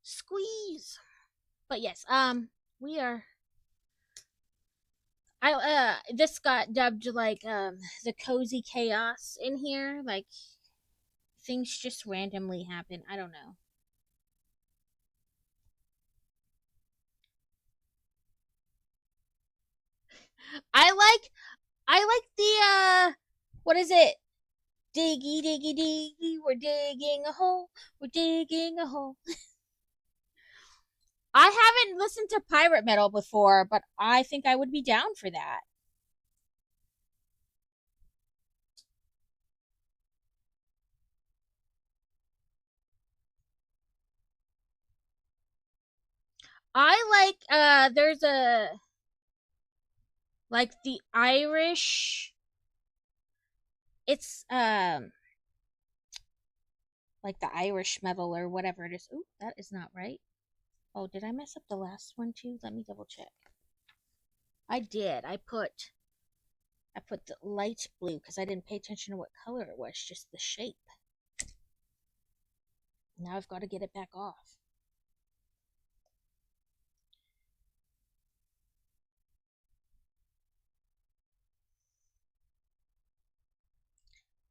Squeeze. But yes, we are I this got dubbed like the cozy chaos in here. Like things just randomly happen. I don't know. I like the what is it? Diggy diggy diggy, we're digging a hole. We're digging a hole. I haven't listened to pirate metal before, but I think I would be down for that. I like there's a like the Irish, it's like the Irish metal or whatever it is. Ooh, that is not right. Oh, did I mess up the last one too? Let me double check. I did. I put the light blue because I didn't pay attention to what color it was, just the shape. Now I've got to get it back off.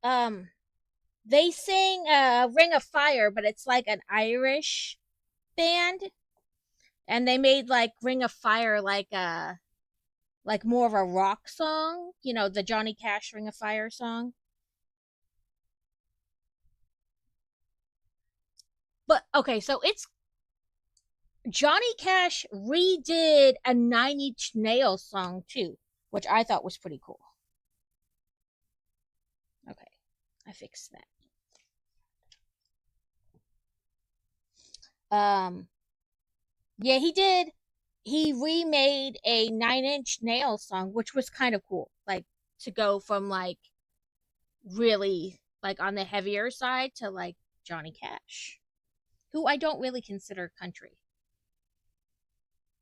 Um, they sing Ring of Fire, but it's like an Irish band, and they made like Ring of Fire like more of a rock song, the Johnny Cash Ring of Fire song. But okay, so it's Johnny Cash redid a Nine Inch Nails song too, which I thought was pretty cool. Okay, I fixed that. Yeah, he did. He remade a Nine Inch Nails song, which was kind of cool. Like to go from like really like on the heavier side to like Johnny Cash, who I don't really consider country.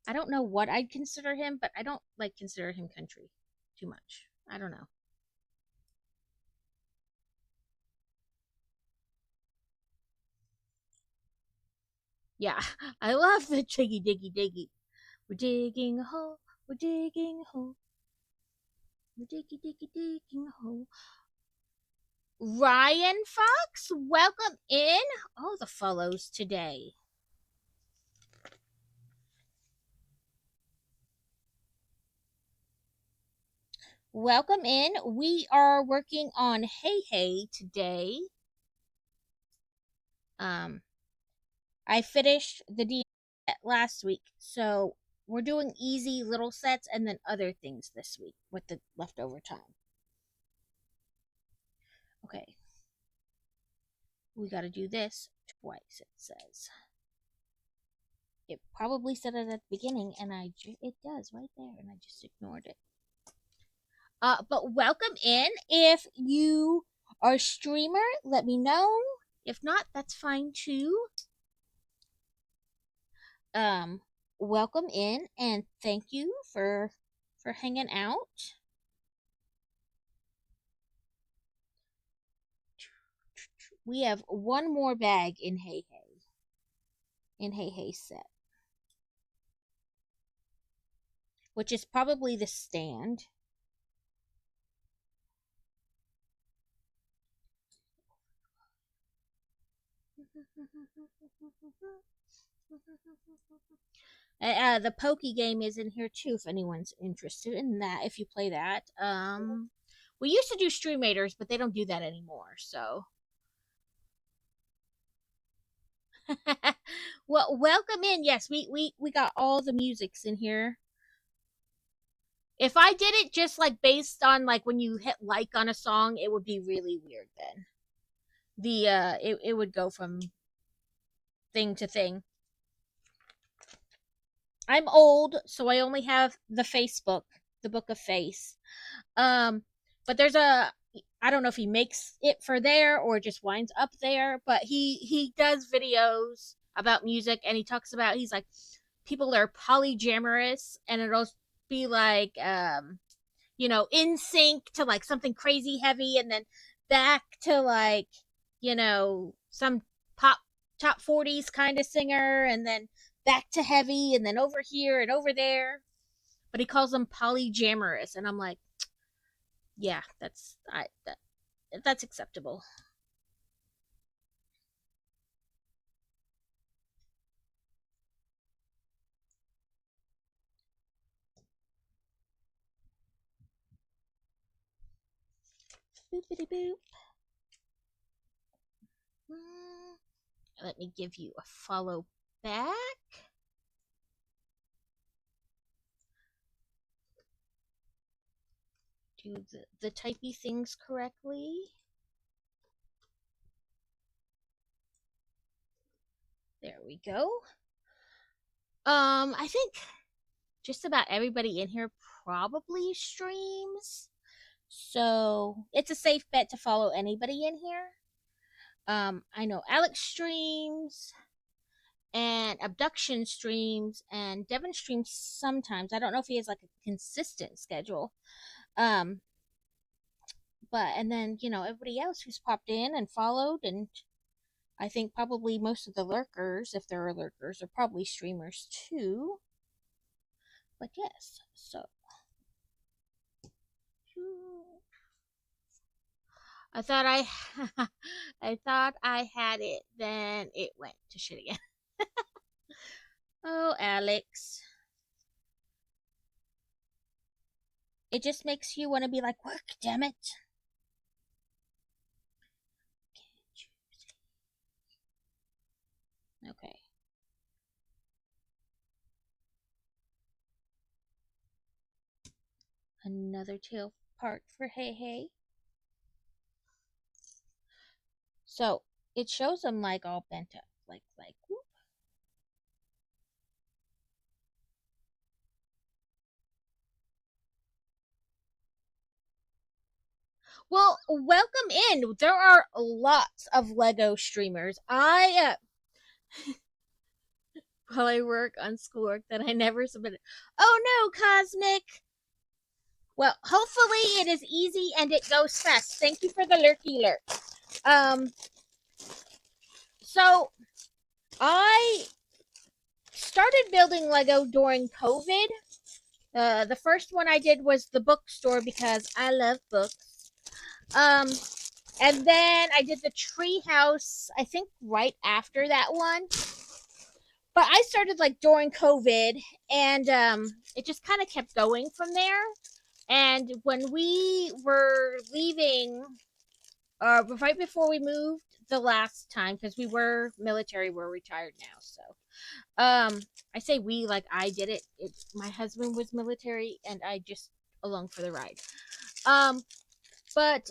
I don't know what I'd consider him, but I don't like consider him country too much. I don't know. Yeah, I love the Chiggy Diggy Diggy. We're digging a hole, we're digging a hole, we're diggy diggy digging a hole. Ryan Fox, welcome in. Oh, the follows today. Welcome in. We are working on Hey Hey today. Um, I finished the D last week, so we're doing easy little sets and then other things this week with the leftover time. Okay, we got to do this twice. It says it probably said it at the beginning, and it does right there, and I just ignored it. But welcome in. If you are a streamer, let me know. If not, that's fine too. Um, welcome in and thank you for hanging out. We have one more bag in Hey Hey set, which is probably the stand. The Pokey game is in here too if anyone's interested in that. If you play that, we used to do Streamators, but they don't do that anymore. So, well, welcome in. Yes, we got all the musics in here. If I did it just like based on like when you hit like on a song, it would be really weird then. It would go from thing to thing. I'm old, so I only have the Facebook, the Book of Face. Um, but there's a I don't know if he makes it for there or just winds up there, but he does videos about music and he talks about he's like people are polyamorous and it'll be like in sync to like something crazy heavy and then back to like some pop top 40s kind of singer and then back to heavy and then over here and over there, but he calls them polyamorous and I'm like, yeah, that's acceptable. Boopity boop. Let me give you a follow back. Do the typey things correctly. There we go. I think just about everybody in here probably streams. So it's a safe bet to follow anybody in here. I know Alex streams and Abduction streams and Devin streams sometimes. I don't know if he has like a consistent schedule. Um, but and then everybody else who's popped in and followed, and I think probably most of the lurkers, if there are lurkers, are probably streamers too. But yes, so I thought I thought I had it, then it went to shit again. Oh, Alex. It just makes you want to be like, work, damn it. Okay. Another tail part for Hey Hey. So it shows them like all bent up, like whoop. Well, welcome in. There are lots of Lego streamers. While I work on schoolwork that I never submitted. Oh no, Cosmic. Well, hopefully it is easy and it goes fast. Thank you for the lurky lurk. Um, so I started building Lego during COVID. The first one I did was the bookstore because I love books. Um, and then I did the tree house, I think right after that one. But I started like during COVID, and it just kind of kept going from there. And when we were leaving, right before we moved the last time, because we were military, we're retired now. So, I say we like I did it. My husband was military, and I just along for the ride. Um, but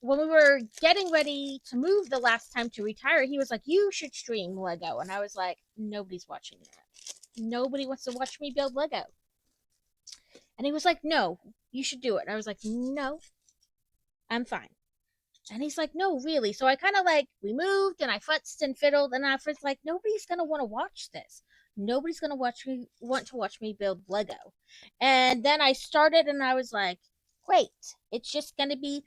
when we were getting ready to move the last time to retire, he was like, "You should stream Lego," and I was like, "Nobody's watching that. Nobody wants to watch me build Lego." And he was like, "No, you should do it." And I was like, "No, I'm fine." And he's like, "No, really." So I kind of like we moved, and I futzed and fiddled, and I was like, "Nobody's gonna want to watch this. Nobody's gonna want to watch me build Lego." And then I started, and I was like, "Great! It's just gonna be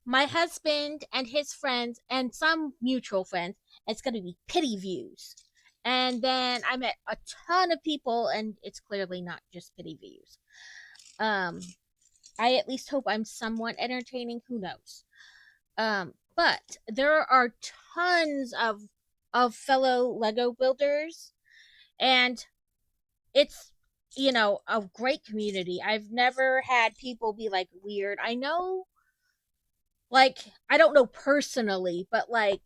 my husband and his friends and some mutual friends. It's going to be pity views." And then I met a ton of people, and it's clearly not just pity views. Um, I at least hope I'm somewhat entertaining. Who knows? But there are tons of fellow Lego builders, and it's a great community. I've never had people be like weird. I know, like, I don't know personally, but like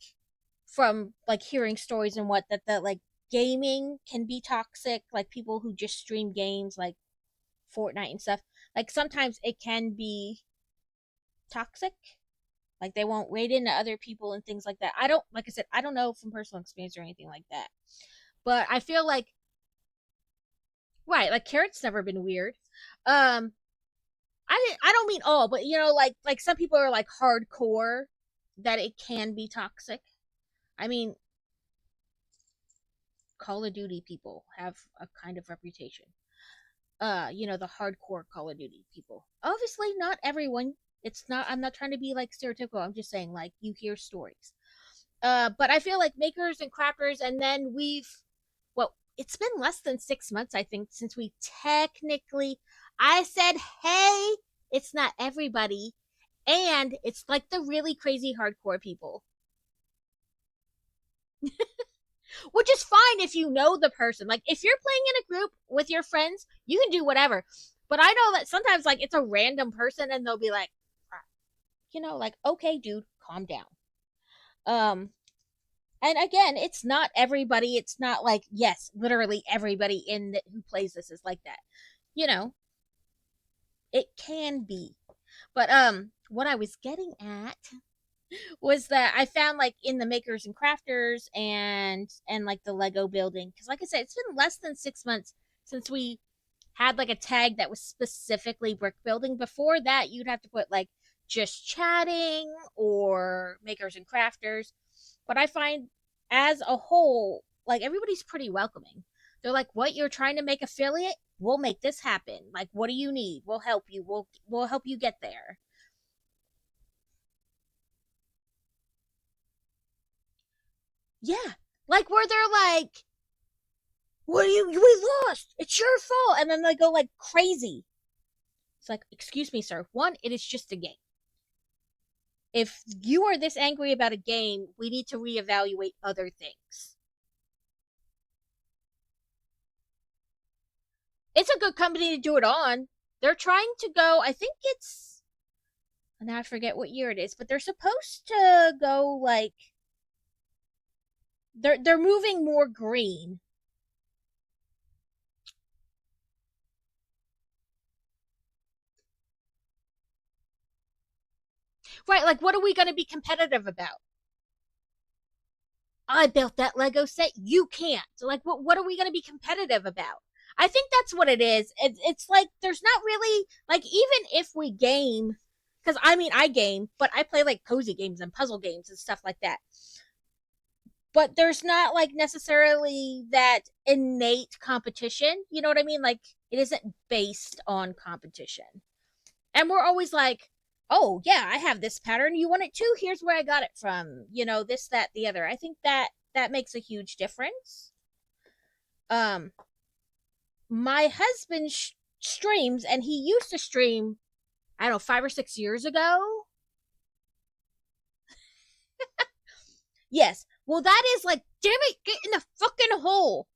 from like hearing stories and what that like gaming can be toxic, like people who just stream games like Fortnite and stuff. Like sometimes it can be toxic. Like they won't rate into other people and things like that. I don't like I said, I don't know from personal experience or anything like that. But I feel like right, like Carrot's never been weird. Um I don't mean all, but like some people are like hardcore that it can be toxic. I mean, Call of Duty people have a kind of reputation. The hardcore Call of Duty people. Obviously, not everyone. It's not. I'm not trying to be like stereotypical. I'm just saying like you hear stories. But I feel like makers and crafters, and then well, it's been less than 6 months I think since we technically. I said, hey, it's not everybody, and it's like the really crazy hardcore people, which is fine if you know the person. Like if you're playing in a group with your friends, you can do whatever. But I know that sometimes like it's a random person and they'll be like, like, okay, dude, calm down. Um, and again, it's not everybody. It's not like yes, literally everybody who plays this is like that. You know, it can be. But what I was getting at was that I found like in the makers and crafters and like the Lego building, because like I said, it's been less than 6 months since we had like a tag that was specifically brick building. Before that, you'd have to put like just chatting or makers and crafters. But I find as a whole, like everybody's pretty welcoming. They're like, "What, you're trying to make affiliate? We'll make this happen. Like, what do you need? We'll help you. We'll help you get there." Yeah. Like where they're like, "What do you we lost. It's your fault." And then they go like crazy. It's like, "Excuse me, sir. One, it is just a game. If you are this angry about a game, we need to reevaluate other things." It's a good company to do it on. They're trying to go, I think it's, now I forget what year it is, but they're supposed to go like they're moving more green. Right, like what are we going to be competitive about? I built that Lego set, you can't. Like what are we going to be competitive about? I think that's what it is. It's like there's not really like even if we game, because I mean, I game, but I play like cozy games and puzzle games and stuff like that. But there's not like necessarily that innate competition. You know what I mean? Like it isn't based on competition. And we're always like, oh yeah, I have this pattern. You want it too? Here's where I got it from. You know, this, that, the other. I think that that makes a huge difference. Um, my husband streams, and he used to stream. I don't know, 5 or 6 years ago. Yes. Well, that is like, damn it, get in the fucking hole.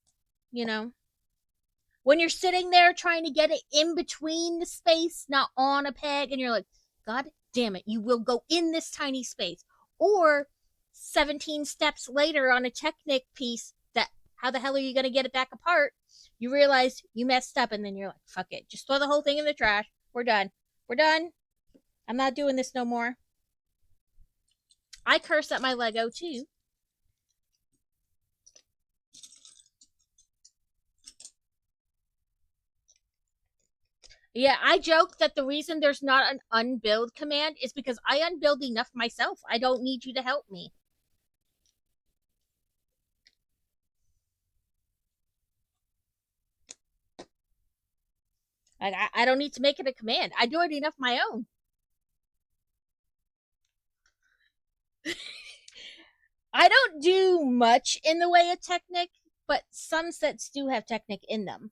You know, when you're sitting there trying to get it in between the space, not on a peg, and you're like, God damn it, you will go in this tiny space. Or 17 steps later on a Technic piece that, how the hell are you going to get it back apart? You realize you messed up, and then you're like, fuck it, just throw the whole thing in the trash. We're done. We're done. I'm not doing this no more. I curse at my Lego too. Yeah, I joke that the reason there's not an unbuild command is because I unbuild enough myself. I don't need you to help me. Like, I don't need to make it a command. I do it enough my own. I don't do much in the way of Technic, but some sets do have Technic in them.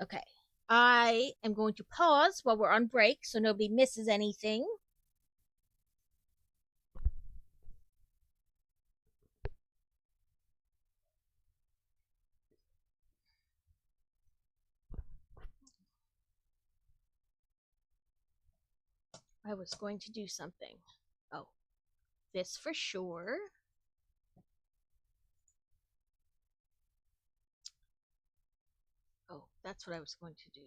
Okay. I am going to pause while we're on break so nobody misses anything. I was going to do something. Oh, this for sure. Oh, that's what I was going to do.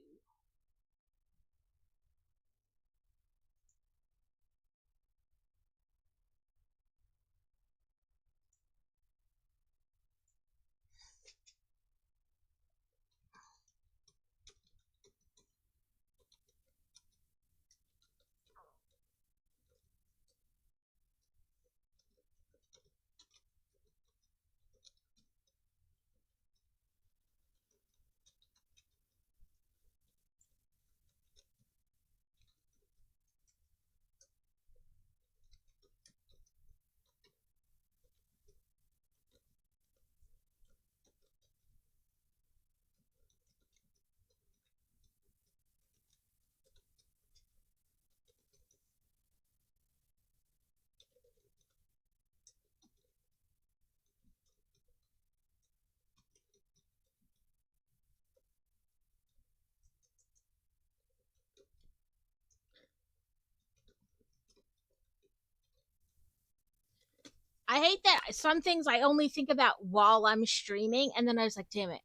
I hate that some things I only think about while I'm streaming, and then I was like, damn it.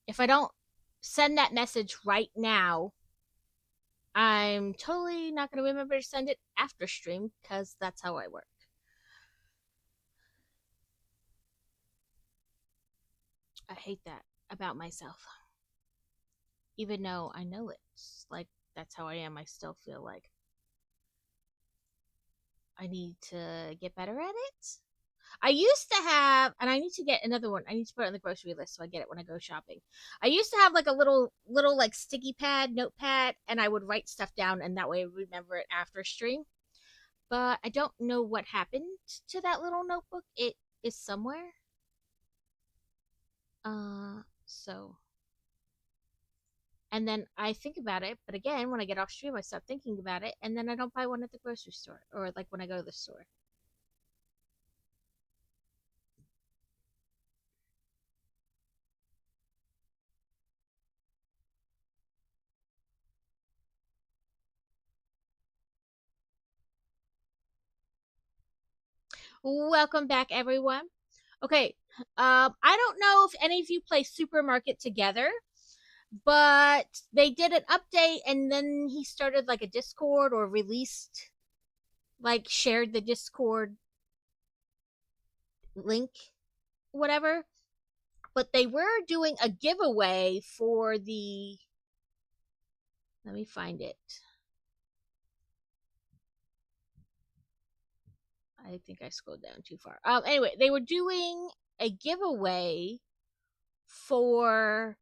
If I don't send that message right now, I'm totally not going to remember to send it after stream because that's how I work. I hate that about myself. Even though I know it's like that's how I am, I still feel like I need to get better at it. I used to have, and I need to get another one. I need to put it on the grocery list so I get it when I go shopping. I used to have like a little like sticky pad, notepad, and I would write stuff down, and that way I would remember it after stream. But I don't know what happened to that little notebook. It is somewhere. So and then I think about it, but again, when I get off stream, I stop thinking about it, and then I don't buy one at the grocery store or like when I go to the store. Welcome back, everyone. Okay, I don't know if any of you play Supermarket together, but they did an update, and then he started like a Discord or released, like shared the Discord link, whatever. But they were doing a giveaway for the. Let me find it. I think I scrolled down too far. Anyway, they were doing a giveaway for.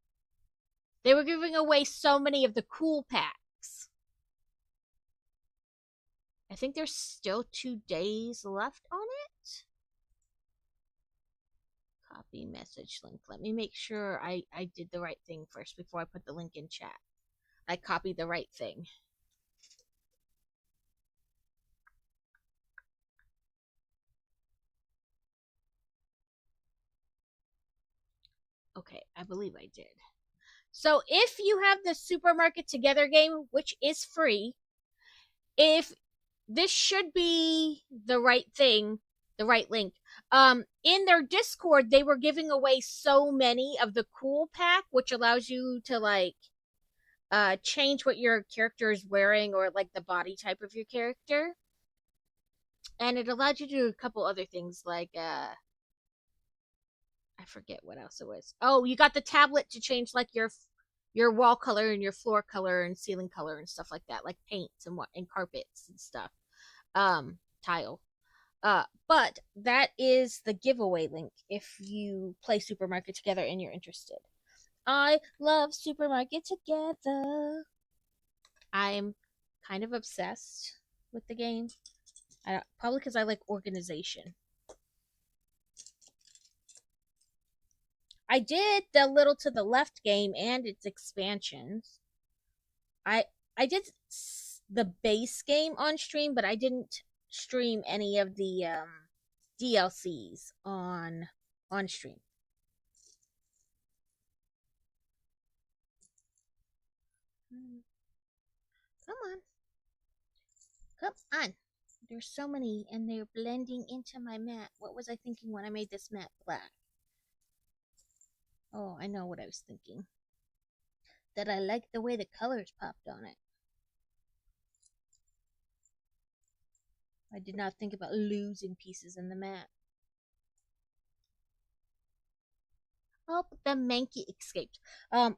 They were giving away so many of the cool packs. I think there's still 2 days left on it. Copy message link. Let me make sure I did the right thing first before I put the link in chat. I copied the right thing. Okay, I believe I did. So if you have the Supermarket Together game, which is free, if this should be the right thing, the right link. In their Discord, they were giving away so many of the cool pack, which allows you to like change what your character is wearing or like the body type of your character. And it allowed you to do a couple other things like I forget what else it was. Oh, you got the tablet to change like your wall color and your floor color and ceiling color and stuff like that, like paints and carpets and stuff. Tile. But that is the giveaway link if you play Supermarket Together and you're interested. I love Supermarket Together. I'm kind of obsessed with the game. Probably because I like organization. I did the Little to the Left game and its expansions. I did the base game on stream, but I didn't stream any of the DLCs on stream. Come on. Come on. There's so many and they're blending into my mat. What was I thinking when I made this mat black? Oh, I know what I was thinking. That I like the way the colors popped on it. I did not think about losing pieces in the mat. Oh, the Mankey escaped.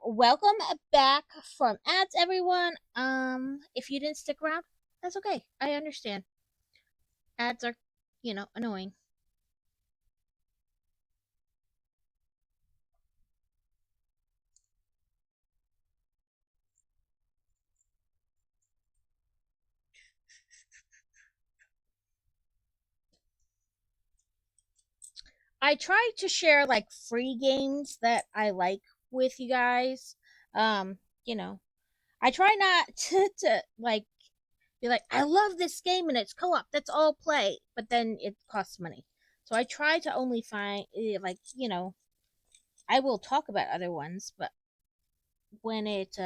Welcome back from ads, everyone. If you didn't stick around, that's okay. I understand. Ads are, annoying. I try to share like free games that I like with you guys. Um, you know, I try not to like be like, I love this game and it's co-op. That's all play, but then it costs money. So I try to only find like I will talk about other ones, but when it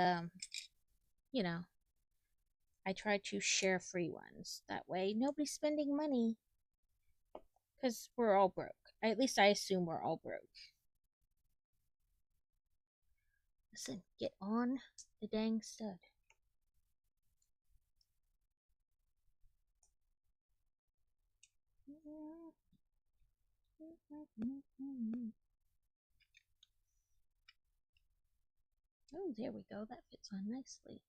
you know, I try to share free ones. That way, nobody's spending money because we're all broke. At least I assume we're all broke. Listen, get on the dang stud. Oh, there we go. That fits on nicely.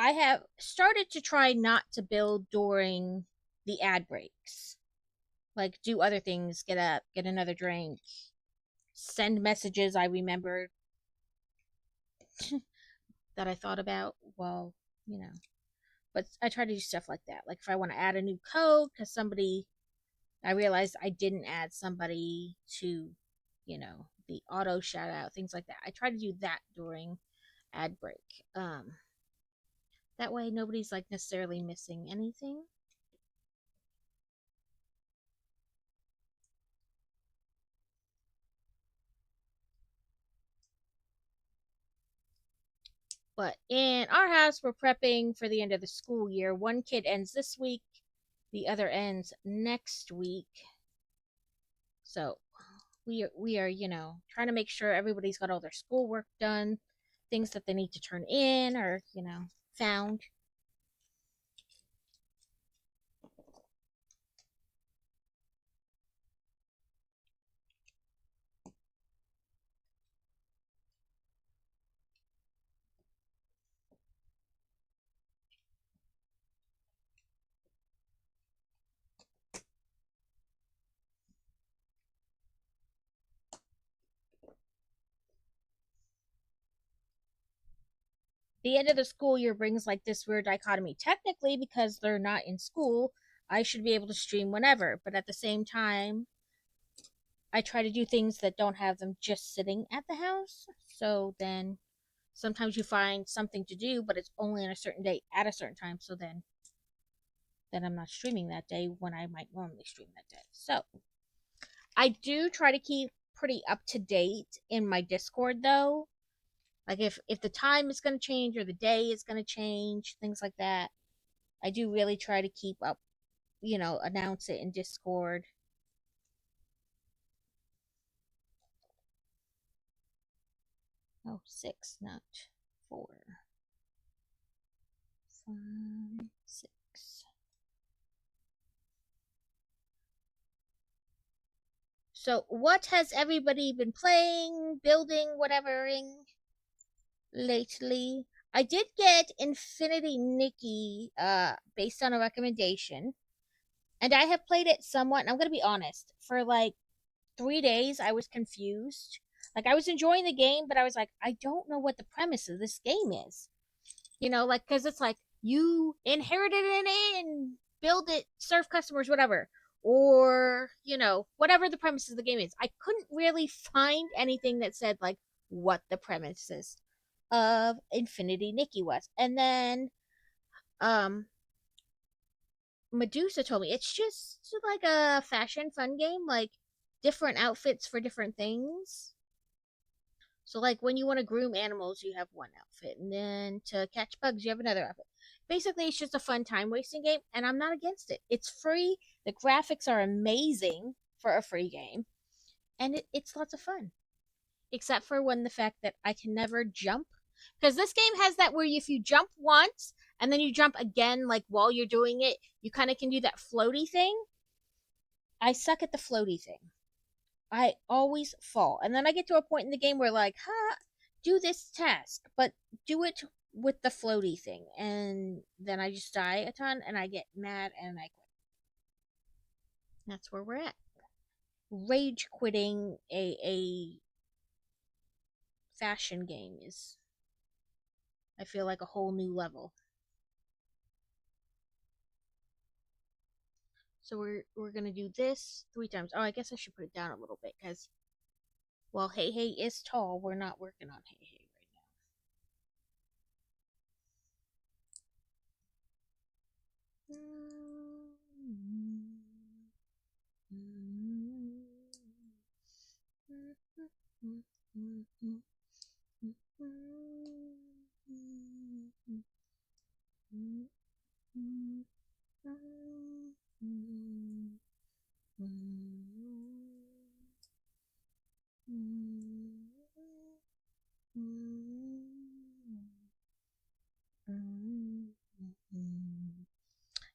I have started to try not to build during the ad breaks. Like do other things, get up, get another drink, send messages I remembered that I thought about while, but I try to do stuff like that. Like if I want to add a new code because I realized I didn't add somebody to, the auto shout out, things like that. I try to do that during ad break. That way nobody's like necessarily missing anything. But in our house, we're prepping for the end of the school year. One kid ends this week, the other ends next week. So we are trying to make sure everybody's got all their schoolwork done, things that they need to turn in or found. the end of the school year brings like this weird dichotomy. Technically, because they're not in school, I should be able to stream whenever, but at the same time, I try to do things that don't have them just sitting at the house. So then sometimes you find something to do, but it's only on a certain day at a certain time. So then I'm not streaming that day when I might normally stream that day. So I do try to keep pretty up to date in my Discord though. Like if the time is going to change or the day is going to change, things like that. I do really try to keep up, announce it in Discord. Oh, six, not four. 5, 6. So, what has everybody been playing, building, whatevering lately? I did get Infinity Nikki based on a recommendation, and I have played it somewhat, and I'm going to be honest, for like 3 days I was confused. Like I was enjoying the game, but I was like, I don't know what the premise of this game is. Like because it's like you inherited it and build it, serve customers, whatever, or whatever the premise of the game is. I couldn't really find anything that said like what the premises of Infinity Nikki was, and then um Medusa told me it's just like a fashion fun game, like different outfits for different things. So, like when you want to groom animals, you have one outfit, and then to catch bugs, you have another outfit. Basically, it's just a fun time wasting game, and I'm not against it. It's free. The graphics are amazing for a free game, and it's lots of fun. Except for when the fact that I can never jump, because this game has that where if you jump once and then you jump again, like while you're doing it, you kind of can do that floaty thing. I suck at the floaty thing. I always fall. And then I get to a point in the game where like, do this task, but do it with the floaty thing. And then I just die a ton and I get mad and I quit. That's where we're at. Rage quitting a fashion game is, I feel like, a whole new level. So we're gonna do this 3 times. Oh, I guess I should put it down a little bit because while Hey Hey is tall, we're not working on Hey Hey right now.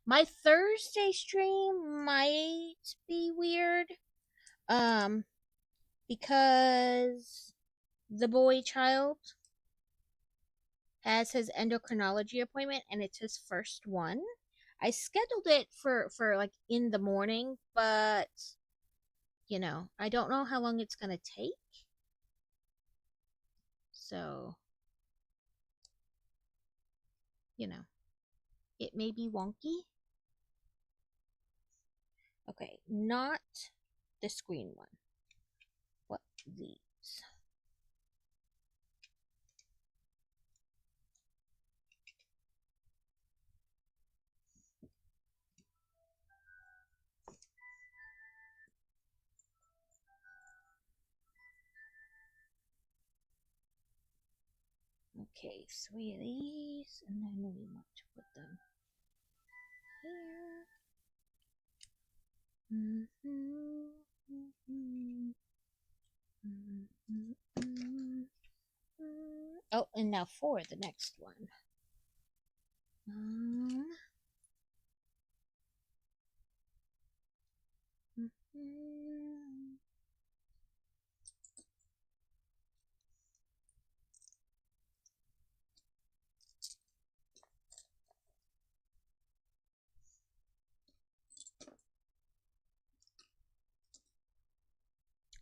My Thursday stream might be weird. Um, because the boy child has his endocrinology appointment and it's his first one. I scheduled it for like in the morning, but I don't know how long it's gonna take. So, it may be wonky. Okay, not the screen one. What these? Okay, 3 of these, and then we want to put them here. Oh, and now for the next one.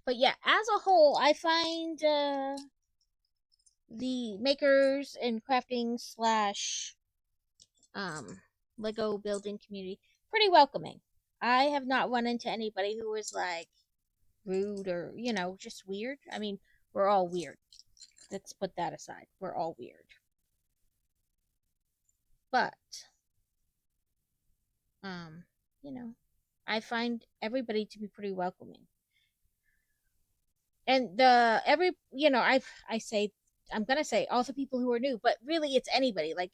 But yeah, as a whole, I find the makers and crafting slash um, Lego building community pretty welcoming. I have not run into anybody who was like rude or, just weird. I mean, we're all weird. Let's put that aside. We're all weird. But, um, you know, I find everybody to be pretty welcoming. And I say, I'm gonna say all the people who are new, but really it's anybody. Like,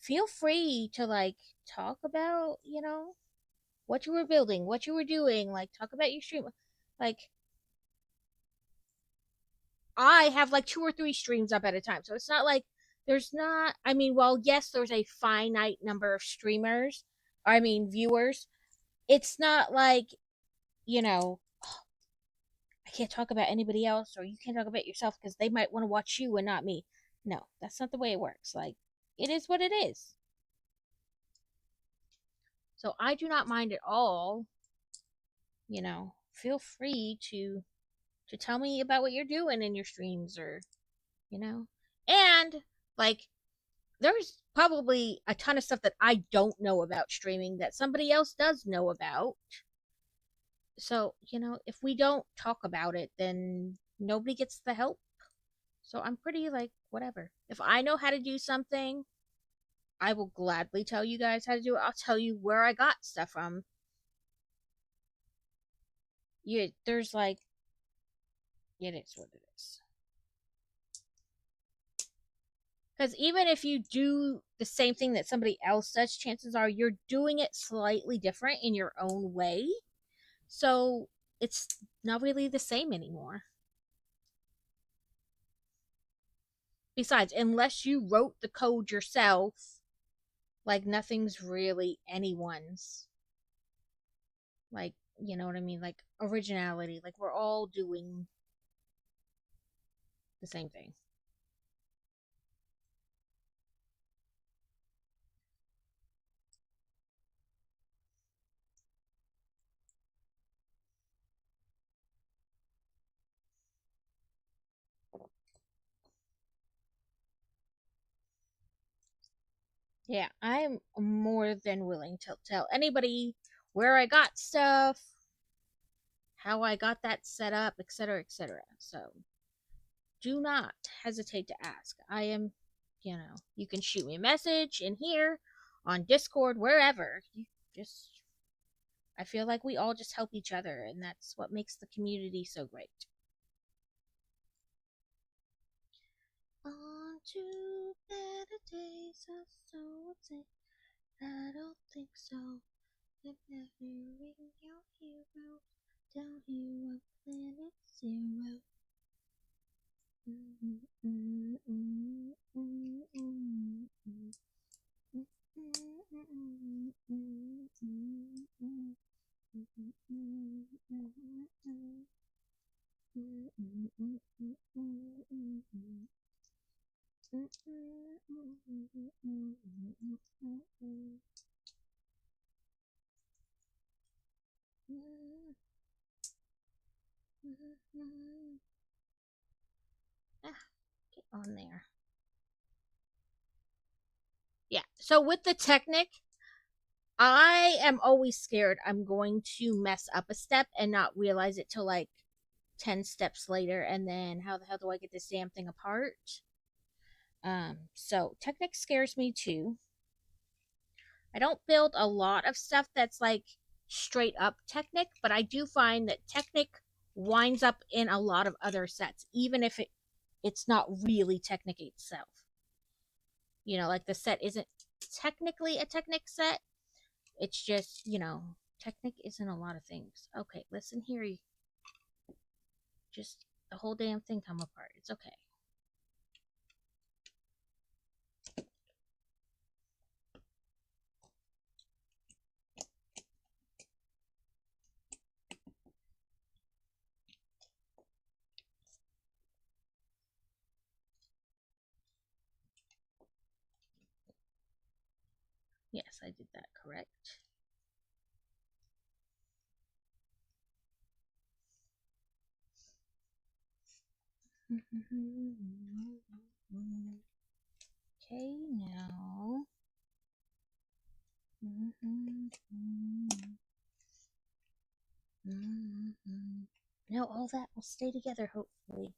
feel free to like talk about, what you were building, what you were doing, like talk about your stream. Like, I have like two or three streams up at a time. So it's not like there's not, I mean, well, yes, there's a finite number of streamers, I mean, viewers. It's not like, you know, I can't talk about anybody else or you can't talk about yourself because they might want to watch you and not me. No, that's not the way it works. Like, it is what it is. So I do not mind at all, feel free to tell me about what you're doing in your streams or, you know. And like there's probably a ton of stuff that I don't know about streaming that somebody else does know about. So, if we don't talk about it, then nobody gets the help. So I'm pretty like, whatever. If I know how to do something, I will gladly tell you guys how to do it. I'll tell you where I got stuff from. There's like, it is what it is. Because even if you do the same thing that somebody else does, chances are you're doing it slightly different in your own way. So it's not really the same anymore. Besides, unless you wrote the code yourself, like nothing's really anyone's. Like, you know what I mean? Like originality. Like we're all doing the same thing. Yeah, I'm more than willing to tell anybody where I got stuff, how I got that set up, etc., etc. So do not hesitate to ask. I am, you can shoot me a message in here, on Discord, wherever. You just, I feel like we all just help each other, and that's what makes the community so great. On to better days, I would say. I don't think so. Remembering your heroes down here on Planet Zero. Ah, get on there. Yeah. So with the Technic, I am always scared I'm going to mess up a step and not realize it till like 10 steps later, and then how the hell do I get this damn thing apart? So Technic scares me too. I don't build a lot of stuff that's like straight up Technic, but I do find that Technic winds up in a lot of other sets, even if it's not really Technic itself. Like the set isn't technically a Technic set. It's just, Technic isn't a lot of things. Okay, listen here. Just the whole damn thing come apart. It's okay. Yes, I did that correct. Okay, now. Now all that will stay together, hopefully.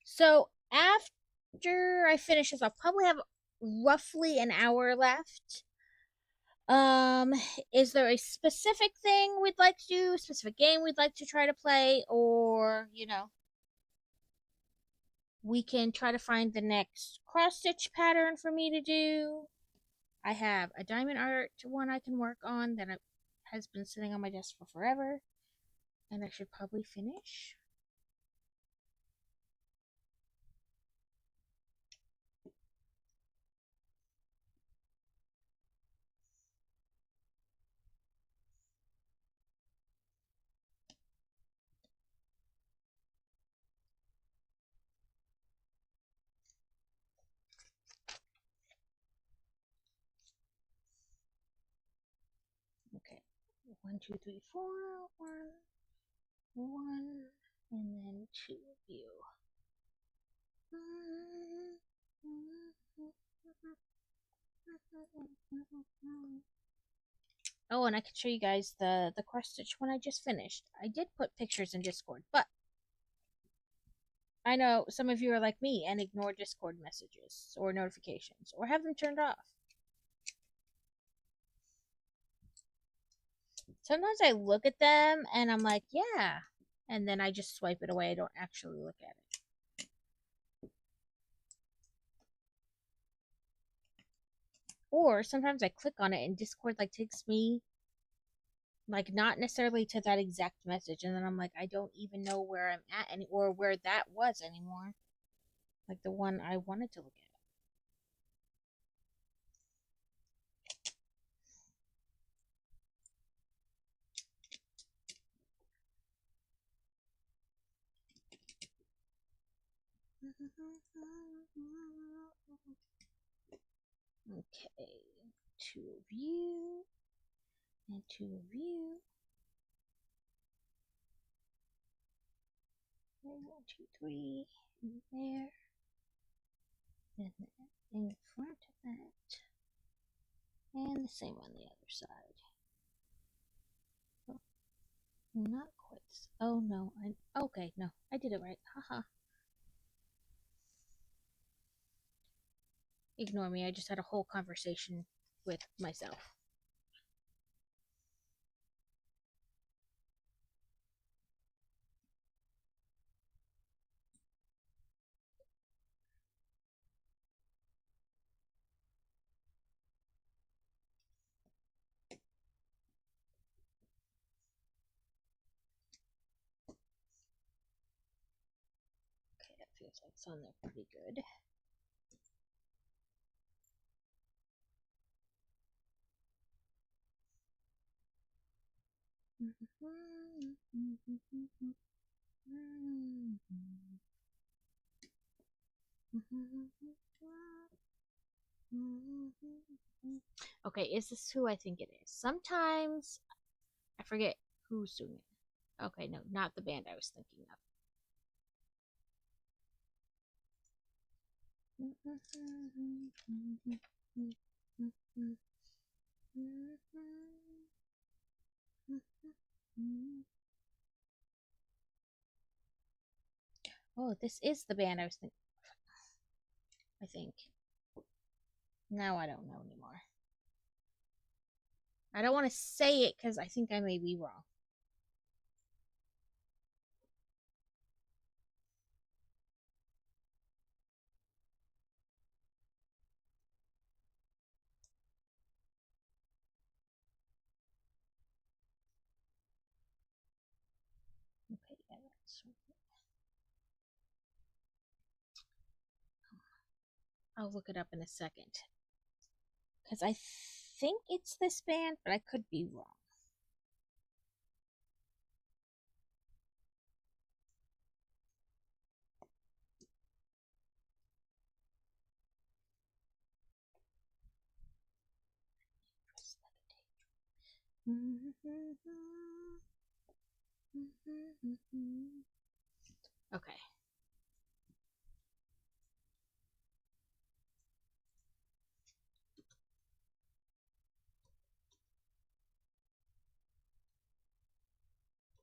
So after I finish this, I'll probably have roughly an hour left. Um, is there a specific thing we'd like to do, a specific game we'd like to try to play, or, we can try to find the next cross stitch pattern for me to do? I have a diamond art one I can work on that has been sitting on my desk for forever, and I should probably finish. Okay, 1, 2, 3, 4, 1, and then 2 of you. Oh, and I can show you guys the cross stitch one I just finished. I did put pictures in Discord, but I know some of you are like me and ignore Discord messages or notifications or have them turned off. Sometimes I look at them and I'm like, yeah, and then I just swipe it away. I don't actually look at it. Or sometimes I click on it and Discord like takes me like not necessarily to that exact message, and then I'm like, I don't even know where I'm at or where that was anymore. Like the one I wanted to look at. Okay, 2 of you and 2 of you. 1, 2, 3 in there, and that in front of that, and the same on the other side. Oh, not quite. Oh no, okay. No, I did it right. Haha. Ignore me. I just had a whole conversation with myself. Okay, that feels like it's on there pretty good. Okay, is this who I think it is? Sometimes I forget who's doing it. Okay, no, not the band I was thinking of. Oh, this is the band I was thinking of, I think. Now I don't know anymore. I don't want to say it because I think I may be wrong. Okay, yeah, that's right. I'll look it up in a second. Because I think it's this band, but I could be wrong. Okay.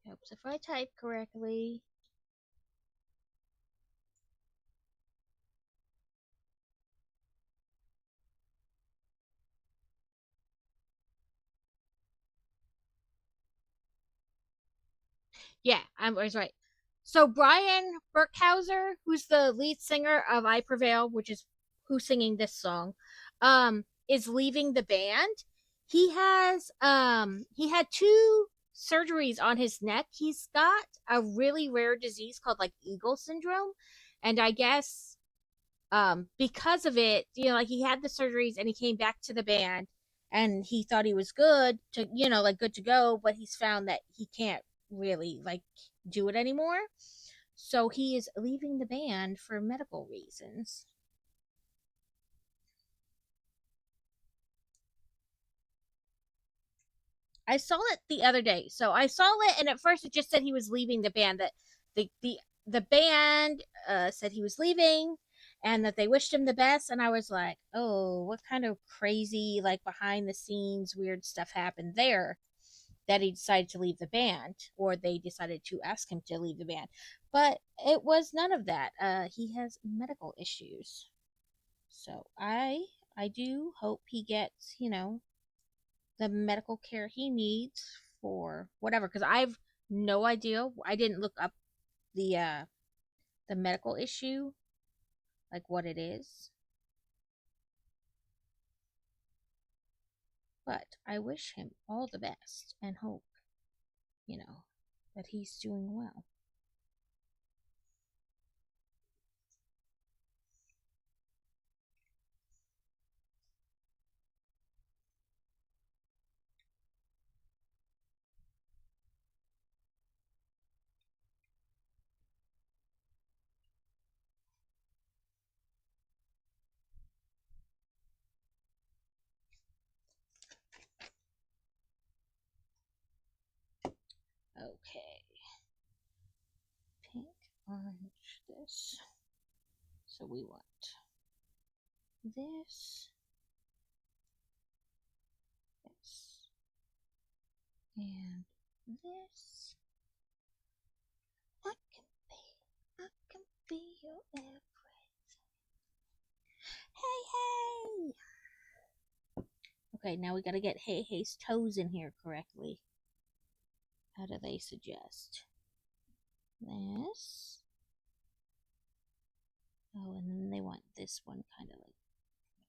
Helps if I type correctly. Yeah, I was right. So Brian Burkhauser, who's the lead singer of I Prevail, which is who's singing this song, is leaving the band. He had two surgeries on his neck. He's got a really rare disease called like Eagle syndrome. And I guess because of it, like he had the surgeries and he came back to the band and he thought he was good to, like good to go, but he's found that he can't really like do it anymore. So he is leaving the band for medical reasons. I saw it the other day. So I saw it, and at first it just said he was leaving the band. That the band said he was leaving, and that they wished him the best. And I was like, oh, what kind of crazy like behind the scenes weird stuff happened there that he decided to leave the band, or they decided to ask him to leave the band. But it was none of that. He has medical issues, so I do hope he gets the medical care he needs for whatever, because I've no idea. I didn't look up the medical issue, like what it is. But I wish him all the best and hope, that he's doing well. Okay. Pink, orange, this. So we want this, this, and this. I can be your everything. Hey, hey! Okay, now we gotta get Hey Hey's toes in here correctly. How do they suggest? This. Oh, and then they want this one kind of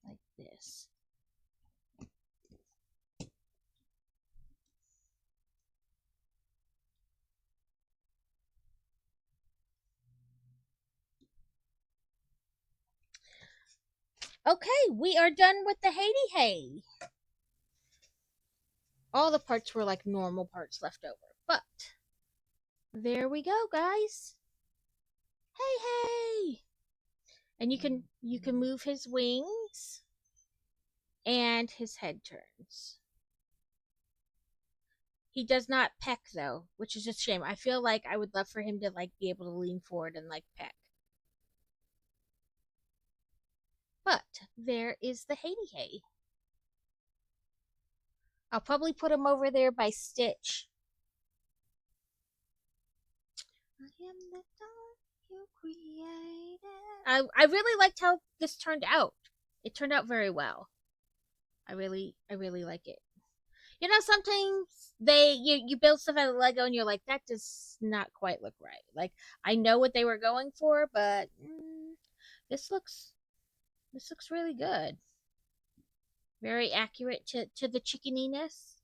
like this. Okay, we are done with the Haiti Hey. All the parts were like normal parts left over, but there we go, guys. Hey, hey! And you can move his wings and his head turns. He does not peck though, which is a shame. I feel like I would love for him to like be able to lean forward and like peck. But there is the Haiti Hey. I'll probably put him over there by Stitch. I am the dog you created. I really liked how this turned out. It turned out very well. I really like it. Sometimes you build stuff out of Lego and you're like, that does not quite look right. Like I know what they were going for, but this looks this looks really good. Very accurate to the chickeniness.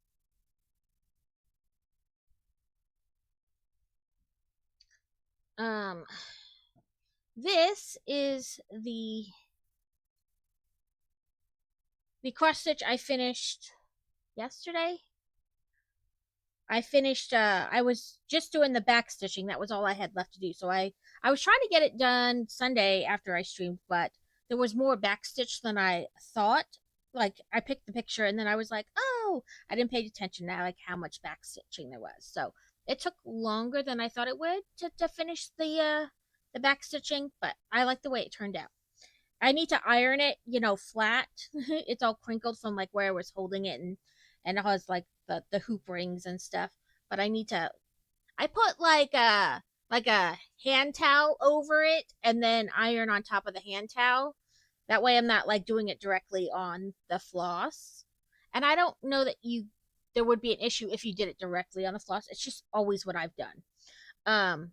Um, this is the cross stitch I finished yesterday. I was just doing the back stitching. That was all I had left to do. So I was trying to get it done Sunday after I streamed, but there was more back stitch than I thought like I picked the picture and then I was like, oh, I didn't pay attention to like how much back stitching there was. So it took longer than I thought it would to finish the back stitching, but I like the way it turned out. I need to iron it, flat. It's all crinkled from like where I was holding it, and it has like the hoop rings and stuff. But I need to. I put like a hand towel over it, and then iron on top of the hand towel. That way, I'm not like doing it directly on the floss. And I don't know that there would be an issue if you did it directly on the floss. It's just always what I've done. Um,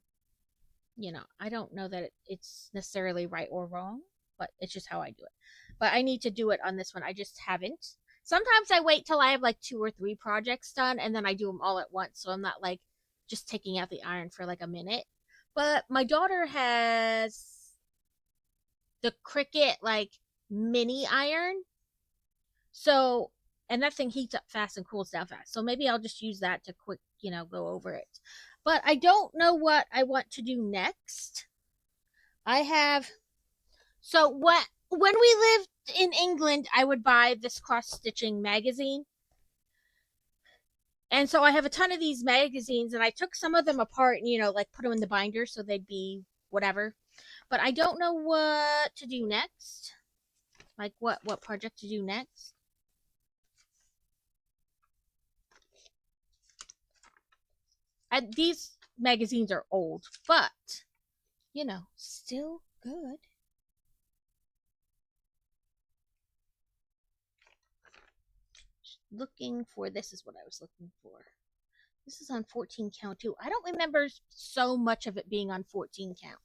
I don't know that it's necessarily right or wrong, but it's just how I do it. But I need to do it on this one. I just haven't. Sometimes I wait till I have like 2 or 3 projects done and then I do them all at once. So I'm not like just taking out the iron for like a minute. But my daughter has the Cricut like mini iron. So, and that thing heats up fast and cools down fast. So maybe I'll just use that to quick, go over it. But I don't know what I want to do next. I have so what when we lived in England, I would buy this cross stitching magazine. And so I have a ton of these magazines and I took some of them apart and like put them in the binder so they'd be whatever. But I don't know what to do next. Like what project to do next. These magazines are old, but still good. Looking for this is what I was looking for. This is on 14 count too. I don't remember so much of it being on 14 count,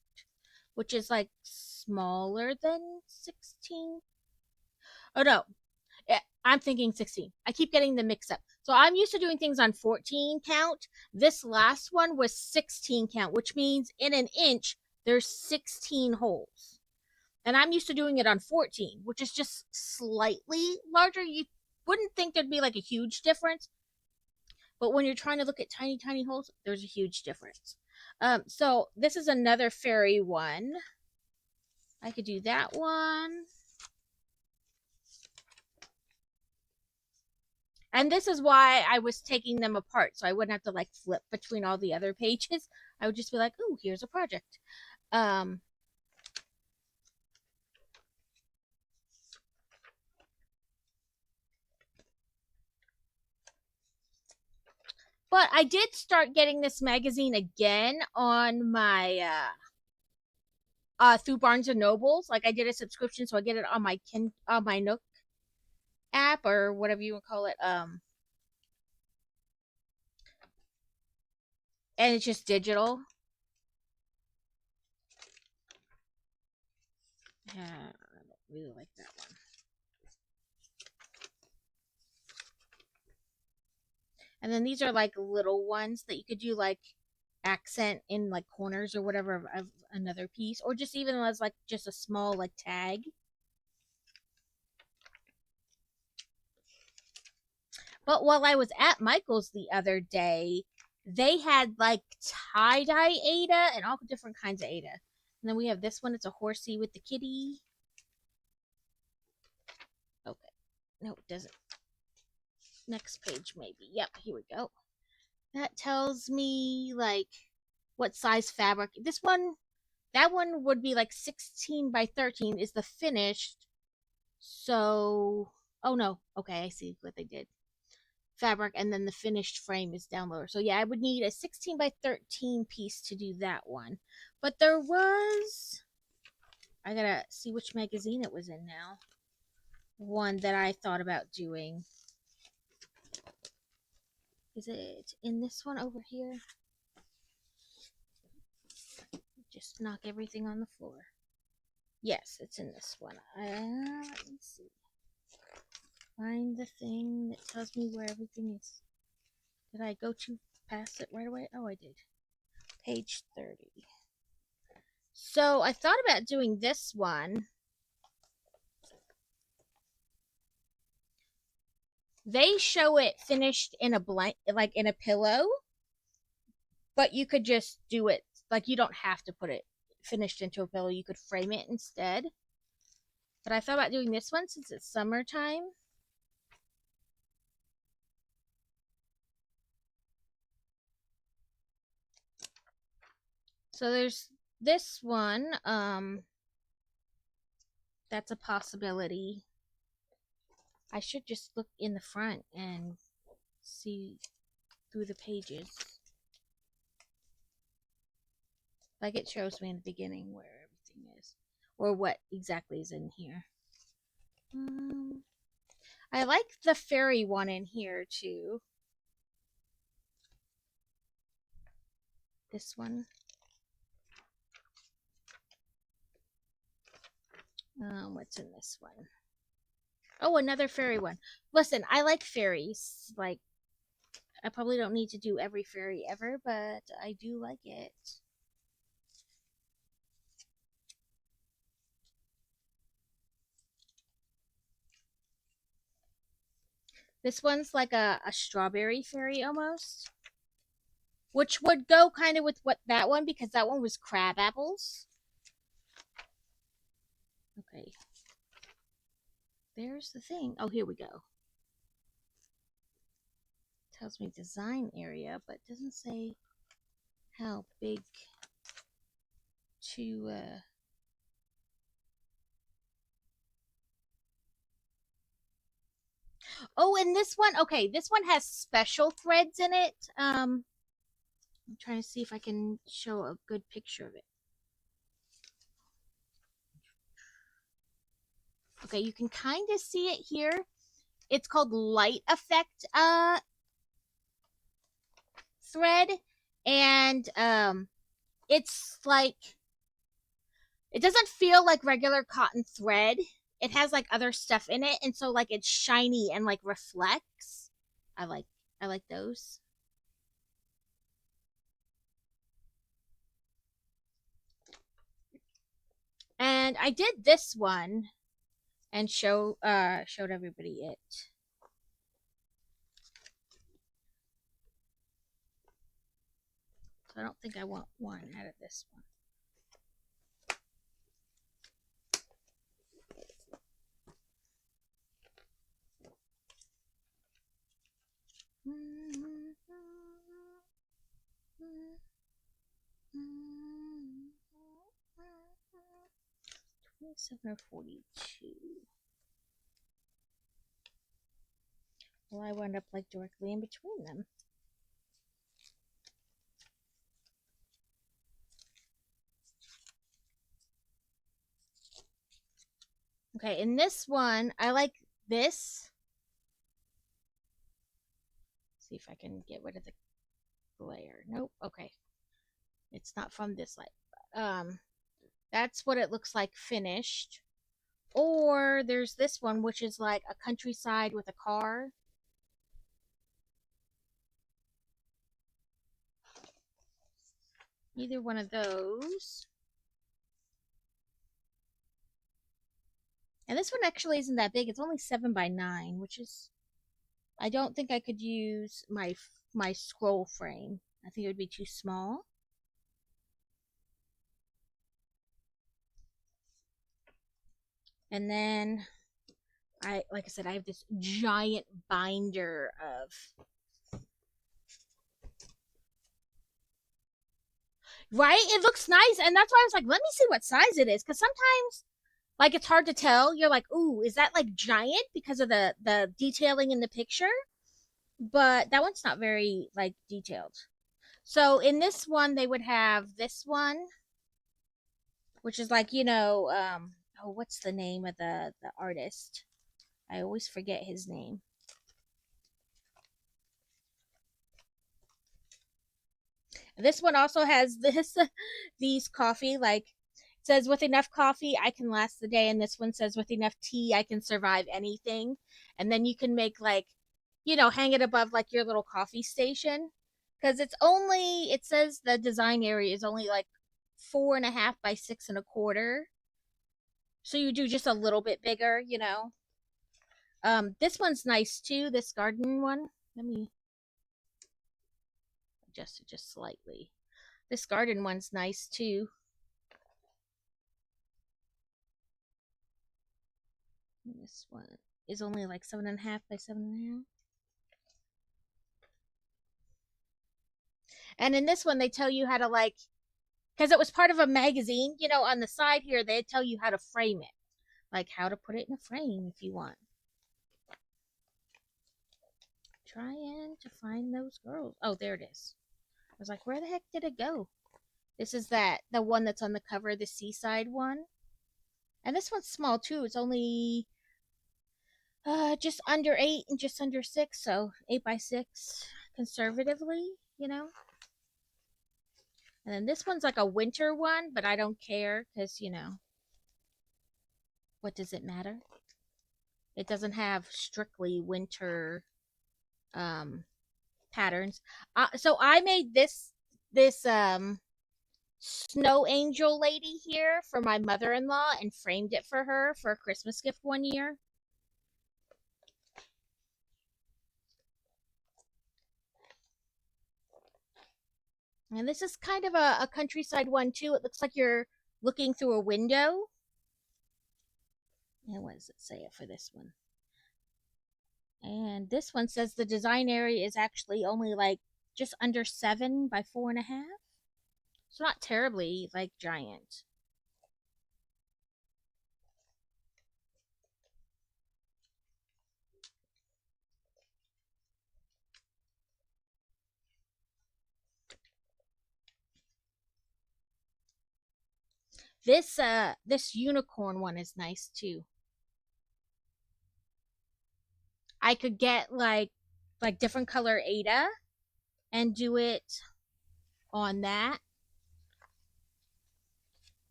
which is like smaller than 16. Oh no, I'm thinking 16. I keep getting them mixed up. So I'm used to doing things on 14 count. This last one was 16 count, which means in an inch, there's 16 holes. And I'm used to doing it on 14, which is just slightly larger. You wouldn't think there'd be like a huge difference. But when you're trying to look at tiny, tiny holes, there's a huge difference. So this is another fairy one. I could do that one. And this is why I was taking them apart, so I wouldn't have to like flip between all the other pages. I would just be like, oh, here's a project. But I did start getting this magazine again on my through Barnes and Nobles. Like I did a subscription, so I get it on my Nook app or whatever you would call it. And it's just digital. Yeah, I don't really like that one. And then these are like little ones that you could do like accent in like corners or whatever of another piece, or just even as like just a small like tag. But while I was at Michael's the other day, they had like tie-dye Ada and all different kinds of Ada. And then we have this one. It's a horsey with the kitty. Okay. No, it doesn't. Next page, maybe. Yep, here we go. That tells me like what size fabric. That one would be like 16 by 13 is the finished. So, oh no. Okay, I see what they did. Fabric, and then the finished frame is down lower. So yeah, I would need a 16 by 13 piece to do that one. But there was, I gotta see which magazine it was in now. One that I thought about doing. Is it in this one over here? Just knock everything on the floor. Yes, it's in this one. Let me see. Find the thing that tells me where everything is. Did I go too past it right away? Oh, I did. Page 30. So I thought about doing this one. They show it finished in a like in a pillow, but you could just do it. Like you don't have to put it finished into a pillow. You could frame it instead. But I thought about doing this one since it's summertime. So there's this one. That's a possibility. I should just look in the front and see through the pages. Like it shows me in the beginning where everything is. Or what exactly is in here. I like the fairy one in here too. This one. What's in this one? Oh, another fairy one. Listen, I like fairies. Like, I probably don't need to do every fairy ever, but I do like it. This one's like a strawberry fairy almost. Which would go kind of with what that one, because that one was crab apples. Okay. There's the thing. Oh, here we go. Tells me design area, but doesn't say how big to Oh, and this one, okay, this one has special threads in it. I'm trying to see if I can show a good picture of it. Okay, you can kind of see it here. It's called light effect thread, and it's like, it doesn't feel like regular cotton thread. It has like other stuff in it, and so like it's shiny and like reflects. I like I like those. And I did this one and showed everybody it. So I don't think I want one out of this one. $27 or $42. Well, I wound up like directly in between them. Okay, in this one, I like this. See if I can get rid of the glare. Nope. Okay. It's not from this light. That's what it looks like finished. Or there's this one, which is like a countryside with a car. Either one of those. And this one actually isn't that big. It's only 7 by 9, which is, I don't think I could use my scroll frame. I think it would be too small. And then like I said, I have this giant binder of, right? It looks nice, and that's why I was like, let me see what size it is, because sometimes like it's hard to tell. You're like, ooh, is that like giant because of the detailing in the picture? But that one's not very like detailed. So in this one, they would have this one, which is like, oh, what's the name of the artist? I always forget his name. This one also has these coffee, like, it says with enough coffee I can last the day, and this one says with enough tea I can survive anything. And then you can make like, hang it above like your little coffee station, because it says the design area is only like 4.5 by 6.25. So you do just a little bit bigger. This one's nice too, this garden one. Let me adjust it just slightly. This garden one's nice too. And this one is only like 7.5 by 7.5. And in this one, they tell you how to like because it was part of a magazine. You know, on the side here, they tell you how to frame it, like how to put it in a frame if you want. Trying to find those girls. Oh, there it is. I was like, where the heck did it go? This is the one that's on the cover, the seaside one. And this one's small too. It's only just under 8 and just under 6, so 8 by 6 conservatively, you know. And then this one's like a winter one, but I don't care because, you know, what does it matter? It doesn't have strictly winter patterns. So I made this snow angel lady here for my mother-in-law and framed it for her for a Christmas gift one year. And this is kind of a countryside one too. It looks like you're looking through a window. And what does it say for this one? And this one says the design area is actually only like just under 7 by 4.5. So not terribly like giant. This unicorn one is nice too. I could get like different color Ada and do it on that.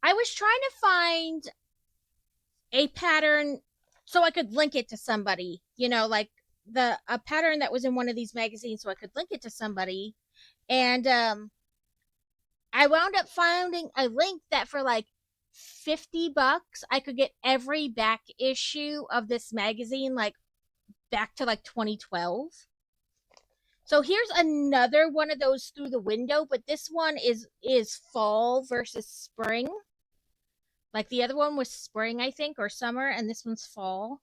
I was trying to find a pattern so I could link it to somebody, you know, like a pattern that was in one of these magazines so I could link it to somebody. And I wound up finding a link that for like $50 I could get every back issue of this magazine like back to like 2012. So here's another one of those through the window, but this one is fall versus spring. Like the other one was spring, I think, or summer, and this one's fall.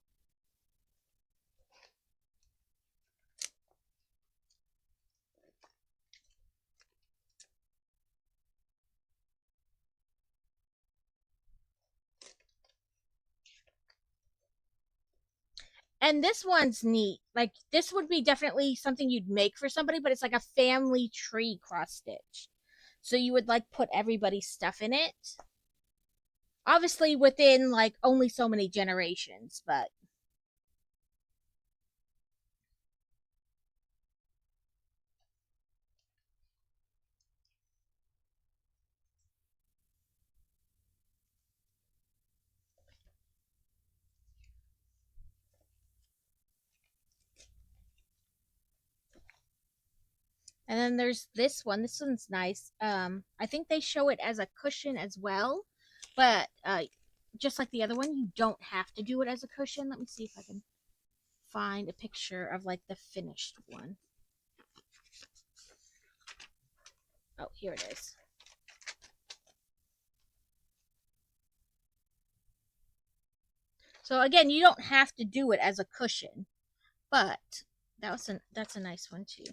And this one's neat. Like this would be definitely something you'd make for somebody, but it's like a family tree cross stitch. So you would like put everybody's stuff in it. Obviously within like only so many generations, but and then there's this one. This one's nice. I think they show it as a cushion as well, but just like the other one, you don't have to do it as a cushion. Let me see if I can find a picture of like the finished one. Oh, here it is. So again, you don't have to do it as a cushion, but that's a nice one too.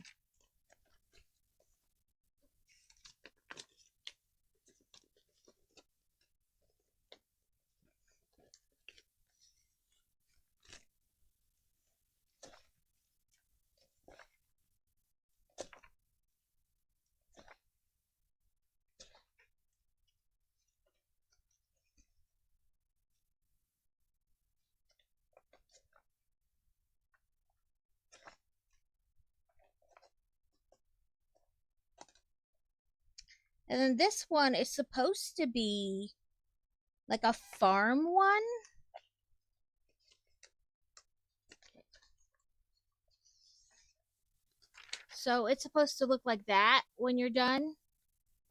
And then this one is supposed to be like a farm one. So it's supposed to look like that when you're done.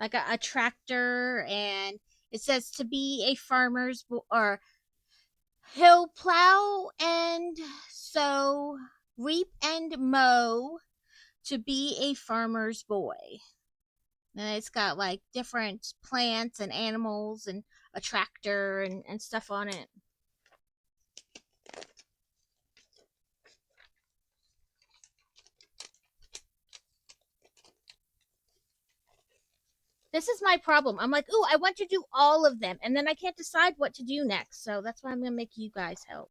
Like a tractor, and it says to be a farmer's or he'll plow and sow, reap and mow to be a farmer's boy. And it's got like different plants and animals and a tractor and stuff on it. This is my problem. I'm like, ooh, I want to do all of them, and then I can't decide what to do next. So that's why I'm gonna make you guys help.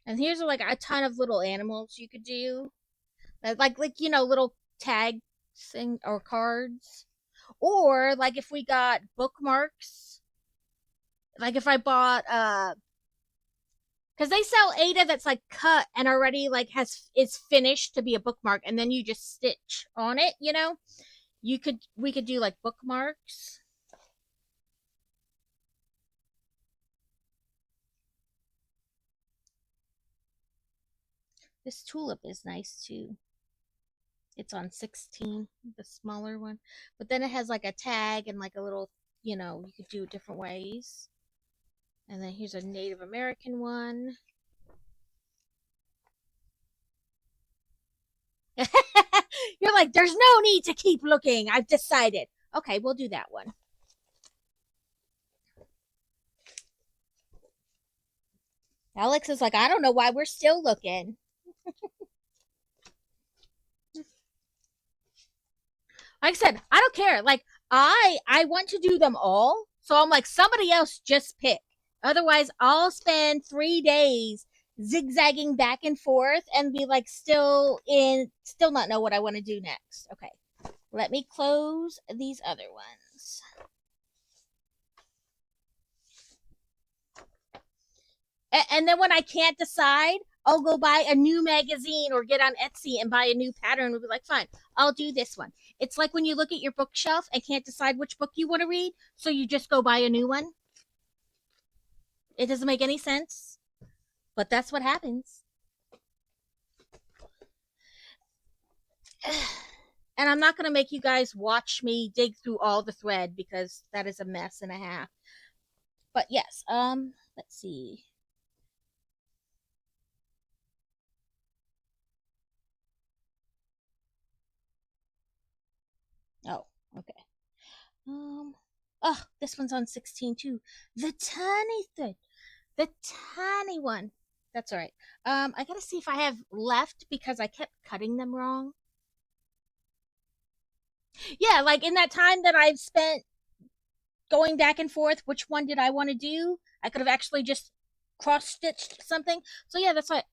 And here's like a ton of little animals you could do, like little tag thing or cards, or like if we got bookmarks, like if I bought because they sell Ada that's like cut and already like has is finished to be a bookmark, and then you just stitch on it. We could do like bookmarks. This tulip is nice too. It's on 16, the smaller one. But then it has like a tag and like a little, you could do it different ways. And then here's a Native American one. You're like, there's no need to keep looking. I've decided. Okay, we'll do that one. Alex is like, I don't know why we're still looking. Like I said, I don't care. Like I want to do them all. So I'm like, somebody else just pick. Otherwise, I'll spend 3 days zigzagging back and forth and be like still not know what I want to do next. Okay. Let me close these other ones. And then when I can't decide, I'll go buy a new magazine or get on Etsy and buy a new pattern. We'll be like, fine, I'll do this one. It's like when you look at your bookshelf and can't decide which book you want to read, so you just go buy a new one. It doesn't make any sense, but that's what happens. And I'm not going to make you guys watch me dig through all the thread because that is a mess and a half. But yes, let's see. Oh, okay. Oh, this one's on 16 too. The tiny thing. The tiny one. That's all right. I gotta see if I have left because I kept cutting them wrong. Yeah, like in that time that I've spent going back and forth, which one did I want to do? I could have actually just cross stitched something. So yeah, that's what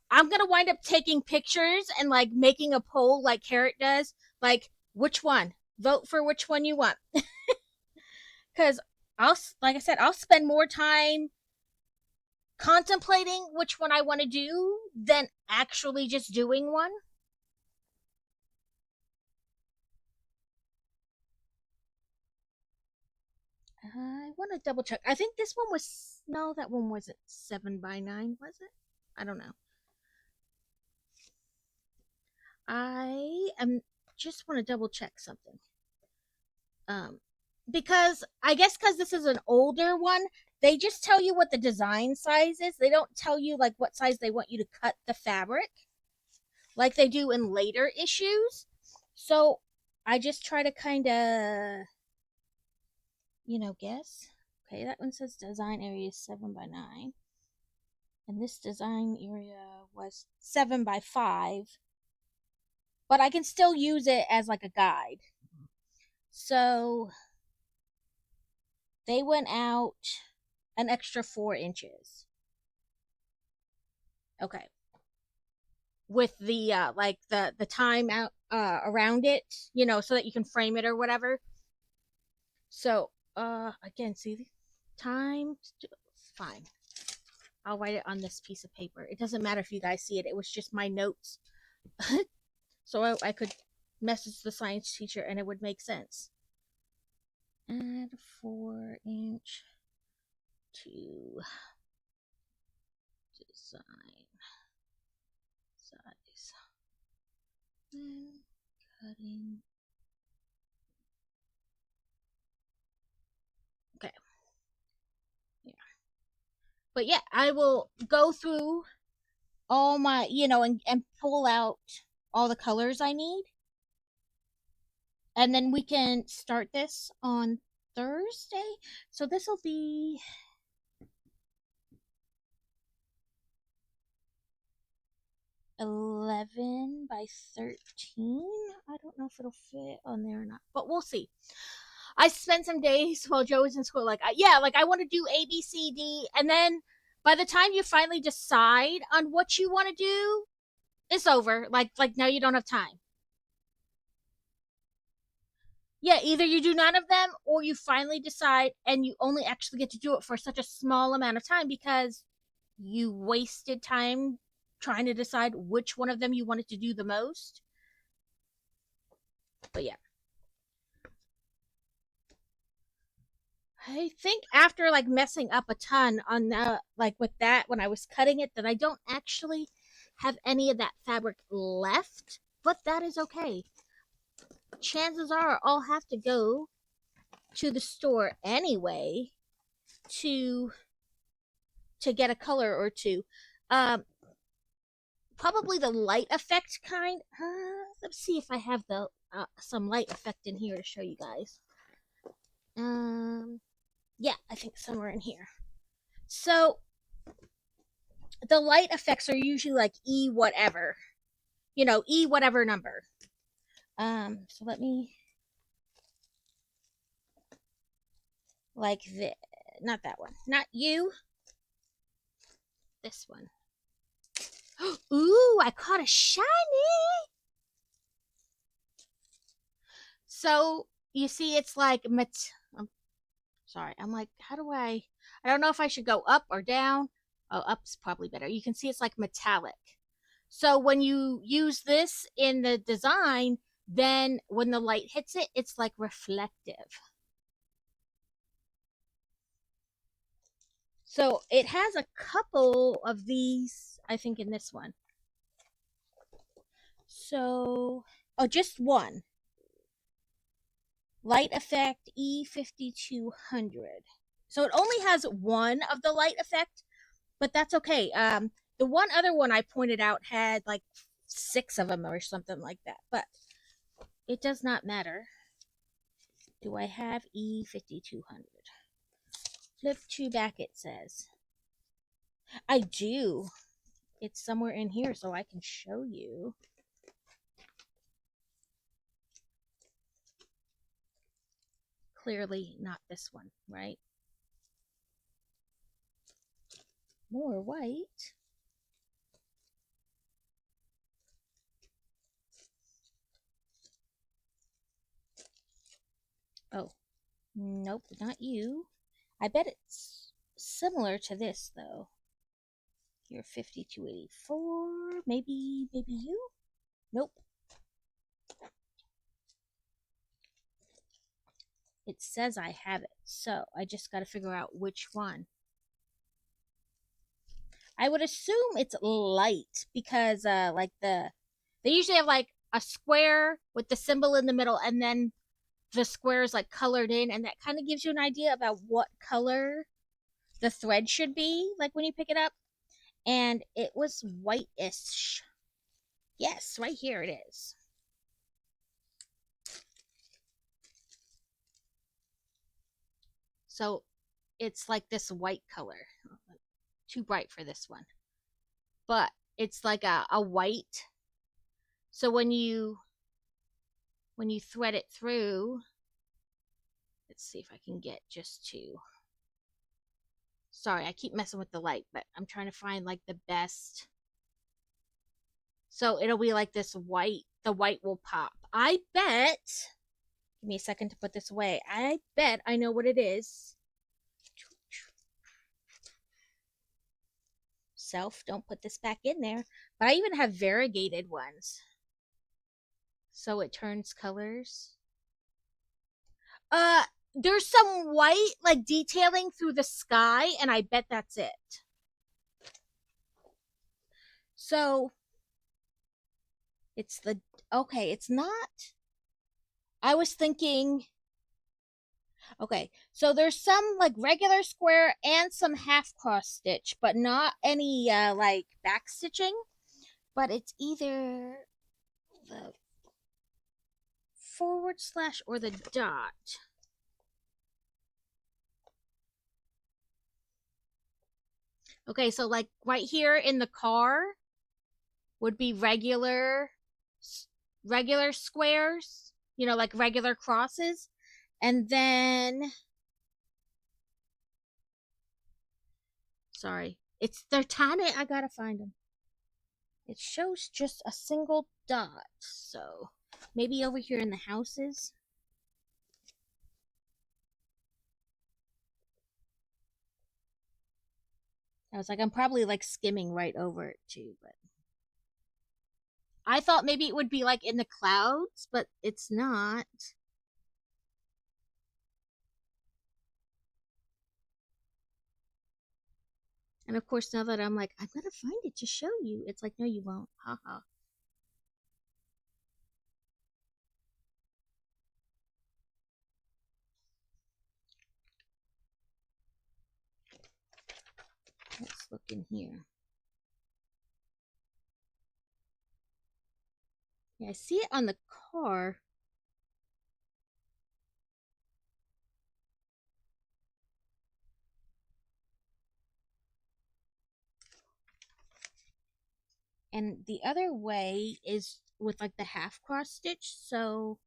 I'm gonna wind up taking pictures and like making a poll like Carrot does. Like, which one? Vote for which one you want. Because like I said, I'll spend more time contemplating which one I want to do than actually just doing one. I want to double check. I think this one was no, that one wasn't 7x9, was it? I don't know. I am just want to double check something. Um, because I guess because this is an older one, they just tell you what the design size is. They don't tell you like what size they want you to cut the fabric, like they do in later issues. So I just try to kind of, guess. Okay, that one says design area is 7x9. And this design area was 7x5. But I can still use it as like a guide. So they went out an extra 4 inches. Okay. With the like the time out around it, so that you can frame it or whatever. So again, see the time. Fine. I'll write it on this piece of paper. It doesn't matter if you guys see it. It was just my notes. So I could message the science teacher and it would make sense. Add 4-inch to design size. And cutting. Okay. Yeah. But yeah, I will go through all my, and pull out all the colors I need. And then we can start this on Thursday. So this will be 11 by 13. I don't know if it'll fit on there or not, but we'll see. I spent some days while Joe was in school, like, yeah, like I want to do A, B, C, D, and then by the time you finally decide on what you want to do, it's over. Like now you don't have time. Yeah, either you do none of them or you finally decide and you only actually get to do it for such a small amount of time because you wasted time trying to decide which one of them you wanted to do the most. But yeah. I think after like messing up a ton on like with that when I was cutting it, that I don't actually have any of that fabric left, but that is okay. Chances are I'll have to go to the store anyway to get a color or two. Um, Probably the light effect kind. Let's see if I have the some light effect in here to show you guys. Yeah, I think somewhere in here. So the light effects are usually like E whatever, E whatever number. So let me like this, not that one, not you, this one. Ooh, I caught a shiny. So you see, it's like I'm sorry. I'm like, how do I don't know if I should go up or down. Oh, up's probably better. You can see it's like metallic. So when you use this in the design, then when the light hits it, it's like reflective. So it has a couple of these, I think, in this one. So, oh, just one. Light effect E5200. So it only has one of the light effect, but that's okay. The one other one I pointed out had like 6 of them or something like that, but it does not matter. Do I have E5200? Flip to back, it says. I do. It's somewhere in here so I can show you. Clearly not this one, right? More white. Oh, nope, not you. I bet it's similar to this though. You're 5284. Maybe you? Nope. It says I have it, so I just got to figure out which one. I would assume it's light because like they usually have like a square with the symbol in the middle and then the square is like colored in, and that kind of gives you an idea about what color the thread should be like when you pick it up. And it was whitish. Yes, right here it is. So it's like this white color. Too bright for this one. But it's like a white. So when you thread it through, let's see if I can get just to. Sorry, I keep messing with the light, but I'm trying to find like the best. So it'll be like this white. The white will pop. I bet. Give me a second to put this away. I bet I know what it is. Self, don't put this back in there. But I even have variegated ones. So it turns colors. There's some white like detailing through the sky, and I bet that's it. So it's the okay, it's not. I was thinking okay, so there's some like regular square and some half cross stitch, but not any like back stitching. But it's either the forward slash or the dot. Okay, so like right here in the car would be regular regular squares, like regular crosses. And then, sorry, they're tiny. I gotta find them. It shows just a single dot, so maybe over here in the houses. I was like, I'm probably like skimming right over it too, but I thought maybe it would be like in the clouds, but it's not. And of course, now that I'm like, I'm gonna find it to show you, it's like, no, you won't. Haha. Let's look in here. Yeah, I see it on the car. And the other way is with like the half cross stitch, so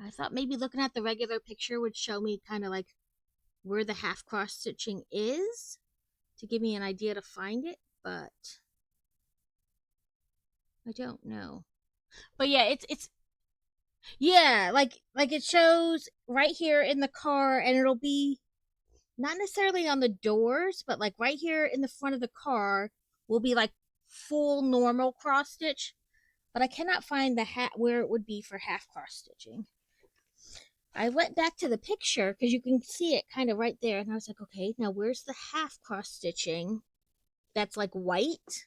I thought maybe looking at the regular picture would show me kind of like where the half cross stitching is to give me an idea to find it, but I don't know. But yeah, it's yeah, like it shows right here in the car, and it'll be not necessarily on the doors, but like right here in the front of the car will be like full normal cross stitch, but I cannot find the hat where it would be for half cross stitching. I went back to the picture because you can see it kind of right there, and I was like, okay, now where's the half cross stitching that's like white?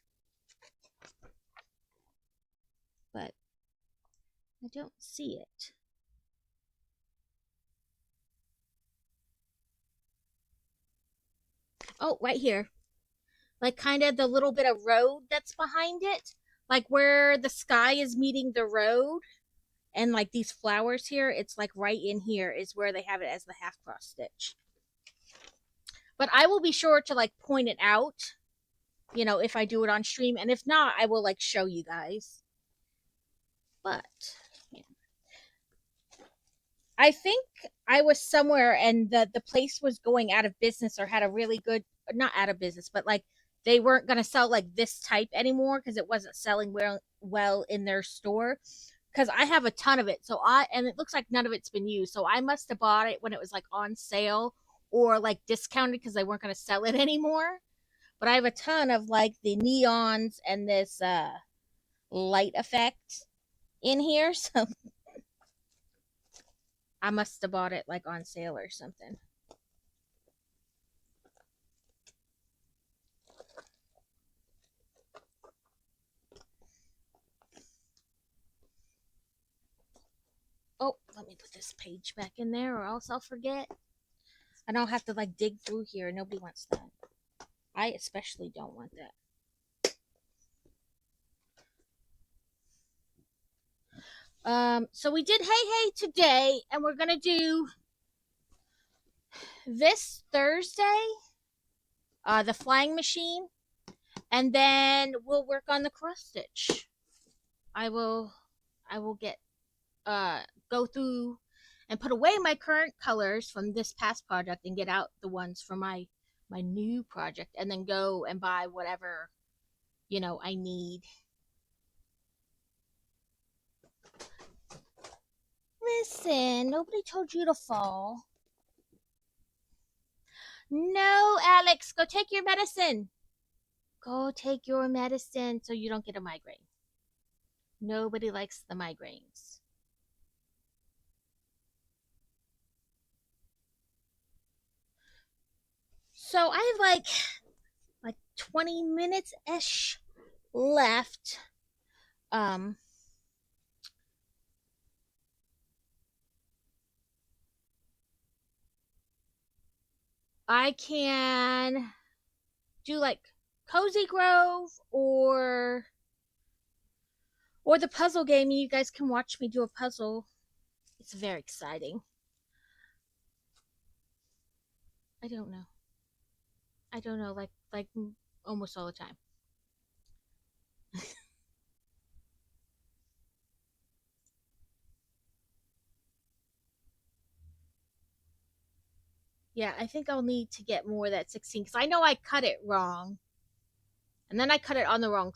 But I don't see it. Oh, right here. Like kind of the little bit of road that's behind it, like where the sky is meeting the road, and like these flowers here, it's like right in here is where they have it as the half cross stitch. But I will be sure to like point it out, if I do it on stream, and if not, I will like show you guys. But yeah. I think I was somewhere and the place was going out of business or had a really good, not out of business, but like they weren't going to sell like this type anymore because it wasn't selling well in their store. Because I have a ton of it, and it looks like none of it's been used, so I must have bought it when it was like on sale or like discounted because they weren't going to sell it anymore. But I have a ton of like the neons and this light effect in here, so I must have bought it like on sale or something. Oh, let me put this page back in there or else I'll forget. I don't have to like dig through here. Nobody wants that. I especially don't want that. So we did Hey Hey today, and we're gonna do this Thursday, the flying machine, and then we'll work on the cross stitch. I will, I will get go through and put away my current colors from this past project and get out the ones from my new project, and then go and buy whatever I need. Listen, nobody told you to fall. No, Alex, go take your medicine. Go take your medicine so you don't get a migraine. Nobody likes the migraines. So I have like 20 minutes ish left. Um I can do like Cozy Grove or the puzzle game. You guys can watch me do a puzzle. It's very exciting. I don't know. I don't know, like almost all the time. Yeah, I think I'll need to get more of that 16 because I know I cut it wrong. And then I cut it on the wrong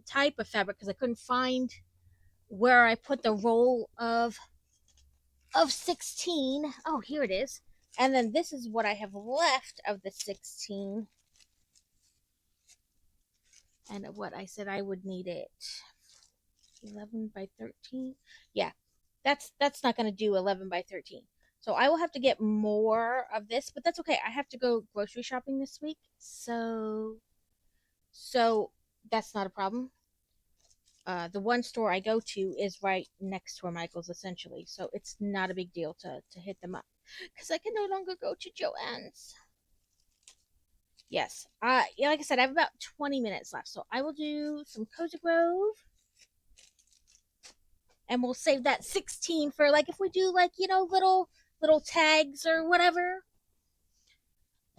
type of fabric because I couldn't find where I put the roll of 16. Oh, here it is. And then this is what I have left of the 16. And what I said I would need it 11 by 13. Yeah, that's not going to do 11 by 13. So I will have to get more of this, but that's okay. I have to go grocery shopping this week. So that's not a problem. The one store I go to is right next to Michael's essentially, so it's not a big deal to hit them up because I can no longer go to Joann's. Yes, yeah, like I said, I have about 20 minutes left, so I will do some Cozy Grove, and we'll save that 16 for like if we do like little tags or whatever.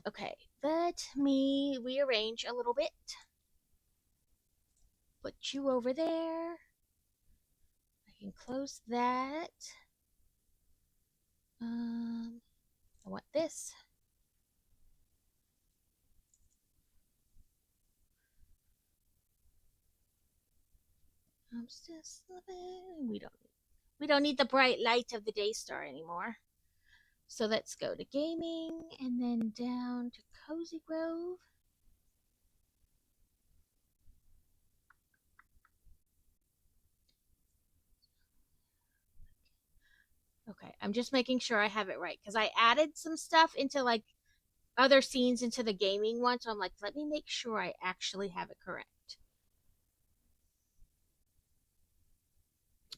Okay, let me rearrange a little bit. Put you over there. I can close that. I want this. I'm still living. We don't need the bright light of the Daystar anymore. So let's go to gaming and then down to Cozy Grove. Okay, I'm just making sure I have it right because I added some stuff into like other scenes into the gaming one. So I'm like, let me make sure I actually have it correct.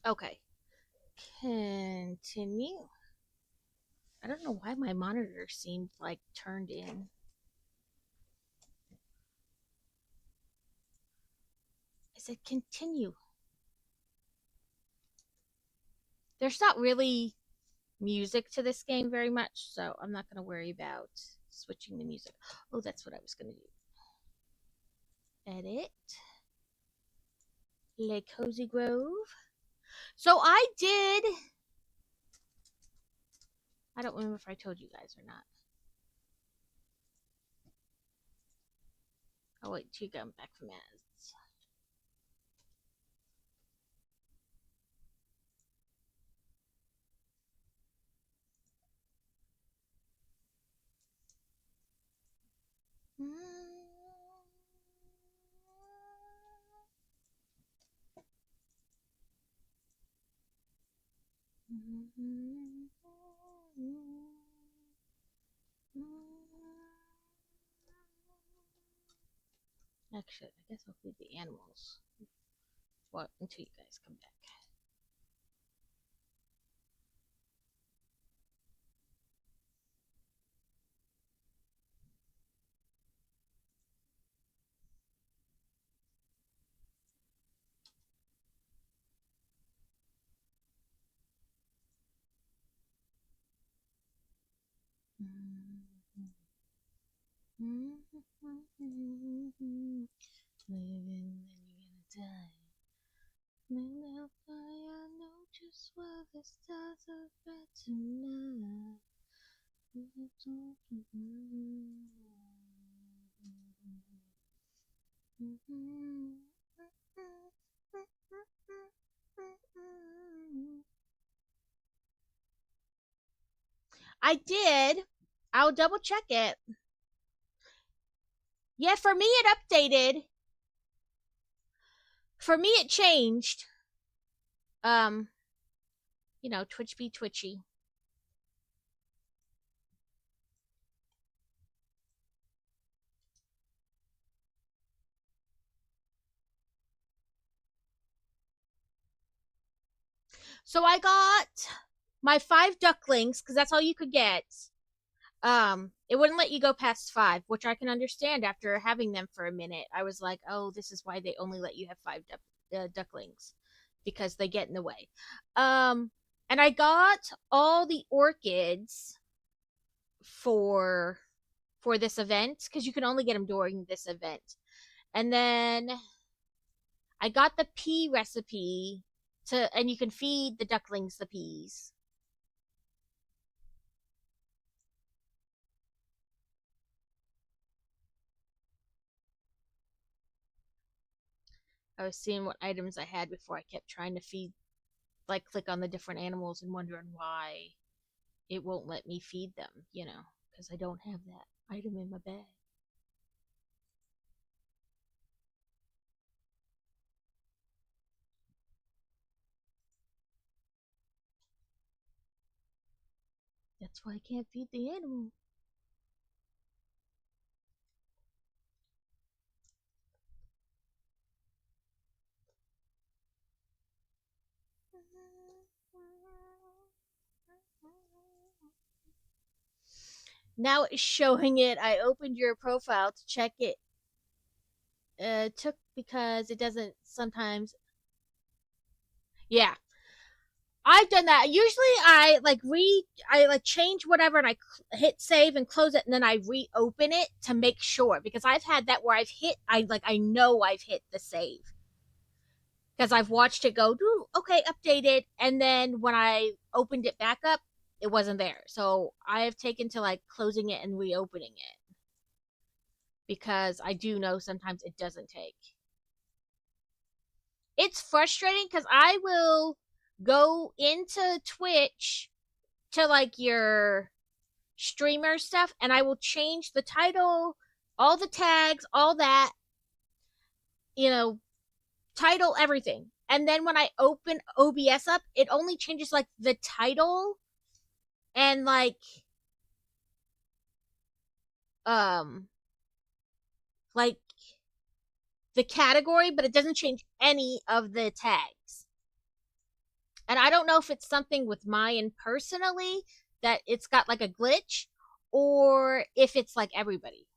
Okay, continue. I don't know why my monitor seemed like turned in. I said continue. There's not really music to this game very much, so I'm not going to worry about switching the music. Oh, that's what I was going to do. Edit. Le Cozy Grove. So I did. I don't remember if I told you guys or not. Oh, wait, till you come back from ads. Actually, I guess I'll feed the animals. Well, until you guys come back. Living, then you're gonna die. Now I know just where the stars are bright tonight. I did. I'll double check it. Yeah, for me it updated. For me it changed. Twitch be twitchy. So I got my 5 ducklings because that's all you could get. It wouldn't let you go past 5, which I can understand after having them for a minute. I was like, oh, this is why they only let you have 5 ducklings because they get in the way. And I got all the orchids for this event because you can only get them during this event. And then I got the pea recipe and you can feed the ducklings the peas. I was seeing what items I had before I kept trying to feed, like click on the different animals and wondering why it won't let me feed them, because I don't have that item in my bag. That's why I can't feed the animal. Now it's showing it. I opened your profile to check it. Took because it doesn't sometimes. Yeah, I've done that. Usually, I like change whatever, and I hit save and close it, and then I reopen it to make sure because I've had that where I know I've hit the save because I've watched it go, ooh, okay, updated, and then when I opened it back up, it wasn't there. So I have taken to like closing it and reopening it because I do know sometimes it doesn't take. It's frustrating because I will go into Twitch to like your streamer stuff and I will change the title, all the tags, all that, you know, title, everything. And then when I open OBS up, it only changes like the title and um like the category, but it doesn't change any of the tags. And I don't know if it's something with mine personally that it's got like a glitch or if it's like everybody.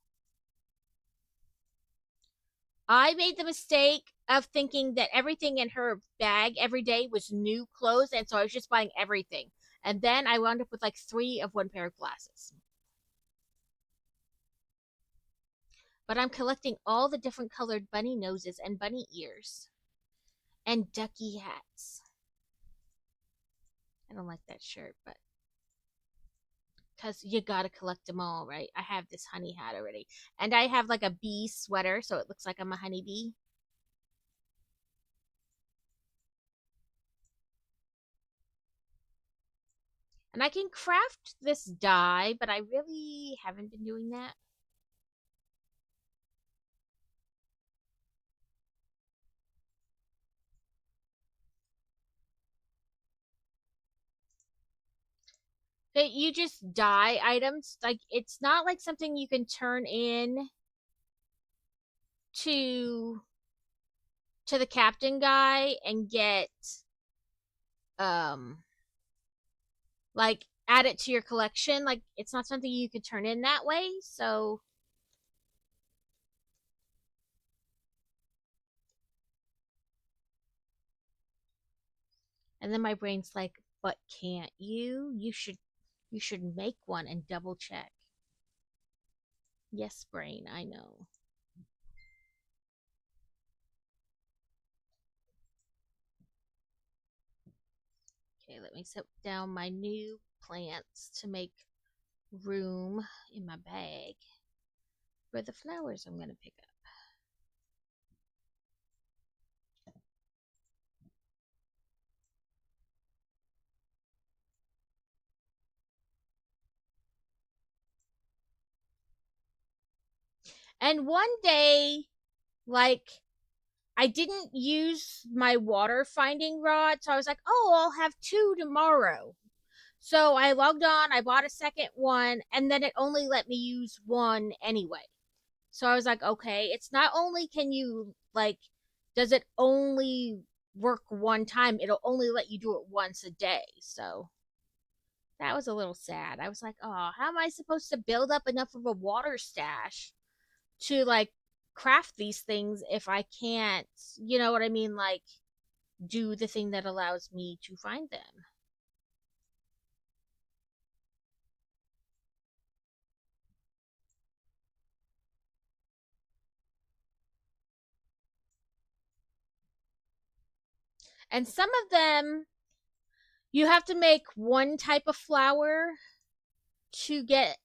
I made the mistake of thinking that everything in her bag every day was new clothes, and so I was just buying everything. And then I wound up with like 3 of one pair of glasses. But I'm collecting all the different colored bunny noses and bunny ears and ducky hats. I don't like that shirt, but because you gotta collect them all, right? I have this honey hat already. And I have like a bee sweater, so it looks like I'm a honeybee. And I can craft this dye, but I really haven't been doing that. That you just dye items. Like it's not like something you can turn in to the captain guy and get um like add it to your collection. Like it's not something you could turn in that way. So and then my brain's like, but can't you? You should make one and double check. Yes, brain, I know. Okay, let me set down my new plants to make room in my bag for the flowers I'm going to pick up. And one day, like, I didn't use my water finding rod, so I was like, oh, I'll have 2 tomorrow. So I logged on, I bought a second one, and then it only let me use one anyway. So I was like, okay, it's not only can you, like, does it only work one time, it'll only let you do it once a day. So that was a little sad. I was like, oh, how am I supposed to build up enough of a water stash to, like, craft these things if I can't, you know what I mean? Like, do the thing that allows me to find them. And some of them, you have to make one type of flower to get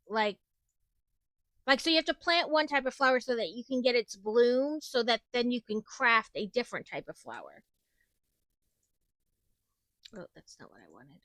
like Like, so you have to plant one type of flower so that you can get its bloom, so that then you can craft a different type of flower. Oh, that's not what I wanted.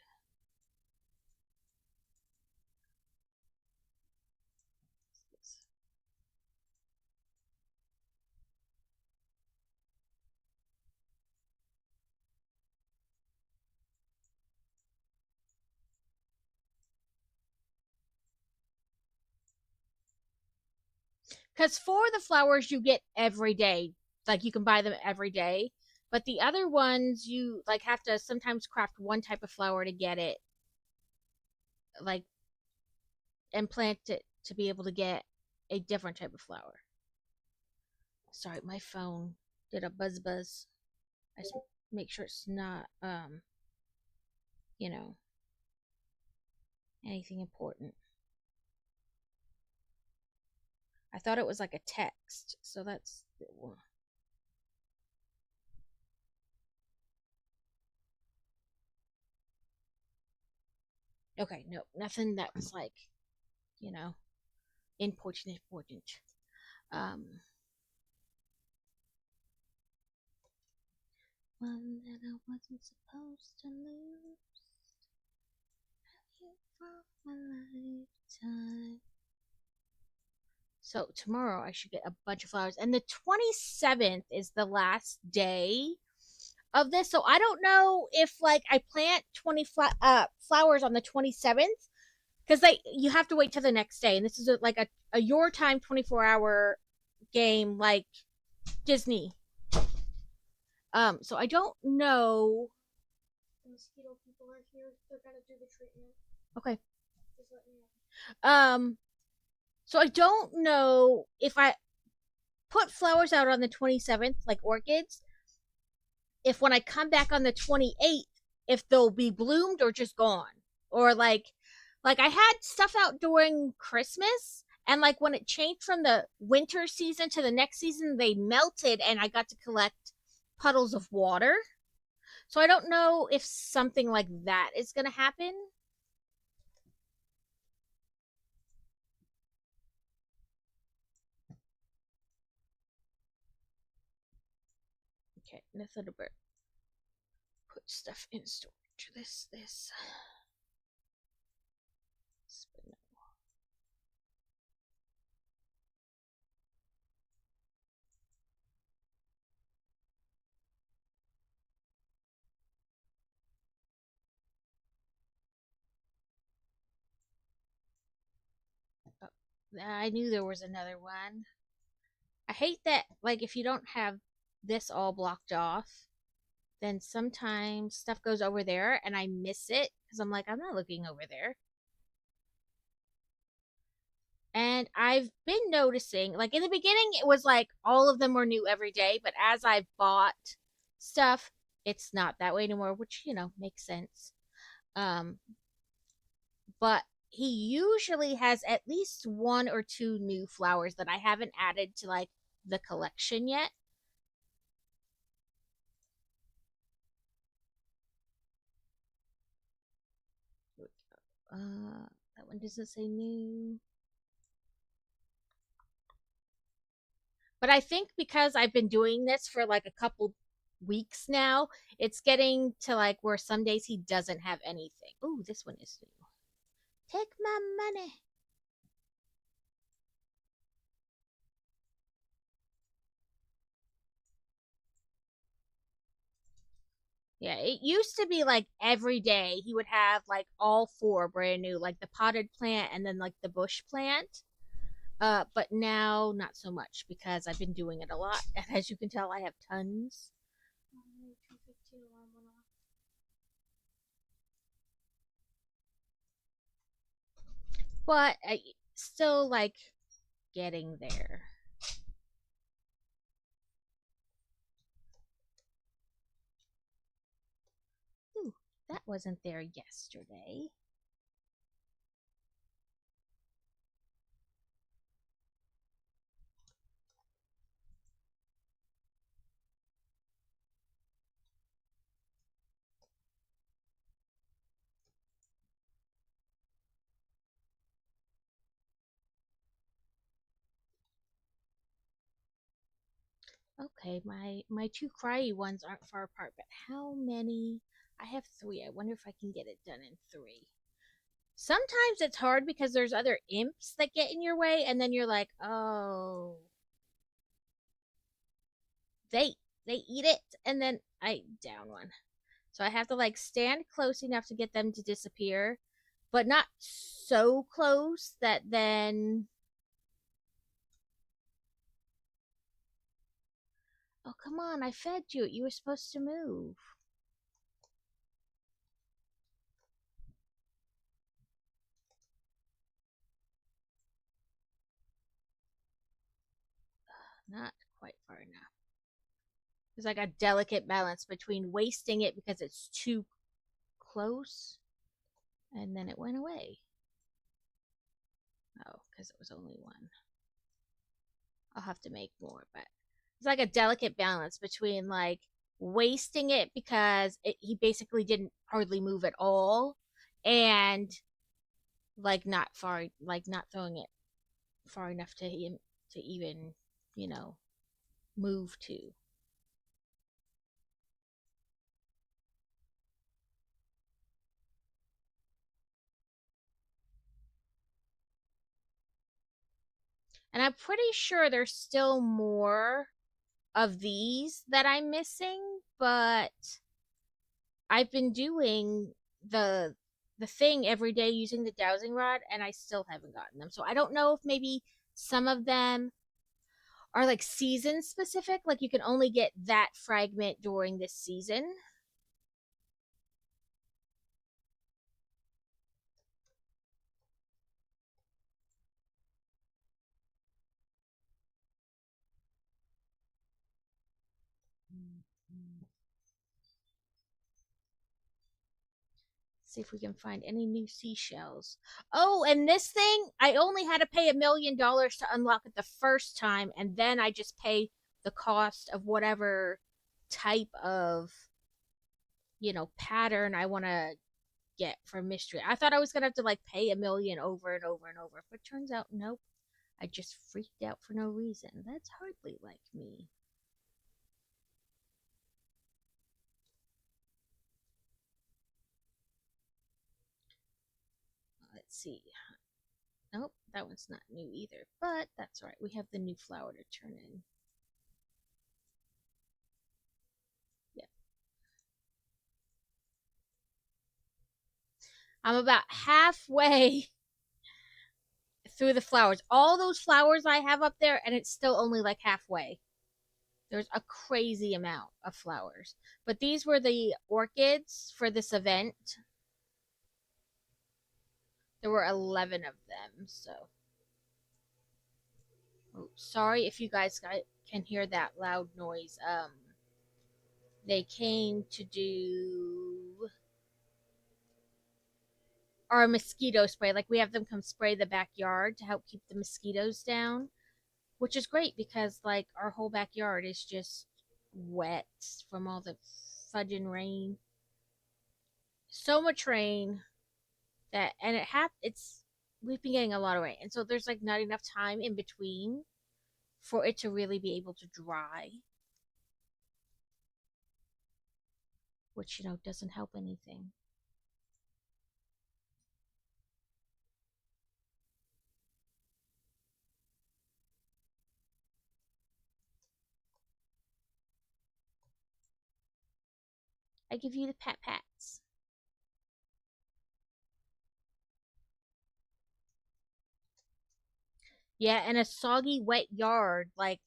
Because for the flowers you get every day, like you can buy them every day. But the other ones you like have to sometimes craft one type of flower to get it, like, and plant it to be able to get a different type of flower. Sorry, my phone did a buzz. I just make sure it's not you know, anything important. I thought it was like a text, so that's the one. Okay, no, nothing that was like, you know, important. Um, one that I wasn't supposed to lose. You for my lifetime. So tomorrow I should get a bunch of flowers, and the 27th is the last day of this. So I don't know if like I plant 20 flowers on the 27th, because like you have to wait till the next day, and this is like a your time 24-hour game like Disney. So I don't know. The mosquito people are here. They're gonna do the treatment. Okay. Just let me know. So I don't know if I put flowers out on the 27th, like orchids, if when I come back on the 28th, if they'll be bloomed or just gone. Or like I had stuff out during Christmas, and like when it changed from the winter season to the next season, they melted and I got to collect puddles of water. So I don't know if something like that is going to happen. Okay, nothing about put stuff in storage. This. Oh, I knew there was another one. I hate that, like, if you don't have this all blocked off, then sometimes stuff goes over there and I miss it because I'm like, I'm not looking over there. And I've been noticing, like, in the beginning, it was like all of them were new every day, but as I've bought stuff, it's not that way anymore, which, makes sense. Um, but he usually has at least one or two new flowers that I haven't added to, like, the collection yet. That one doesn't say new. But I think because I've been doing this for like a couple weeks now, it's getting to like where some days he doesn't have anything. Ooh, this one is new. Take my money. Yeah, it used to be like every day he would have like all four brand new, like the potted plant and then like the bush plant. But now not so much because I've been doing it a lot. And as you can tell, I have tons. But I still like getting there. Ooh, that wasn't there yesterday. Okay, my two cryy ones aren't far apart, but how many? I have three. I wonder if I can get it done in three. Sometimes it's hard because there's other imps that get in your way, and then you're like, oh, they they eat it, and then I down one. So I have to like stand close enough to get them to disappear, but not so close that then. Oh, come on, I fed you. You were supposed to move. Not quite far enough. There's like a delicate balance between wasting it because it's too close, and then it went away. Oh, because it was only one. I'll have to make more, but it's like a delicate balance between like wasting it because he basically didn't hardly move at all, and like not far, like not throwing it far enough to him to even, you know, move to. And I'm pretty sure there's still more of these that I'm missing, but I've been doing the thing every day using the dowsing rod and I still haven't gotten them. So I don't know if maybe some of them are like season specific, like you can only get that fragment during this season. See if we can find any new seashells. Oh, and this thing, I only had to pay $1 million to unlock it the first time, and then I just pay the cost of whatever type of, pattern I want to get for mystery. I thought I was gonna have to like pay a million over and over and over, but turns out nope. I just freaked out for no reason. That's hardly like me. Let's see. Nope, that one's not new either. But that's all right. We have the new flower to turn in. Yep. I'm about halfway through the flowers. All those flowers I have up there, and it's still only like halfway. There's a crazy amount of flowers. But these were the orchids for this event. There were 11 of them, so. Oh, sorry if you guys can hear that loud noise. They came to do our mosquito spray. Like we have them come spray the backyard to help keep the mosquitoes down, which is great because like our whole backyard is just wet from all the fudging rain. So much rain that, and it's we've been getting a lot of rain, and so there's like not enough time in between for it to really be able to dry, which doesn't help anything. I give you the pat pats. Yeah, and a soggy, wet yard like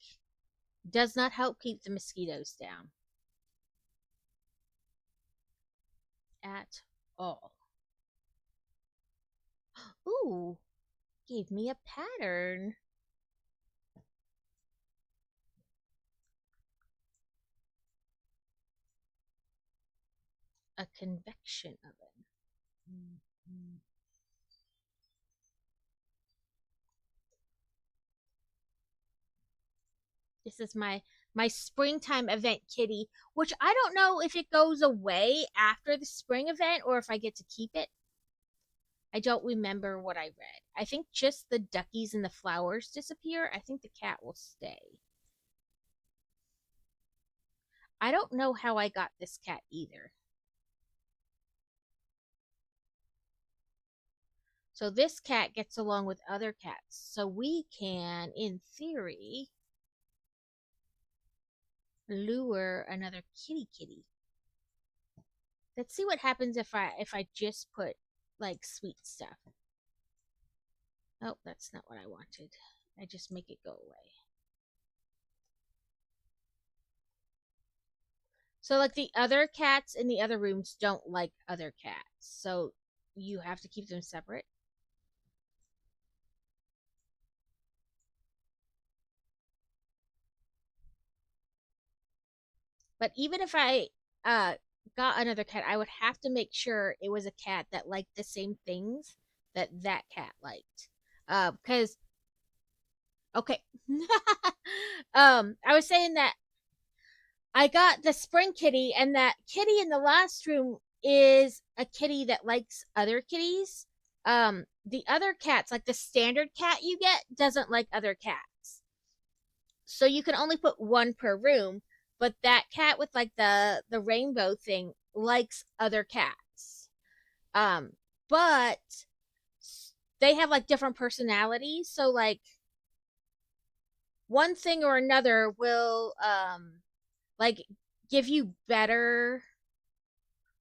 does not help keep the mosquitoes down at all. Ooh, gave me a pattern. A convection oven. Mm-hmm. This is my springtime event kitty, which I don't know if it goes away after the spring event or if I get to keep it. I don't remember what I read. I think just the duckies and the flowers disappear. I think the cat will stay. I don't know how I got this cat either. So this cat gets along with other cats. So we can, in theory, lure another kitty. Let's see what happens if I just put like sweet stuff. Oh, that's not what I wanted. I just make it go away. So like the other cats in the other rooms don't like other cats. So you have to keep them separate. But even if I got another cat, I would have to make sure it was a cat that liked the same things that that cat liked. Because okay, I was saying that I got the spring kitty, and that kitty in the last room is a kitty that likes other kitties. The other cats, like the standard cat you get, doesn't like other cats. So you can only put one per room, but that cat with like the rainbow thing likes other cats. Um, but they have like different personalities, so like one thing or another will like give you better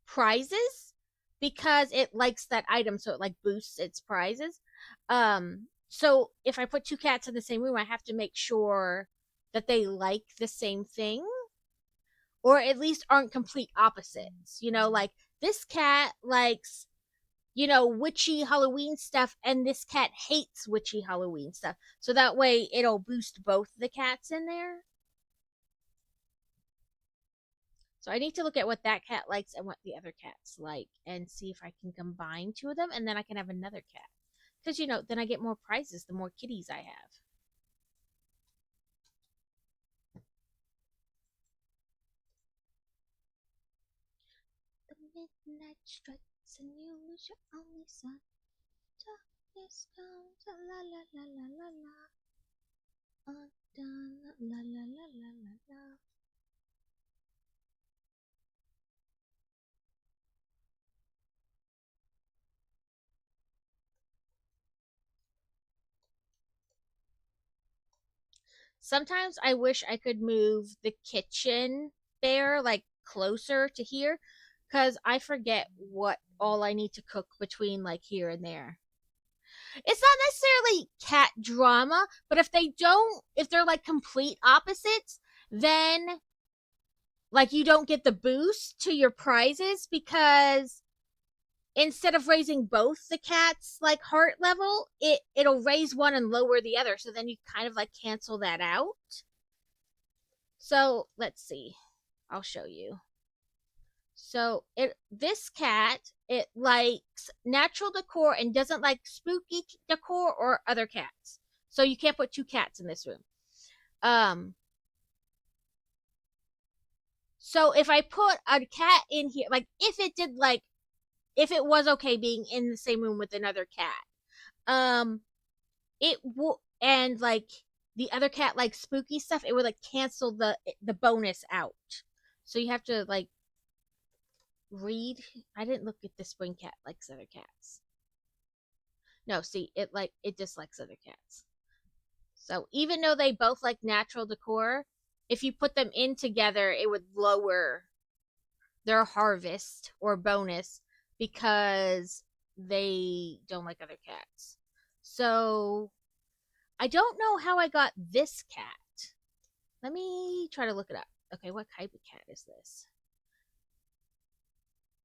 prizes because it likes that item, so it like boosts its prizes. So if I put two cats in the same room, I have to make sure that they like the same thing, or at least aren't complete opposites. You know, like this cat likes, you know, witchy Halloween stuff, and this cat hates witchy Halloween stuff. So that way it'll boost both the cats in there. So I need to look at what that cat likes and what the other cats like and see if I can combine two of them, and then I can have another cat. Because, you know, then I get more prizes the more kitties I have. The midnight strikes and you lose your only son. Darkness comes, la la la la la la. Undone, la la la la la la. Sometimes I wish I could move the kitchen there, like closer to here, because I forget what all I need to cook between like here and there. It's not necessarily cat drama, but if they're like complete opposites, then like you don't get the boost to your prizes because instead of raising both the cats like heart level, it'll raise one and lower the other. So then you kind of like cancel that out. So let's see. I'll show you. So this cat, it likes natural decor and doesn't like spooky decor or other cats. So you can't put two cats in this room. Um so if I put a cat in here, like if it was okay being in the same room with another cat, it will, and like the other cat likes spooky stuff, it would like cancel the bonus out. So you have to like read. I didn't look at the spring cat likes other cats. No, see, it dislikes other cats. So even though they both like natural decor, if you put them in together, it would lower their harvest or bonus because they don't like other cats. So I don't know how I got this cat. Let me try to look it up. Okay, what type of cat is this?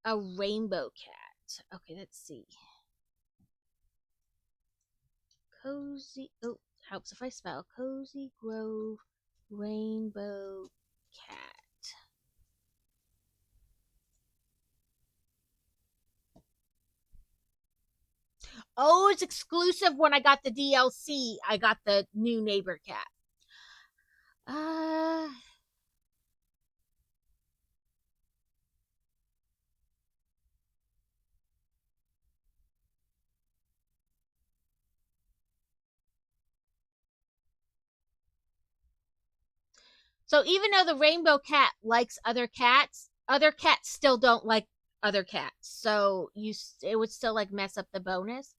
A rainbow cat. Okay, let's see. Cozy. Oh, helps if I spell Cozy Grove Rainbow Cat. Oh, it's exclusive when I got the DLC. I got the new neighbor cat. Uh So even though the rainbow cat likes other cats still don't like other cats. So it would still like mess up the bonus.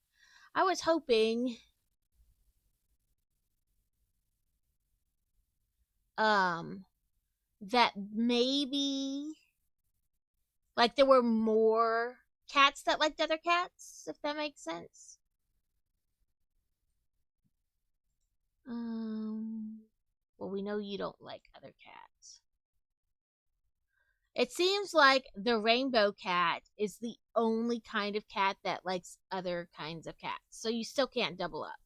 I was hoping um that maybe like there were more cats that liked other cats, if that makes sense. Well, we know you don't like other cats. It seems like the rainbow cat is the only kind of cat that likes other kinds of cats. So you still can't double up.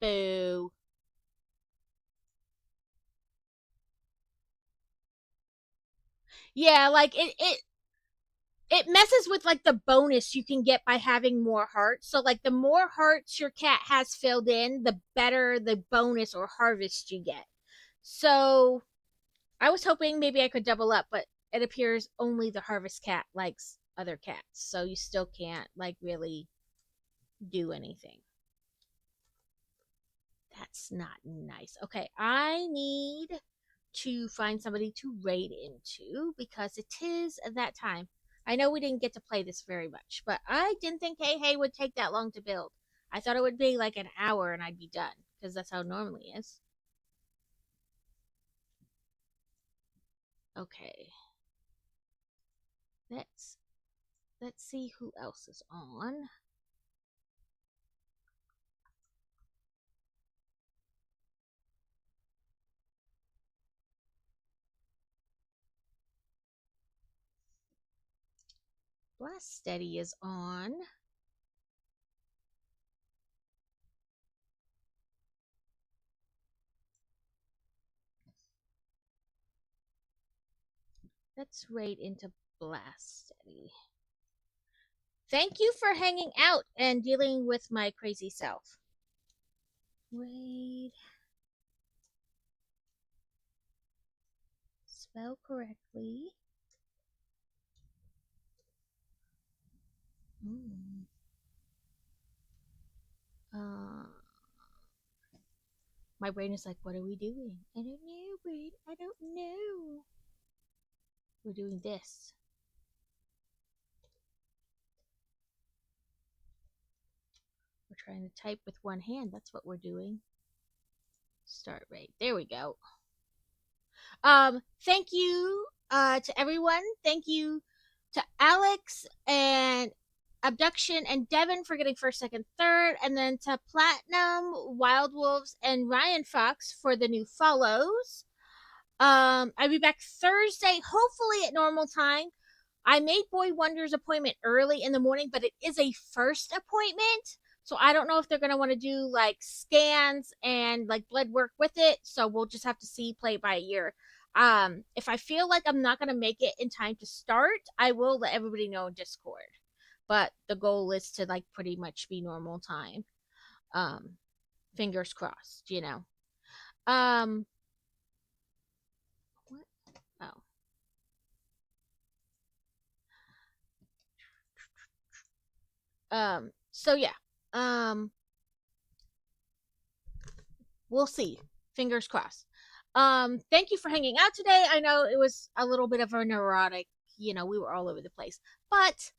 Boo. Yeah, like it messes with like the bonus you can get by having more hearts. So like the more hearts your cat has filled in, the better the bonus or harvest you get. So I was hoping maybe I could double up, but it appears only the harvest cat likes other cats. So you still can't like really do anything. That's not nice. Okay, I need to find somebody to raid into because it is that time. I know we didn't get to play this very much, but I didn't think Hey Hey would take that long to build. I thought it would be like an hour and I'd be done because that's how it normally is. Okay. Let's let's see who else is on. Blast Steady is on. Let's raid into Blast Steady. Thank you for hanging out and dealing with my crazy self. Raid. Spell correctly. Mm. Uh, my brain is like, what are we doing? I don't know, brain. I don't know. We're doing this. We're trying to type with one hand. That's what we're doing. Start rate. There we go. Thank you to everyone. Thank you to Alex and Abduction and Devin for getting first, second, third, and then to Platinum, Wild Wolves, and Ryan Fox for the new follows. I'll be back Thursday, hopefully at normal time. I made Boy Wonder's appointment early in the morning, but it is a first appointment. So I don't know if they're going to want to do like scans and like blood work with it. So we'll just have to see, play it by ear. If I feel like I'm not going to make it in time to start, I will let everybody know in Discord. But the goal is to like pretty much be normal time. Um, Fingers crossed, you know. Um, what? Oh. So yeah. Um, we'll see. Fingers crossed. Thank you for hanging out today. I know it was a little bit of a neurotic, we were all over the place. But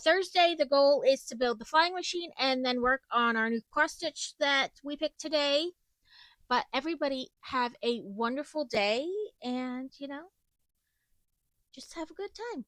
Thursday, the goal is to build the flying machine and then work on our new cross stitch that we picked today. But everybody have a wonderful day and, just have a good time.